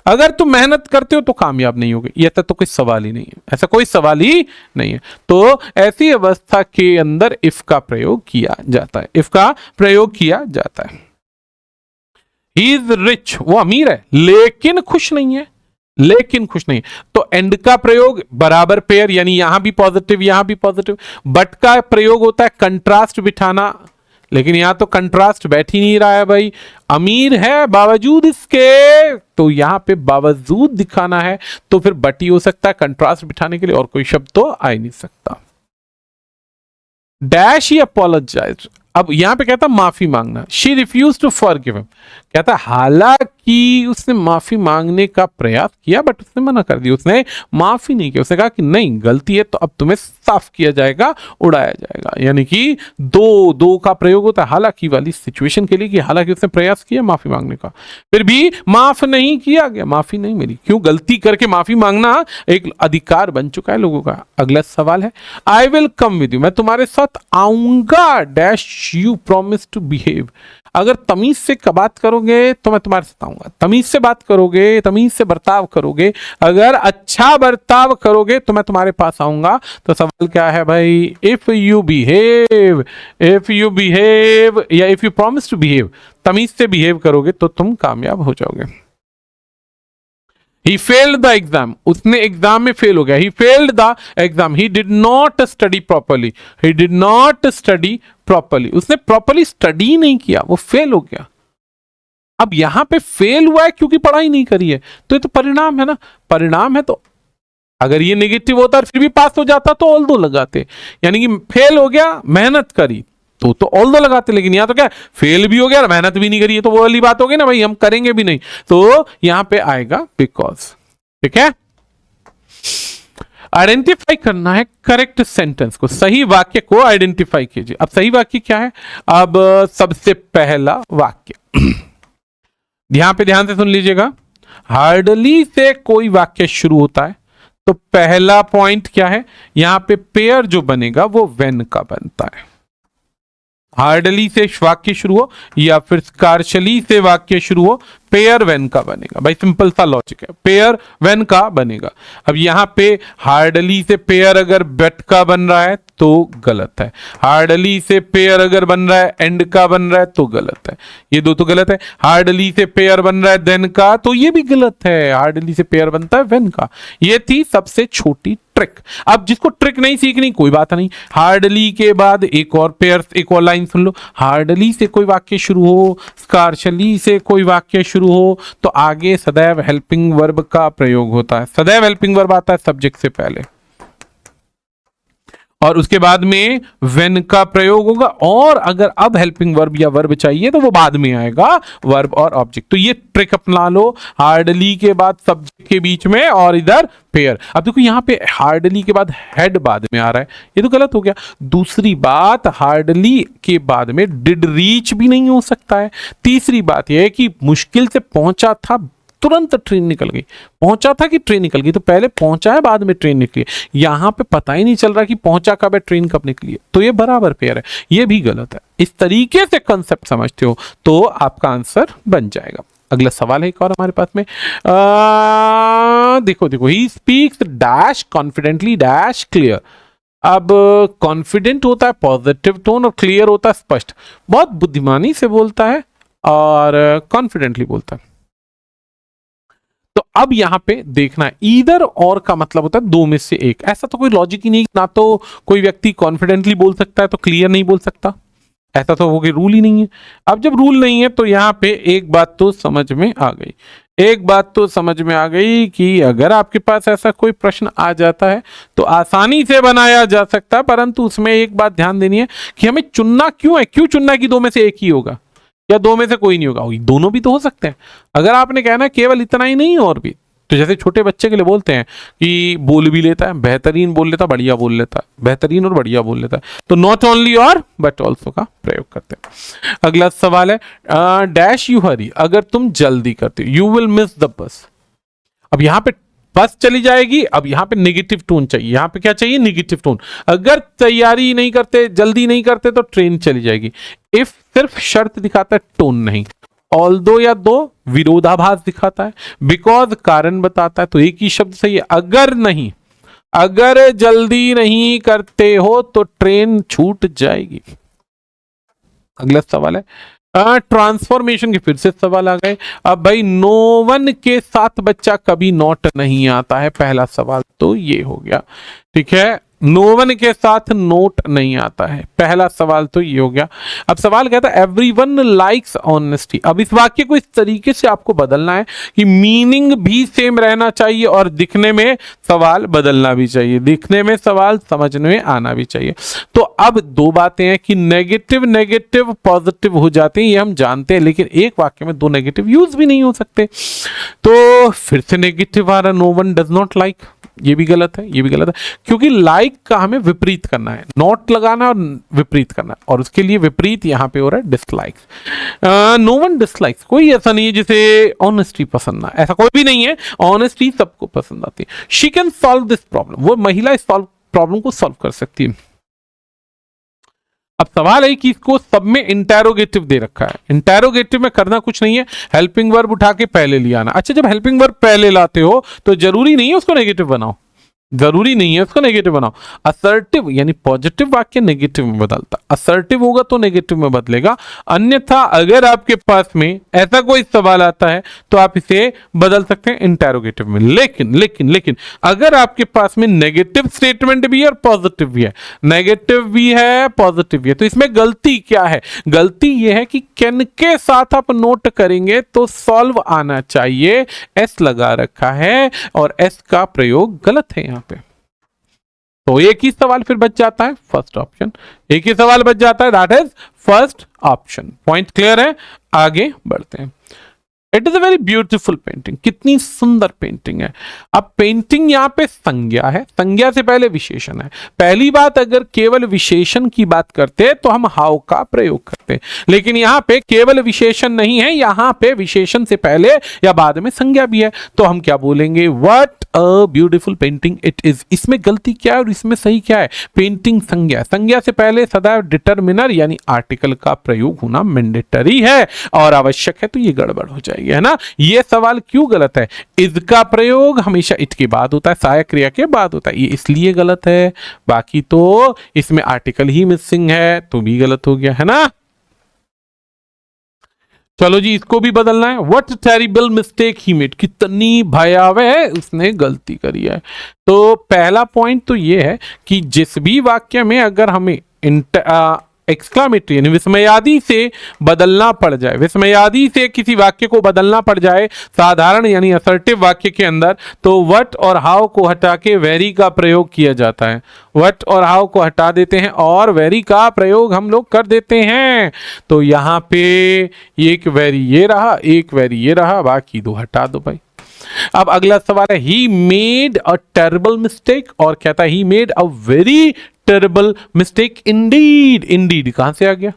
अगर तुम मेहनत करते हो तो कामयाब नहीं होगे, ये तो कोई सवाल ही नहीं है, ऐसा कोई सवाल ही नहीं है। तो ऐसी अवस्था के अंदर इफ का प्रयोग किया जाता है, इफ का प्रयोग किया जाता है। ही इज रिच, वो अमीर है लेकिन खुश नहीं है, लेकिन खुश नहीं, तो एंड का प्रयोग बराबर पेयर, यानी यहां भी पॉजिटिव यहां भी पॉजिटिव। बट का प्रयोग होता है कंट्रास्ट बिठाना, लेकिन यहां तो कंट्रास्ट बैठ ही नहीं रहा है भाई, अमीर है बावजूद इसके, तो यहां पे बावजूद दिखाना है, तो फिर बट ही हो सकता है कंट्रास्ट बिठाने के लिए, और कोई शब्द तो आ ही नहीं सकता। डैश ही अपोलोजाइज, अब यहां पे कहता माफी मांगना, she refuse to forgive him, कहता हालांकि उसने माफी मांगने का प्रयास किया बट उसने मना कर दिया, उसने माफी नहीं किया, उसने कहा कि नहीं गलती है तो अब तुम्हें साफ किया जाएगा, उड़ाया जाएगा। यानी कि दो का प्रयोग होता है हालांकि वाली सिचुएशन के लिए, कि हालांकि उसने प्रयास किया माफी मांगने का, फिर भी माफ नहीं किया गया, माफी नहीं मिली। क्यों? गलती करके माफी मांगना एक अधिकार बन चुका है लोगों का। अगला सवाल है I will come with you, मैं तुम्हारे साथ आऊंगा, dash you promise to behave, अगर तमीज से बात करोगे तो मैं तुम्हारे साथ आऊंगा, तमीज से बात करोगे, तमीज से बर्ताव करोगे, अगर अच्छा बर्ताव करोगे तो मैं तुम्हारे पास आऊंगा। तो सवाल क्या है भाई? इफ यू बिहेव या if you promise to behave, तमीज से बिहेव करोगे तो तुम कामयाब हो जाओगे। He failed the exam, उसने एग्जाम में फेल हो गया, he failed the exam, he did not study properly, he did not study properly, उसने प्रॉपरली स्टडी नहीं किया, वो फेल हो गया। अब यहां पे फेल हुआ है क्योंकि पढ़ाई नहीं करी है, तो ये तो परिणाम है ना, परिणाम है, तो अगर ये नेगेटिव होता फिर भी पास हो जाता तो ऑल दो लगाते, यानी कि फेल हो गया मेहनत करी तो ऑल दो लगाते, लेकिन यहां तो क्या फेल भी हो गया और मेहनत भी नहीं करी है, तो वो वाली बात होगी ना भाई, हम करेंगे भी नहीं, तो यहां पे आएगा बिकॉज। ठीक है, आइडेंटिफाई करना है करेक्ट सेंटेंस को, सही वाक्य को आइडेंटिफाई कीजिए। अब सही वाक्य क्या है? अब सबसे पहला वाक्य यहां पे ध्यान से सुन लीजिएगा, हार्डली से कोई वाक्य शुरू होता है तो पहला पॉइंट क्या है? यहां पे पेयर जो बनेगा वो व्हेन का बनता है। हार्डली से वाक्य शुरू हो या फिर स्कार्शली से वाक्य शुरू हो, पेयर वेन का बनेगा। भाई सिंपल सा लॉजिक है, पेयर वेन का बनेगा। अब यहां पे हार्डली से पेयर अगर बट का बन रहा है तो गलत है, हार्डली से पेयर अगर बन रहा है एंड का बन रहा है तो गलत है, ये दो तो गलत है। हार्डली से पेयर बन रहा है देन का तो ये भी गलत है, हार्डली से पेयर बनता है वेन का। ये थी सबसे छोटी ट्रिक। अब जिसको ट्रिक नहीं सीखनी कोई बात नहीं, हार्डली के बाद एक और पेयर, एक और लाइन सुन लो। हार्डली से कोई वाक्य शुरू हो, स्कार्शली से कोई वाक्य शुरू हो तो आगे सदैव हेल्पिंग वर्ब का प्रयोग होता है। सदैव हेल्पिंग वर्ब आता है सब्जेक्ट से पहले और उसके बाद में वेन का प्रयोग होगा, और अगर अब हेल्पिंग वर्ब या वर्ब चाहिए तो वो बाद में आएगा, वर्ब और ऑब्जेक्ट। तो ये ट्रिक अपना लो, हार्डली के बाद सब्जेक्ट के बीच में और इधर पेयर। अब देखो यहां पे हार्डली के बाद हेड बाद में आ रहा है, ये तो गलत हो गया। दूसरी बात, हार्डली के बाद में डिड रीच भी नहीं हो सकता है। तीसरी बात यह है कि मुश्किल से पहुंचा था, तुरंत ट्रेन निकल गई, पहुंचा था कि ट्रेन निकल गई, तो पहले पहुंचा है बाद में ट्रेन निकली। यहां पे पता ही नहीं चल रहा कि पहुंचा कब है, ट्रेन कब निकली है, तो ये बराबर पेयर है, ये भी गलत है। इस तरीके से कंसेप्ट समझते हो तो आपका आंसर बन जाएगा। अगला सवाल है एक और हमारे पास में, देखो he speaks dash confidently dash clear. अब कॉन्फिडेंट होता है पॉजिटिव टोन और क्लियर होता है स्पष्ट। बहुत बुद्धिमानी से बोलता है और कॉन्फिडेंटली बोलता है। तो अब यहां पे देखना है, ईदर और का मतलब होता है दो में से एक। ऐसा तो कोई लॉजिक ही नहीं, ना तो कोई व्यक्ति कॉन्फिडेंटली बोल सकता है तो क्लियर नहीं बोल सकता, ऐसा तो वो कोई रूल ही नहीं है। अब जब रूल नहीं है तो यहां पे एक बात तो समझ में आ गई, एक बात तो समझ में आ गई कि अगर आपके पास ऐसा कोई प्रश्न आ जाता है तो आसानी से बनाया जा सकता है, परंतु उसमें एक बात ध्यान देनी है कि हमें चुनना क्यों है, क्यों चुनना है कि दो में से एक ही होगा या दो में से कोई नहीं होगा, दोनों भी तो हो सकते हैं। अगर आपने कहना केवल इतना ही नहीं और भी, तो जैसे छोटे बच्चे के लिए बोलते हैं कि बोल भी लेता है, बेहतरीन बोल लेता है, बढ़िया बोल लेता है, बेहतरीन और बढ़िया बोल लेता है, तो नॉट ओनली और बट ऑल्सो का प्रयोग करते हैं। अगला सवाल है, डैश यू हरी, अगर तुम जल्दी करते हो, you will miss the bus. अब यहां पे बस चली जाएगी, अब यहां पे नेगेटिव टोन चाहिए, यहां पे क्या चाहिए, नेगेटिव टोन। अगर तैयारी नहीं करते, जल्दी नहीं करते तो ट्रेन चली जाएगी। इफ सिर्फ शर्त दिखाता है, टोन नहीं। ऑल्दो या दो विरोधाभास दिखाता है, बिकॉज कारण बताता है, तो एक ही शब्द सही है। अगर नहीं, अगर जल्दी नहीं करते हो तो ट्रेन छूट जाएगी। अगला सवाल है, ट्रांसफॉर्मेशन के फिर से सवाल आ गए। अब भाई नो वन के साथ बच्चा कभी नॉट नहीं आता है, पहला सवाल तो ये हो गया, ठीक है। नो वन के साथ नोट नहीं आता है, पहला सवाल तो ये हो गया। अब सवाल कहता है एवरीवन लाइक्स ऑनेस्टी। अब इस वाक्य को इस तरीके से आपको बदलना है कि मीनिंग भी सेम रहना चाहिए और दिखने में सवाल बदलना भी चाहिए, दिखने में सवाल समझने में आना भी चाहिए। तो अब दो बातें हैं कि नेगेटिव नेगेटिव पॉजिटिव हो जाते हैं, ये हम जानते हैं, लेकिन एक वाक्य में दो नेगेटिव यूज भी नहीं हो सकते। तो फिर से नेगेटिव आ रहा, no one does not like, ये भी गलत है, ये भी गलत है, क्योंकि लाइक का हमें विपरीत करना है, नॉट लगाना है और विपरीत करना है, और उसके लिए विपरीत यहां पे हो रहा है डिसलाइक्स। नो वन डिसलाइक्स, कोई ऐसा नहीं है जिसे ऑनेस्टी पसंद ना, ऐसा कोई भी नहीं है, ऑनेस्टी सबको पसंद आती है। She can solve this problem, वो महिला इस प्रॉब्लम को सॉल्व कर सकती है। अब सवाल है कि इसको सब में इंटेरोगेटिव दे रखा है, इंटेरोगेटिव में करना कुछ नहीं है, हेल्पिंग वर्ब उठा के पहले ले आना। अच्छा, जब हेल्पिंग वर्ब पहले लाते हो तो जरूरी नहीं है उसको नेगेटिव बनाओ, जरूरी नहीं है उसको नेगेटिव बनाओ। असर्टिव यानी पॉजिटिव वाक्य नेगेटिव में बदलता, असर्टिव होगा तो नेगेटिव में बदलेगा। अन्यथा अगर आपके पास में ऐसा कोई सवाल आता है तो आप इसे बदल सकते हैं इंटेरोगेटिव में। लेकिन लेकिन लेकिन अगर आपके पास में नेगेटिव स्टेटमेंट भी है और पॉजिटिव भी है, नेगेटिव भी है पॉजिटिव भी है, तो इसमें गलती क्या है? गलती यह है कि कैन के साथ आप नोट करेंगे तो सॉल्व आना चाहिए, एस लगा रखा है और एस का प्रयोग गलत है पे। तो एक ही सवाल फिर बच जाता है, फर्स्ट ऑप्शन, एक ही सवाल बच जाता है, that is first option. Point clear है, आगे बढ़ते हैं। It is a very beautiful painting, कितनी सुंदर पेंटिंग है। अब पेंटिंग यहां पे संज्ञा है, संज्ञा से पहले विशेषण है। पहली बात, अगर केवल विशेषण की बात करते तो हम हाउ का प्रयोग करते, लेकिन यहां पे केवल विशेषण नहीं है, यहां पे विशेषण से पहले या बाद में संज्ञा भी है, तो हम क्या बोलेंगे, what a beautiful painting it is. इसमें गलती क्या है और इसमें सही क्या है? पेंटिंग संज्ञा, संज्ञा से पहले सदैव डिटरमिनर यानी आर्टिकल का प्रयोग होना मैंडेटरी है और आवश्यक है, तो ये गड़बड़ हो जाए। जाएगी, है ना। ये सवाल क्यों गलत है? इज का प्रयोग हमेशा इट के बाद होता है, सहायक क्रिया के बाद होता है, ये इसलिए गलत है। बाकी तो इसमें आर्टिकल ही मिसिंग है तो भी गलत हो गया, है ना। चलो जी, इसको भी बदलना है। What terrible mistake he made, कितनी भयावह उसने गलती करी है। तो पहला पॉइंट तो ये है कि जिस भी वाक्य में अगर हमें एक्सक्लामेटरी यानी विस्मयादि से बदलना पड़ जाए, विस्मयादि से किसी वाक्य को बदलना पड़ जाए साधारण यानी असर्टिव वाक्य के अंदर, तो व्हाट और हाउ को हटा के वेरी का प्रयोग किया जाता है। व्हाट और हाउ को हटा देते हैं और वेरी का प्रयोग हम लोग कर देते हैं। तो यहां पे एक वेरी ये रहा, एक वेरी ये रहा, बाकी दो हटा दो भाई। अब अगला सवाल है, he made a terrible mistake, और कहता है he made a very terrible mistake Indeed. Indeed कहां से आ गया?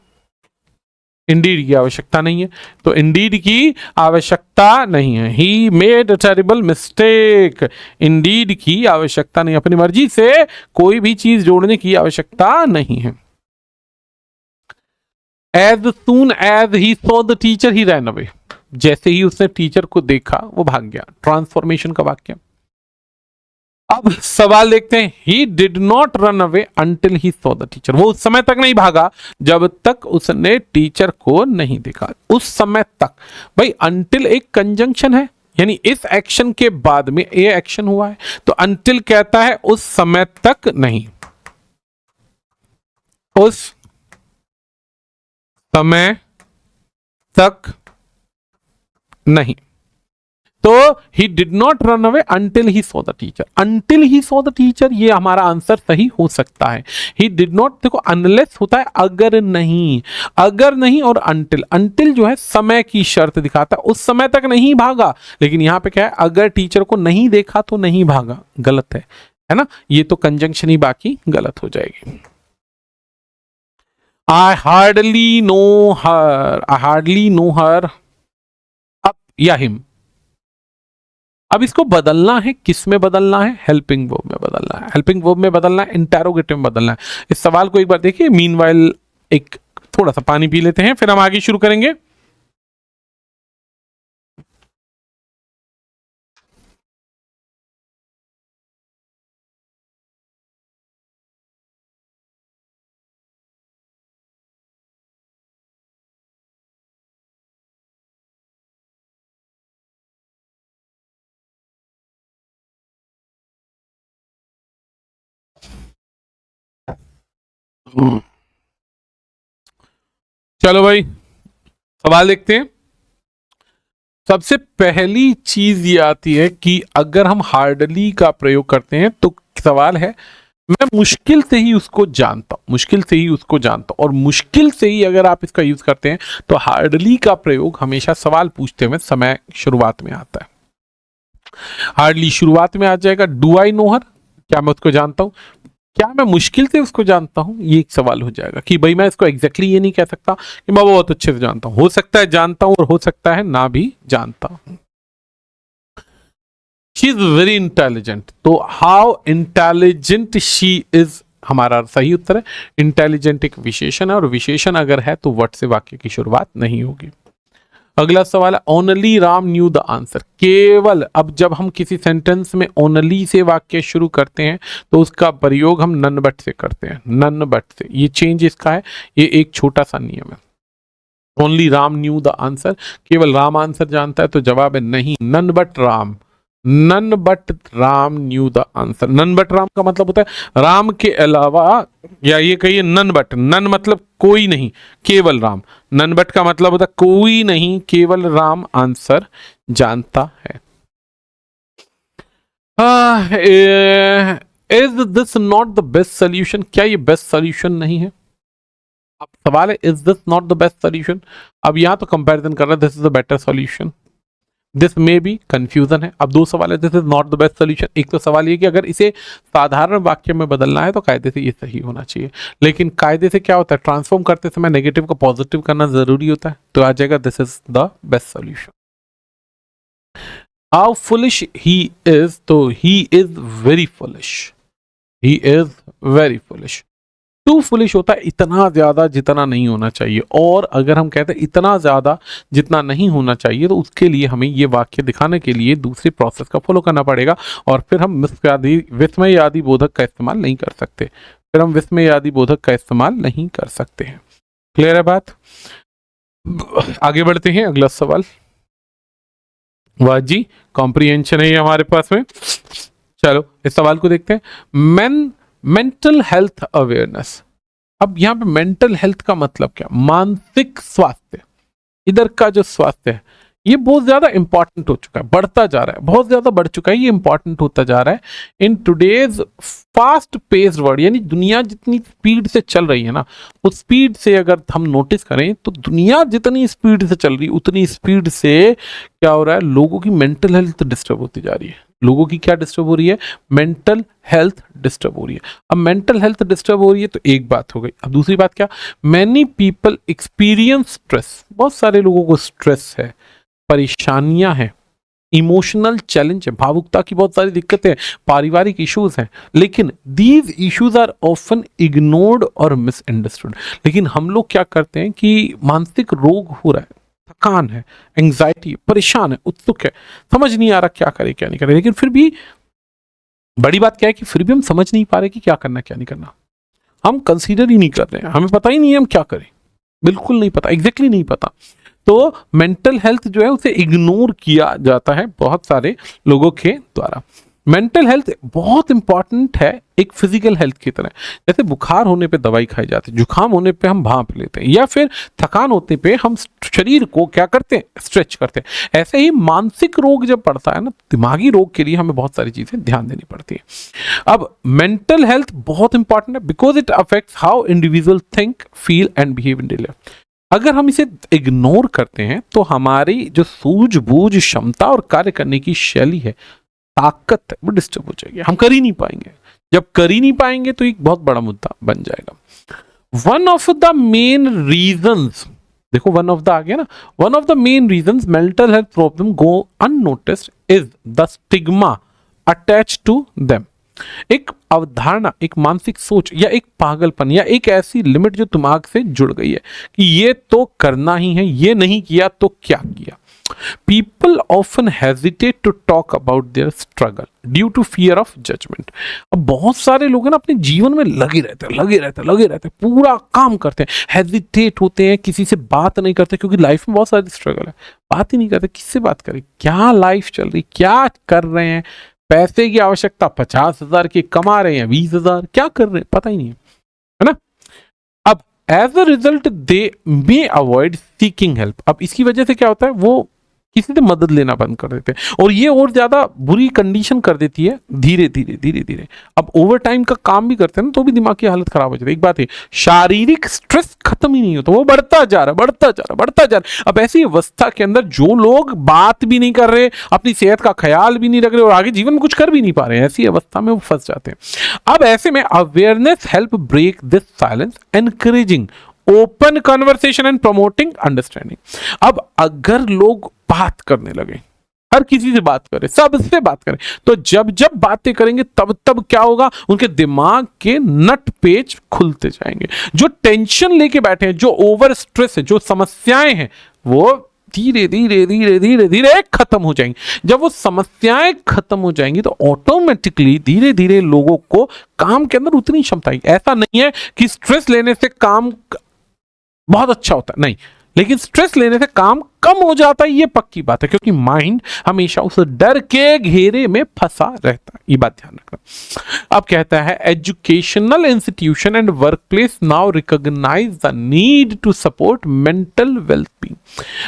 इंडीड की आवश्यकता नहीं है, तो इंडीड की आवश्यकता नहीं है। He made a terrible mistake, Indeed की आवश्यकता नहीं, अपनी मर्जी से कोई भी चीज जोड़ने की आवश्यकता नहीं है। As soon as he saw the teacher he ran away, जैसे ही उसने टीचर को देखा वो भाग गया। ट्रांसफॉर्मेशन का वाक्य। अब सवाल देखते हैं, he did not run away until he saw the teacher, वो उस समय तक नहीं भागा जब तक उसने टीचर को नहीं देखा। उस समय तक, भाई अंटिल एक कंजंक्शन है, यानी इस एक्शन के बाद में ये एक्शन हुआ है, तो अंटिल कहता है उस समय तक नहीं, उस समय तक नहीं। तो he did not run away until he saw the teacher, until he saw the teacher ये हमारा आंसर सही हो सकता है। ही डिड नॉट, देखो अनलेस होता है अगर नहीं, अगर नहीं और अंटिल, अंटिल जो है समय की शर्त दिखाता है, उस समय तक नहीं भागा। लेकिन यहां पे क्या है, अगर टीचर को नहीं देखा तो नहीं भागा, गलत है ना। ये तो कंजंक्शन ही बाकी गलत हो जाएगी। I hardly know her, I hardly know her, अब या हिम। अब इसको बदलना है, किस में बदलना है? हेल्पिंग वर्ब में बदलना है, हेल्पिंग वर्ब में बदलना है, इंटेरोगेटिव में बदलना है। इस सवाल को एक बार देखिए। मीनवाइल एक थोड़ा सा पानी पी लेते हैं, फिर हम आगे शुरू करेंगे। चलो भाई, सवाल देखते हैं। सबसे पहली चीज ये आती है कि अगर हम हार्डली का प्रयोग करते हैं तो सवाल है, मैं मुश्किल से ही उसको जानता हूं, मुश्किल से ही उसको जानता हूं, और मुश्किल से ही अगर आप इसका यूज करते हैं तो हार्डली का प्रयोग हमेशा सवाल पूछते हुए समय शुरुआत में आता है। हार्डली शुरुआत में आ जाएगा। डू आई नो हर, क्या मैं उसको जानता हूं? क्या मैं मुश्किल से उसको जानता हूं? ये एक सवाल हो जाएगा कि भाई मैं इसको एग्जैक्टली ये नहीं कह सकता कि मैं बहुत अच्छे से जानता हूं, हो सकता है जानता हूं और हो सकता है ना भी जानता हूं। शी इज वेरी इंटेलिजेंट, तो हाउ इंटेलिजेंट शी इज हमारा सही उत्तर है। इंटेलिजेंट एक विशेषण है और विशेषण अगर है तो व्हाट से वाक्य की शुरुआत नहीं होगी। अगला सवाल है, only Ram knew the answer, केवल। अब जब हम किसी सेंटेंस में ओनली से वाक्य शुरू करते हैं तो उसका प्रयोग हम नन बट से करते हैं, नन बट से। ये चेंज इसका है, ये एक छोटा सा नियम है। Only Ram knew the answer, केवल राम आंसर जानता है, तो जवाब है नहीं, none but Ram, none but Ram knew the answer. None but Ram का मतलब होता है राम के अलावा, या ये कहिए नन बट, नन मतलब कोई नहीं, केवल राम। नन बट का मतलब होता है कोई नहीं, केवल राम आंसर जानता है। Is this not the best solution, क्या ये बेस्ट सोल्यूशन नहीं है? अब सवाल है, is this not the best solution. अब यहां तो कंपैरिजन कर रहा है, this is the better solution, this में भी कंफ्यूजन है। अब दो सवाल है, this is not the best solution. एक तो सवाल ये कि अगर इसे साधारण वाक्य में बदलना है तो कायदे से ये सही होना चाहिए, लेकिन कायदे से क्या होता है, ट्रांसफॉर्म करते समय नेगेटिव को पॉजिटिव करना जरूरी होता है, तो आ जाएगा this is the best solution. How foolish he is, तो he is very foolish, he is very foolish. Too foolish होता है इतना ज्यादा जितना नहीं होना चाहिए, और अगर हम कहते हैं इतना ज्यादा जितना नहीं होना चाहिए तो उसके लिए हमें ये वाक्य दिखाने के लिए दूसरे प्रोसेस का फॉलो करना पड़ेगा, और फिर हम विस्मयादि बोधक का इस्तेमाल नहीं कर सकते, फिर हम विस्मयादि बोधक का इस्तेमाल नहीं कर सकते हैं। क्लियर है बात? आगे बढ़ते हैं, अगला सवाल। वाह जी, कॉम्प्रिहेंशन है ये हमारे पास में। चलो इस सवाल को देखते हैं। Mental health awareness. अब यहाँ पे मेंटल हेल्थ का मतलब क्या? मानसिक स्वास्थ्य। इधर का जो स्वास्थ्य है ये बहुत ज्यादा इंपॉर्टेंट हो चुका है, बढ़ता जा रहा है, बहुत ज्यादा बढ़ चुका है, ये इंपॉर्टेंट होता जा रहा है in today's fast paced world. यानी दुनिया जितनी स्पीड से चल रही है ना, उस स्पीड से अगर हम नोटिस करें तो दुनिया जितनी स्पीड से चल रही है उतनी स्पीड से क्या हो रहा है, लोगों की मेंटल हेल्थ डिस्टर्ब होती जा रही है। लोगों की क्या डिस्टर्ब हो रही है? मेंटल हेल्थ डिस्टर्ब हो रही है। अब मेंटल हेल्थ डिस्टर्ब हो रही है तो एक बात हो गई। अब दूसरी बात क्या? Many people experience stress. बहुत सारे लोगों को स्ट्रेस है, परेशानियां हैं, इमोशनल चैलेंज है, भावुकता की बहुत सारी दिक्कतें हैं, पारिवारिक इश्यूज हैं, लेकिन these issues are often ignored और मिसअंडरस्टूड। लेकिन हम लोग क्या करते हैं कि मानसिक रोग हो रहा है, थकान है, एंग्जाइटी, परेशान है, उत्सुक है, समझ नहीं आ रहा क्या करे क्या नहीं करे, लेकिन फिर भी बड़ी बात क्या है कि फिर भी हम समझ नहीं पा रहे कि क्या करना क्या नहीं करना। हम कंसीडर ही नहीं कर रहे हैं, हमें पता ही नहीं है हम क्या करें, बिल्कुल नहीं पता, एग्जैक्टली नहीं पता। तो मेंटल हेल्थ जो है उसे इग्नोर किया जाता है बहुत सारे लोगों के द्वारा। मेंटल हेल्थ बहुत इंपॉर्टेंट है एक फिजिकल हेल्थ की तरह। जैसे बुखार होने पे दवाई खाई जाती है, जुकाम होने पे हम भांप लेते हैं, या फिर थकान होने पे हम शरीर को क्या करते हैं, स्ट्रेच करते हैं। ऐसे ही मानसिक रोग जब पड़ता है ना, दिमागी रोग के लिए हमें बहुत सारी चीजें ध्यान देनी पड़ती है। अब मेंटल हेल्थ बहुत इंपॉर्टेंट है because it affects how individual think, feel and behave in daily life. अगर हम इसे इग्नोर करते हैं तो हमारी जो सूझबूझ, क्षमता और कार्य करने की शैली है, ताकत है, वो डिस्टर्ब हो जाएगी, हम कर ही नहीं पाएंगे। जब कर ही नहीं पाएंगे तो एक बहुत बड़ा मुद्दा बन जाएगा। One of the main reasons, देखो वन ऑफ द आ गया ना, one of the main reasons mental health problem go unnoticed is the stigma attached to them. एक अवधारणा, एक मानसिक सोच या एक पागलपन या एक ऐसी लिमिट जो दिमाग से जुड़ गई है कि ये तो करना ही है, ये नहीं किया तो क्या किया। People often hesitate to talk about their struggle due to fear of judgment। अब बहुत सारे लोग हैं ना अपने जीवन में लगे रहते हैं, पूरा काम करते हैं, हेजिटेट होते हैं, किसी से बात नहीं करते क्योंकि लाइफ में बहुत सारी स्ट्रगल है, बात ही नहीं करते। किससे बात करें, क्या लाइफ चल रही, क्या कर रहे हैं, पैसे की आवश्यकता 50,000 की, कमा रहे हैं 20,000, क्या कर रहे हैं पता ही नहीं है ना। अब as a result they may avoid seeking help. अब इसकी वजह से क्या होता है, वो किसी से मदद लेना बंद कर देते हैं, और ये और ज्यादा बुरी कंडीशन कर देती है धीरे धीरे। अब ओवर टाइम का काम भी करते हैं ना तो भी दिमाग की हालत खराब हो जाती है। एक बात है, शारीरिक स्ट्रेस खत्म ही नहीं होता, वो बढ़ता जा रहा है। अब ऐसी अवस्था के अंदर जो लोग बात भी नहीं कर रहे, अपनी सेहत का ख्याल भी नहीं रख रहे और आगे जीवन में कुछ कर भी नहीं पा रहे हैं, ऐसी अवस्था में वो फंस जाते हैं। अब ऐसे में awareness help break this silence, encouraging open conversation and promoting understanding. अब अगर लोग बात करने लगे, हर किसी से बात करें, सबसे बात करें, तो जब बातें करेंगे तब क्या होगा, उनके दिमाग के नट पेच खुलते जाएंगे। जो टेंशन लेके बैठे हैं, जो ओवर स्ट्रेस है, जो समस्याएं हैं, वो धीरे धीरे खत्म हो जाएंगी। जब वो समस्याएं खत्म हो जाएंगी तो ऑटोमेटिकली धीरे धीरे लोगों को काम के अंदर उतनी क्षमता आएगी। ऐसा नहीं है कि स्ट्रेस लेने से काम बहुत अच्छा होता है, नहीं, लेकिन स्ट्रेस लेने से काम कम हो जाता है, ये पक्की बात है, क्योंकि माइंड हमेशा उस डर के घेरे में फंसा रहता है। ये बात ध्यान रखना। अब कहता है educational institution and workplace now recognise the need to support mental wellbeing.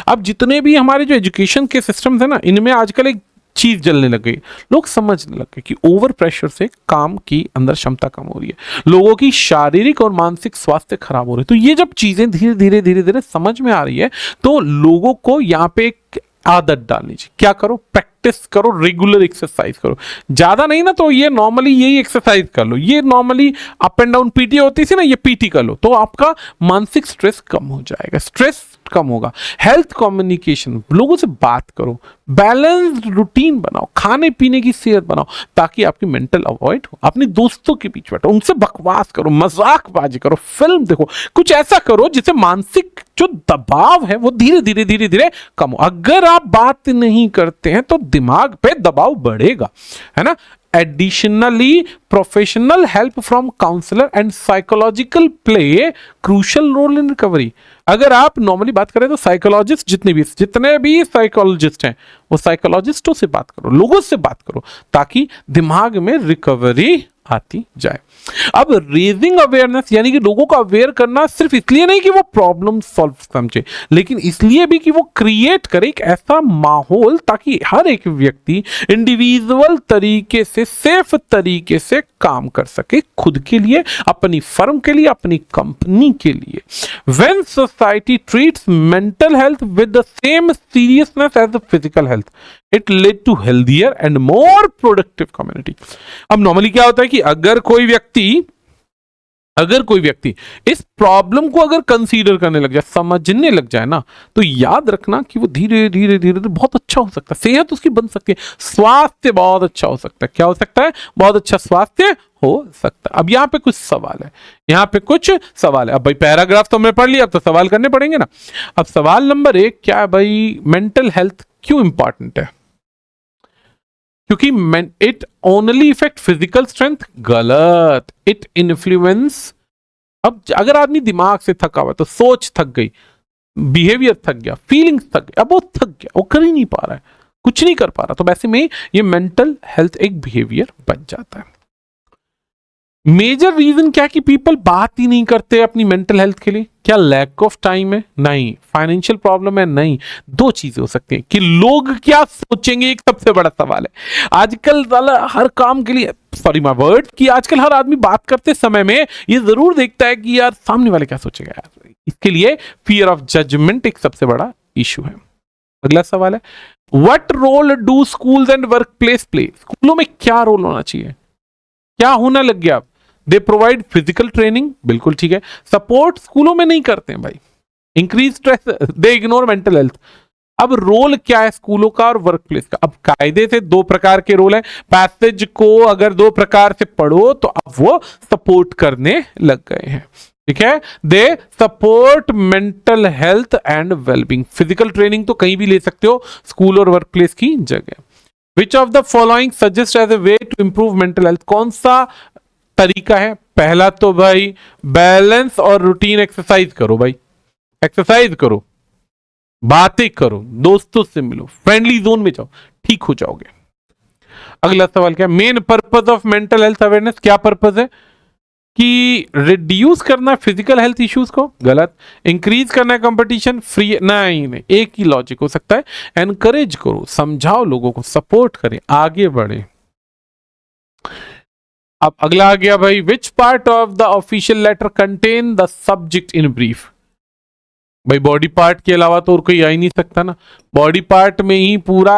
अब जितने भी हमारे जो एजुकेशन के सिस्टम्स है ना, इनमें आजकल एक चीज जलने लग गई, लोग समझने लग गए कि ओवर प्रेशर से काम की अंदर क्षमता कम हो रही है, लोगों की शारीरिक और मानसिक स्वास्थ्य खराब हो रही है। तो ये जब चीजें धीरे धीरे समझ में आ रही है तो लोगों को यहाँ पे एक आदत डालनी चाहिए। क्या करो, प्रैक्टिस करो, रेगुलर एक्सरसाइज करो, ज्यादा नहीं ना तो ये नॉर्मली यही एक्सरसाइज कर लो, ये normally up and down PT होती थी ना, ये पीटी कर लो, तो आपका मानसिक स्ट्रेस कम हो जाएगा। स्ट्रेस कम होगा। हेल्थ कम्युनिकेशन, लोगों से बात करो, बैलेंस्ड रूटीन बनाओ, खाने पीने की सेहत बनाओ ताकि आपकी मेंटल अवॉइड हो। अपने दोस्तों के बीच बैठो, उनसे बकवास करो, मजाकबाजी करो, फिल्म देखो, कुछ ऐसा करो जिससे मानसिक जो दबाव है वो धीरे धीरे धीरे धीरे कम हो। अगर आप बात नहीं करते हैं तो दिमाग पे दबाव बढ़ेगा, है ना। Additionally, professional help from counselor and psychological play a crucial role in recovery. अगर आप नॉर्मली बात करें तो साइकोलॉजिस्ट जितने भी साइकोलॉजिस्ट हैं वो साइकोलॉजिस्टों से बात करो, लोगों से बात करो ताकि दिमाग में रिकवरी आती जाए। अब रेजिंग अवेयरनेस यानी कि लोगों को अवेयर करना सिर्फ इसलिए नहीं कि वो प्रॉब्लम सॉल्व समझे, लेकिन इसलिए भी कि वो क्रिएट करे एक ऐसा माहौल ताकि हर एक व्यक्ति इंडिविजुअल तरीके से, सेफ तरीके से काम कर सके, खुद के लिए, अपनी फर्म के लिए, अपनी कंपनी के लिए। When society treats mental health with the same seriousness as the physical health, it lead to healthier and more productive community. अब नॉर्मली क्या होता है कि अगर कोई व्यक्ति इस प्रॉब्लम को अगर कंसीडर करने लग जाए, समझने लग जाए ना, तो याद रखना कि वो धीरे धीरे धीरे धीरे बहुत अच्छा हो सकता है, सेहत उसकी बन सकती है, स्वास्थ्य बहुत अच्छा हो सकता है। क्या हो सकता है? बहुत अच्छा स्वास्थ्य हो सकता है। अब यहाँ पे कुछ सवाल है, अब भाई पैराग्राफ तो हमने पढ़ लिया, अब तो सवाल करने पड़ेंगे ना। अब सवाल नंबर 1 क्या है भाई, मेंटल हेल्थ क्यों इंपॉर्टेंट है? क्योंकि it only effect physical strength, गलत। इट इन्फ्लुएंस, अब अगर आदमी दिमाग से थका हुआ तो सोच थक गई, बिहेवियर थक गया, फीलिंग्स थक गई, अब वो थक गया, वो कर ही नहीं पा रहा है, कुछ नहीं कर पा रहा, तो वैसे में ये मेंटल हेल्थ एक बिहेवियर बन जाता है। मेजर रीजन क्या कि पीपल बात ही नहीं करते अपनी मेंटल हेल्थ के लिए। क्या लैक ऑफ टाइम है? नहीं। फाइनेंशियल प्रॉब्लम है? नहीं। दो चीजें हो सकती हैं कि लोग क्या सोचेंगे, एक सबसे बड़ा सवाल है आजकल वाला हर काम के लिए, सॉरी माय वर्ड, कि आजकल हर आदमी बात करते समय में ये जरूर देखता है कि यार सामने वाले क्या सोचेगा यार। इसके लिए फियर ऑफ जजमेंट एक सबसे बड़ा इशू है। अगला सवाल है, what role do schools and work place play? स्कूलों में क्या रोल होना चाहिए, क्या होना लग गया? दे प्रोवाइड फिजिकल ट्रेनिंग, बिल्कुल ठीक है। सपोर्ट स्कूलों में नहीं करते हैं भाई। इंक्रीज स्ट्रेस, दे इग्नोर मेंटल हेल्थ। अब रोल क्या है स्कूलों का और वर्क प्लेस का? अब कायदे से 2 प्रकार के रोल है। पैसेज को अगर 2 प्रकार से पढ़ो तो अब वो सपोर्ट करने लग गए हैं, ठीक है। They support mental health and wellbeing. Physical training तो कहीं भी ले सकते हो, स्कूल और वर्क प्लेस की जगह। Which of the following suggest as a way to improve mental health? कौन सा तरीका है? पहला तो भाई बैलेंस और रूटीन एक्सरसाइज करो भाई, एक्सरसाइज करो, बातें करो, दोस्तों से मिलो, फ्रेंडली जोन में जाओ, ठीक हो जाओगे। अगला सवाल क्या है, main purpose of mental health awareness? क्या पर्पस है? कि रिड्यूस करना फिजिकल हेल्थ इश्यूज को, गलत। इंक्रीज करना है कंपटीशन, फ्री, नहीं, एक ही लॉजिक हो सकता है। एनकरेज करो, समझाओ लोगों को, सपोर्ट करें, आगे बढ़े। अब अगला आ गया भाई, which part of the official letter contain the subject in brief? भाई बॉडी पार्ट के अलावा तो और कोई आ ही नहीं सकता ना, बॉडी पार्ट में ही पूरा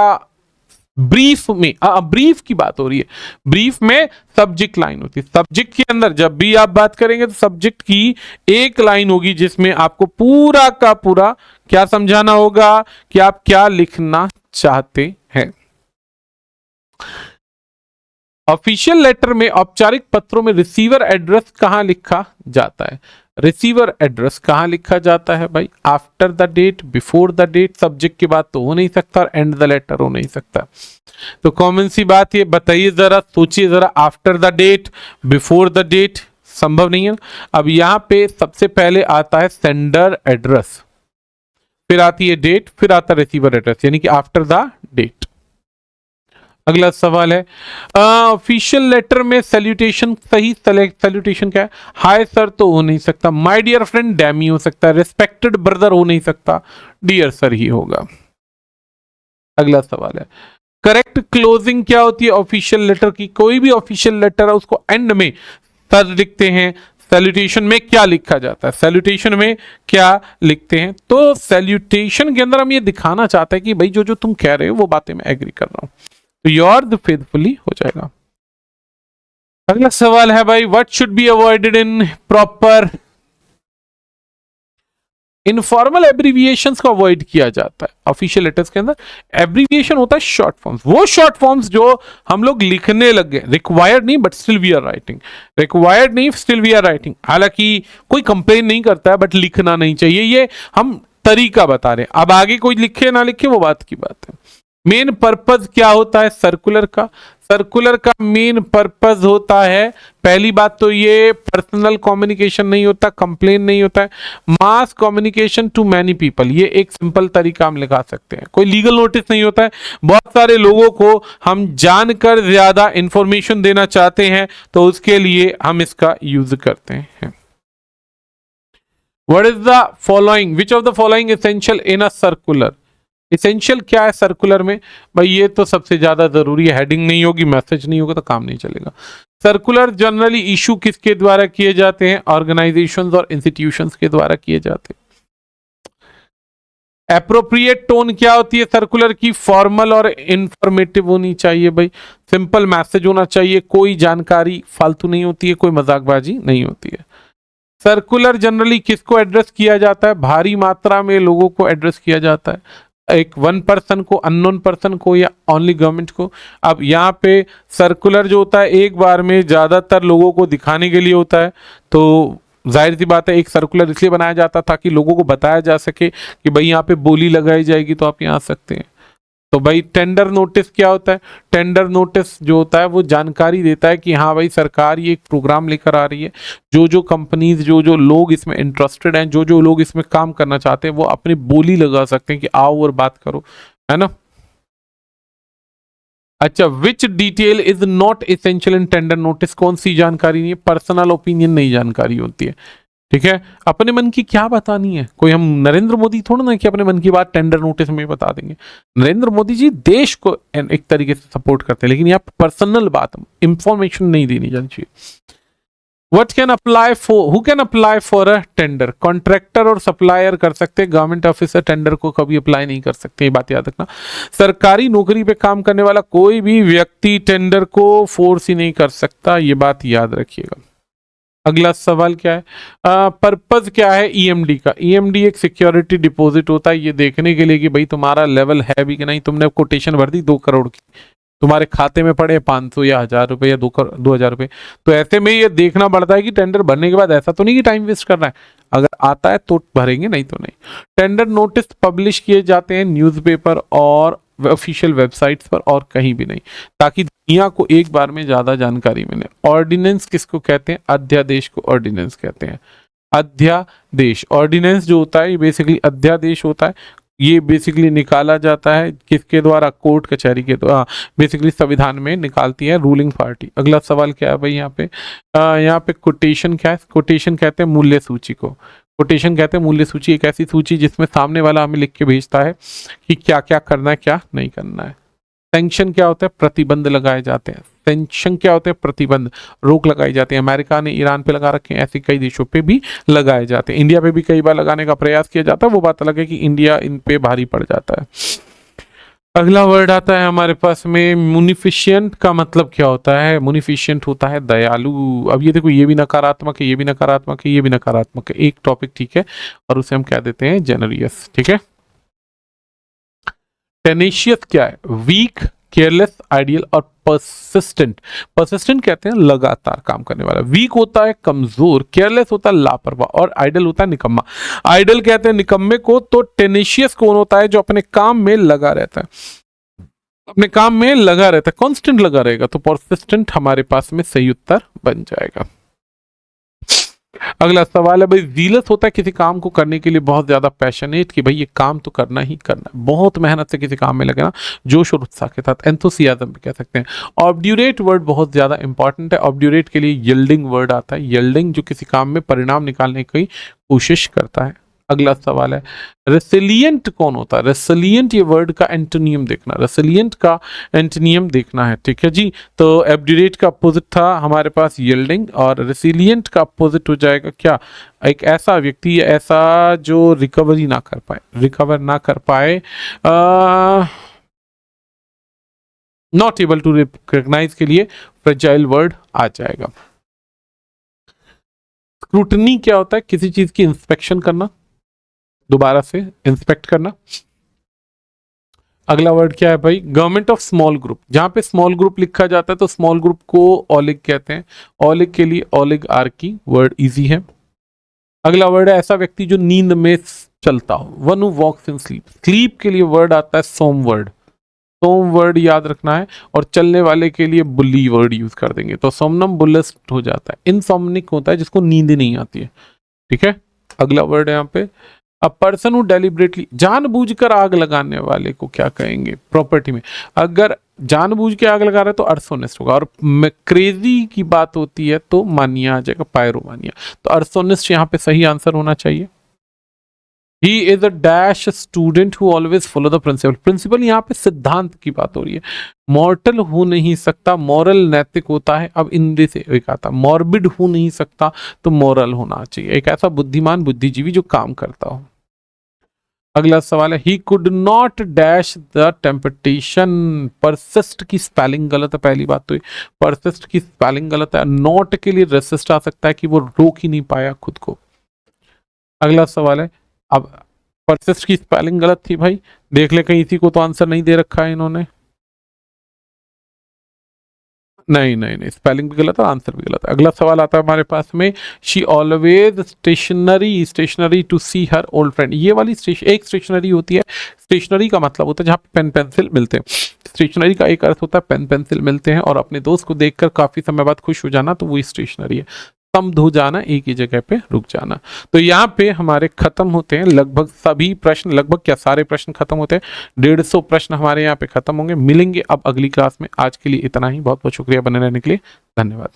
ब्रीफ में, ब्रीफ की बात हो रही है, ब्रीफ में सब्जेक्ट लाइन होती है। सब्जेक्ट के अंदर जब भी आप बात करेंगे तो सब्जेक्ट की एक लाइन होगी जिसमें आपको पूरा का पूरा क्या समझाना होगा कि आप क्या लिखना चाहते हैं। ऑफिशियल लेटर में, औपचारिक पत्रों में रिसीवर एड्रेस कहां लिखा जाता है? रिसीवर एड्रेस कहां लिखा जाता है भाई? After the date, before the date, subject की बात तो हो नहीं सकता और एंड द लेटर हो नहीं सकता। तो कॉमन सी बात ये बताइए जरा, सोचिए जरा, after the date, before the date संभव नहीं है। अब यहां पे सबसे पहले आता है सेंडर एड्रेस, फिर आती है डेट, फिर आता है रिसीवर एड्रेस, यानी कि आफ्टर द डेट। अगला सवाल है, ऑफिशियल लेटर में सैल्यूटेशन, सही सैल्यूटेशन क्या है? हाय सर तो हो नहीं सकता, माय डियर फ्रेंड डैमी हो सकता है, रिस्पेक्टेड ब्रदर हो नहीं सकता, डियर सर ही होगा। अगला सवाल है, करेक्ट क्लोजिंग क्या होती है ऑफिशियल लेटर की? कोई भी ऑफिशियल लेटर है उसको एंड में सर लिखते हैं, सैल्यूटेशन में क्या लिखा जाता है? सैल्यूटेशन में क्या लिखते हैं? तो सैल्यूटेशन के अंदर हम ये दिखाना चाहते हैं कि भाई जो जो तुम कह रहे हो वो बातें मैं एग्री कर रहा हूं, तो योर्स फेथफुली हो जाएगा। अगला सवाल है भाई, what should be avoided in proper informal abbreviations को अवॉइड किया जाता है ऑफिशियल लेटर्स के अंदर। एब्रीविएशन होता है शॉर्ट फॉर्म्स, वो शॉर्ट फॉर्म्स जो हम लोग लिखने लग गए, रिक्वायर्ड नहीं but still we are writing, required नहीं स्टिल वी आर राइटिंग। हालांकि कोई कंप्लेन नहीं करता है बट लिखना नहीं चाहिए, ये हम तरीका बता रहे हैं। अब आगे कोई लिखे ना लिखे वो बात की बात है। मेन पर्पज क्या होता है सर्कुलर का? सर्कुलर का मेन पर्पज होता है, पहली बात तो ये पर्सनल कम्युनिकेशन नहीं होता, कंप्लेन नहीं होता है, mass communication to many people. ये एक सिंपल तरीका हम लिखा सकते हैं। कोई लीगल नोटिस नहीं होता है, बहुत सारे लोगों को हम जानकर ज्यादा इंफॉर्मेशन देना चाहते हैं तो उसके लिए हम इसका यूज करते हैं। What is the following, which of the following essential in a circular? Essential क्या है सर्कुलर में? भाई ये तो सबसे ज्यादा जरूरी है, हेडिंग नहीं होगी, मैसेज नहीं होगा तो काम नहीं चलेगा। सर्कुलर जनरली इशू किसके द्वारा किए जाते हैं? ऑर्गेनाइजेशंस और इंस्टीट्यूशंस के द्वारा किए जाते हैं। एप्रोप्रिएट टोन क्या होती है सर्कुलर की? फॉर्मल और इंफॉर्मेटिव होनी चाहिए भाई, सिंपल मैसेज होना चाहिए, कोई जानकारी फालतू नहीं होती है, कोई मजाकबाजी नहीं होती है। सर्कुलर जनरली किसको एड्रेस किया जाता है? भारी मात्रा में लोगों को एड्रेस किया जाता है, एक वन पर्सन को, अननोन पर्सन को, या ओनली गवर्नमेंट को। अब यहाँ पे सर्कुलर जो होता है एक बार में ज्यादातर लोगों को दिखाने के लिए होता है, तो जाहिर सी बात है एक सर्कुलर इसलिए बनाया जाता ताकि लोगों को बताया जा सके कि भाई यहाँ पे बोली लगाई जाएगी तो आप यहाँ आ सकते हैं। तो भाई टेंडर नोटिस क्या होता है? टेंडर नोटिस जो होता है वो जानकारी देता है कि हाँ भाई सरकार ये एक प्रोग्राम लेकर आ रही है, जो जो कंपनीज, जो जो लोग इसमें इंटरेस्टेड हैं, जो जो लोग इसमें काम करना चाहते हैं वो अपनी बोली लगा सकते हैं कि आओ और बात करो, है ना। अच्छा, which detail is not essential in tender notice? कौन सी जानकारी नहीं है? पर्सनल ओपिनियन नहीं जानकारी होती है, ठीक है। अपने मन की क्या बतानी है? कोई हम नरेंद्र मोदी थोड़ा ना कि अपने मन की बात टेंडर नोटिस में बता देंगे। नरेंद्र मोदी जी देश को एक तरीके से सपोर्ट करते हैं, लेकिन यहाँ पर्सनल बात, इंफॉर्मेशन नहीं देनी जानी चाहिए। What can apply for, who can apply for a tender? Contractor और सप्लायर कर सकते हैं, गवर्नमेंट ऑफिसर टेंडर को कभी अप्लाई नहीं कर सकते, ये बात याद रखना। सरकारी नौकरी पे काम करने वाला कोई भी व्यक्ति टेंडर को फोर्स ही नहीं कर सकता, ये बात याद रखिएगा। अगला सवाल क्या है? पर्पज क्या है ईएमडी का? ईएमडी एक सिक्योरिटी डिपॉजिट होता है, ये देखने के लिए कि भाई तुम्हारा लेवल है भी कि नहीं। तुमने कोटेशन भर दी 2 करोड़ की, तुम्हारे खाते में पड़े 500 या 1000 रुपए या 2000 रुपए, तो ऐसे में ये देखना पड़ता है कि टेंडर भरने के बाद ऐसा तो नहीं कि टाइम वेस्ट करना है, अगर आता है तो भरेंगे, नहीं तो नहीं। टेंडर नोटिस पब्लिश किए जाते हैं न्यूज़पेपर और ऑफिशियल वेबसाइट्स पर, और कहीं भी नहीं, ताकि दुनिया को एक बार में ज्यादा जानकारी मिले। ऑर्डिनेंस किसको कहते हैं? अध्यादेश को ऑर्डिनेंस कहते हैं। अध्यादेश, ऑर्डिनेंस जो होता है ये बेसिकली अध्यादेश होता है, ये बेसिकली निकाला जाता है किसके द्वारा? कोर्ट कचहरी के द्वारा, बेसिकली संविधान में निकालती है रूलिंग पार्टी। अगला सवाल क्या है भाई यहाँ पे कोटेशन क्या है? कोटेशन कहते हैं मूल्य सूची को। कोटेशन कहते हैं मूल्य सूची, एक ऐसी सूची जिसमें सामने वाला हमें लिख के भेजता है कि क्या क्या करना है, क्या नहीं करना है। सैंक्शन क्या होता है? प्रतिबंध लगाए जाते हैं। सैंक्शन क्या होते हैं? प्रतिबंध, रोक लगाई जाती है। अमेरिका ने ईरान पे लगा रखे हैं, ऐसे कई देशों पे भी लगाए जाते हैं। इंडिया पे भी कई बार लगाने का प्रयास किया जाता है, वो बात अलग है कि इंडिया इन पे भारी पड़ जाता है। अगला वर्ड आता है हमारे पास में मुनिफिशियंट का मतलब क्या होता है? मुनिफिशियंट होता है दयालु। अब ये देखो, ये भी नकारात्मक है, ये भी नकारात्मक है, ये भी नकारात्मक है, एक टॉपिक ठीक है, और उसे हम क्या देते हैं? जेनरियस, ठीक है। टेनेशियस क्या है? वीक, केयरलेस, आइडियल और परसिस्टेंट। परसिस्टेंट कहते हैं लगातार काम करने वाला, वीक होता है कमजोर, केयरलेस होता है लापरवाह, और आइडियल होता है निकम्मा। आइडियल कहते हैं निकम्मे को, तो टेनेशियस कौन होता है? जो अपने काम में लगा रहता है, अपने काम में लगा रहता है, कांस्टेंट लगा रहेगा, तो परसिस्टेंट हमारे पास में सही उत्तर बन जाएगा। अगला सवाल है भाई, जीलस होता है किसी काम को करने के लिए बहुत ज्यादा पैशनेट, कि भाई ये काम तो करना ही करना है, बहुत मेहनत से किसी काम में लगना, जोश और उत्साह के साथ, एंथुसियाज्म भी कह सकते हैं। ऑब्ड्यूरेट वर्ड बहुत ज्यादा इंपॉर्टेंट है। ऑब्ड्यूरेट के लिए यील्डिंग वर्ड आता है, यील्डिंग जो किसी काम में परिणाम निकालने की कोशिश करता है। अगला सवाल है, रेसिलियंट कौन होता है? रेसिलियंट ये वर्ड का एंटोनियम देखना, रेसिलियंट का एंटोनियम देखना है, ठीक है जी। तो एब्ड्यूरेट का अपोजिट था हमारे पास यील्डिंग, और रेसिलियंट का अपोजिट हो जाएगा क्या? एक ऐसा व्यक्ति, ऐसा जो रिकवरी ना कर पाए, रिकवर ना कर पाए, नॉट एबल टू रिकॉग्नाइज के लिए फ्रेजाइल वर्ड आ जाएगा। स्क्रूटनी क्या होता है? किसी चीज की इंस्पेक्शन करना, दोबारा से इंस्पेक्ट करना। अगला वर्ड क्या है भाई? Government of small group. जहां पे स्मॉल ग्रुप लिखा जाता है तो स्मॉल ग्रुप को ओलिग कहते हैं। ओलिग के लिए ओलिग आर्की वर्ड इजी है। अगला वर्ड है ऐसा व्यक्ति जो नींद में चलता हो, one who walks in sleep. Sleep के लिए वर्ड आता है सोम वर्ड। सोम वर्ड याद रखना है। और चलने वाले के लिए बुल्ली वर्ड यूज कर देंगे तो सोमनम बुलिस्ट हो जाता है। इनसोम्निक होता है जिसको नींद नहीं आती है। ठीक है। अगला वर्ड है यहाँ पे अ पर्सन हु डेलिबरेटली, जानबूझकर आग लगाने वाले को क्या कहेंगे? प्रॉपर्टी में अगर जानबूझ के आग लगा रहे तो अर्सोनिस्ट होगा। और क्रेजी की बात होती है तो मानिया आ जाएगा, पायरोमानिया। तो अर्सोनिस्ट यहाँ पे सही आंसर होना चाहिए। He is a dash student who always follow the principle। Principle यहाँ पे सिद्धांत की बात हो रही है। मॉर्टल हो नहीं सकता, मॉरल नैतिक होता है। अब इंद्र से एक आता, मॉर्बिड हो नहीं सकता तो मॉरल होना चाहिए। एक ऐसा बुद्धिमान बुद्धिजीवी जो काम करता हो। अगला सवाल है he could not dash the temptation. Persist की स्पेलिंग गलत है, पहली बात तो परसिस्ट की स्पेलिंग गलत है। नॉट के लिए रेसिस्ट आ सकता है कि वो रोक ही नहीं पाया खुद को। अगला सवाल है अब परसिस्ट की स्पेलिंग गलत थी भाई, देख ले कहीं इसी को तो आंसर नहीं दे रखा है इन्होंने। नहीं नहीं नहीं, स्पेलिंग भी गलत है, आंसर भी गलत है। अगला सवाल आता है हमारे पास में she always stationery to see her old friend. ये वाली एक स्टेशनरी होती है। स्टेशनरी का मतलब होता है जहाँ पे पेन पेंसिल मिलते हैं। स्टेशनरी का एक अर्थ होता है पेन पेंसिल मिलते हैं और अपने दोस्त को देखकर काफी समय बाद खुश हो जाना, तो वो स्टेशनरी है। स्तब्ध हो जाना, एक ही जगह पे रुक जाना। तो यहाँ पे हमारे खत्म होते हैं लगभग सभी प्रश्न, लगभग क्या सारे प्रश्न खत्म होते हैं। 150 प्रश्न हमारे यहाँ पे खत्म होंगे। मिलेंगे अब अगली क्लास में। आज के लिए इतना ही। बहुत बहुत शुक्रिया बने रहने के लिए। धन्यवाद।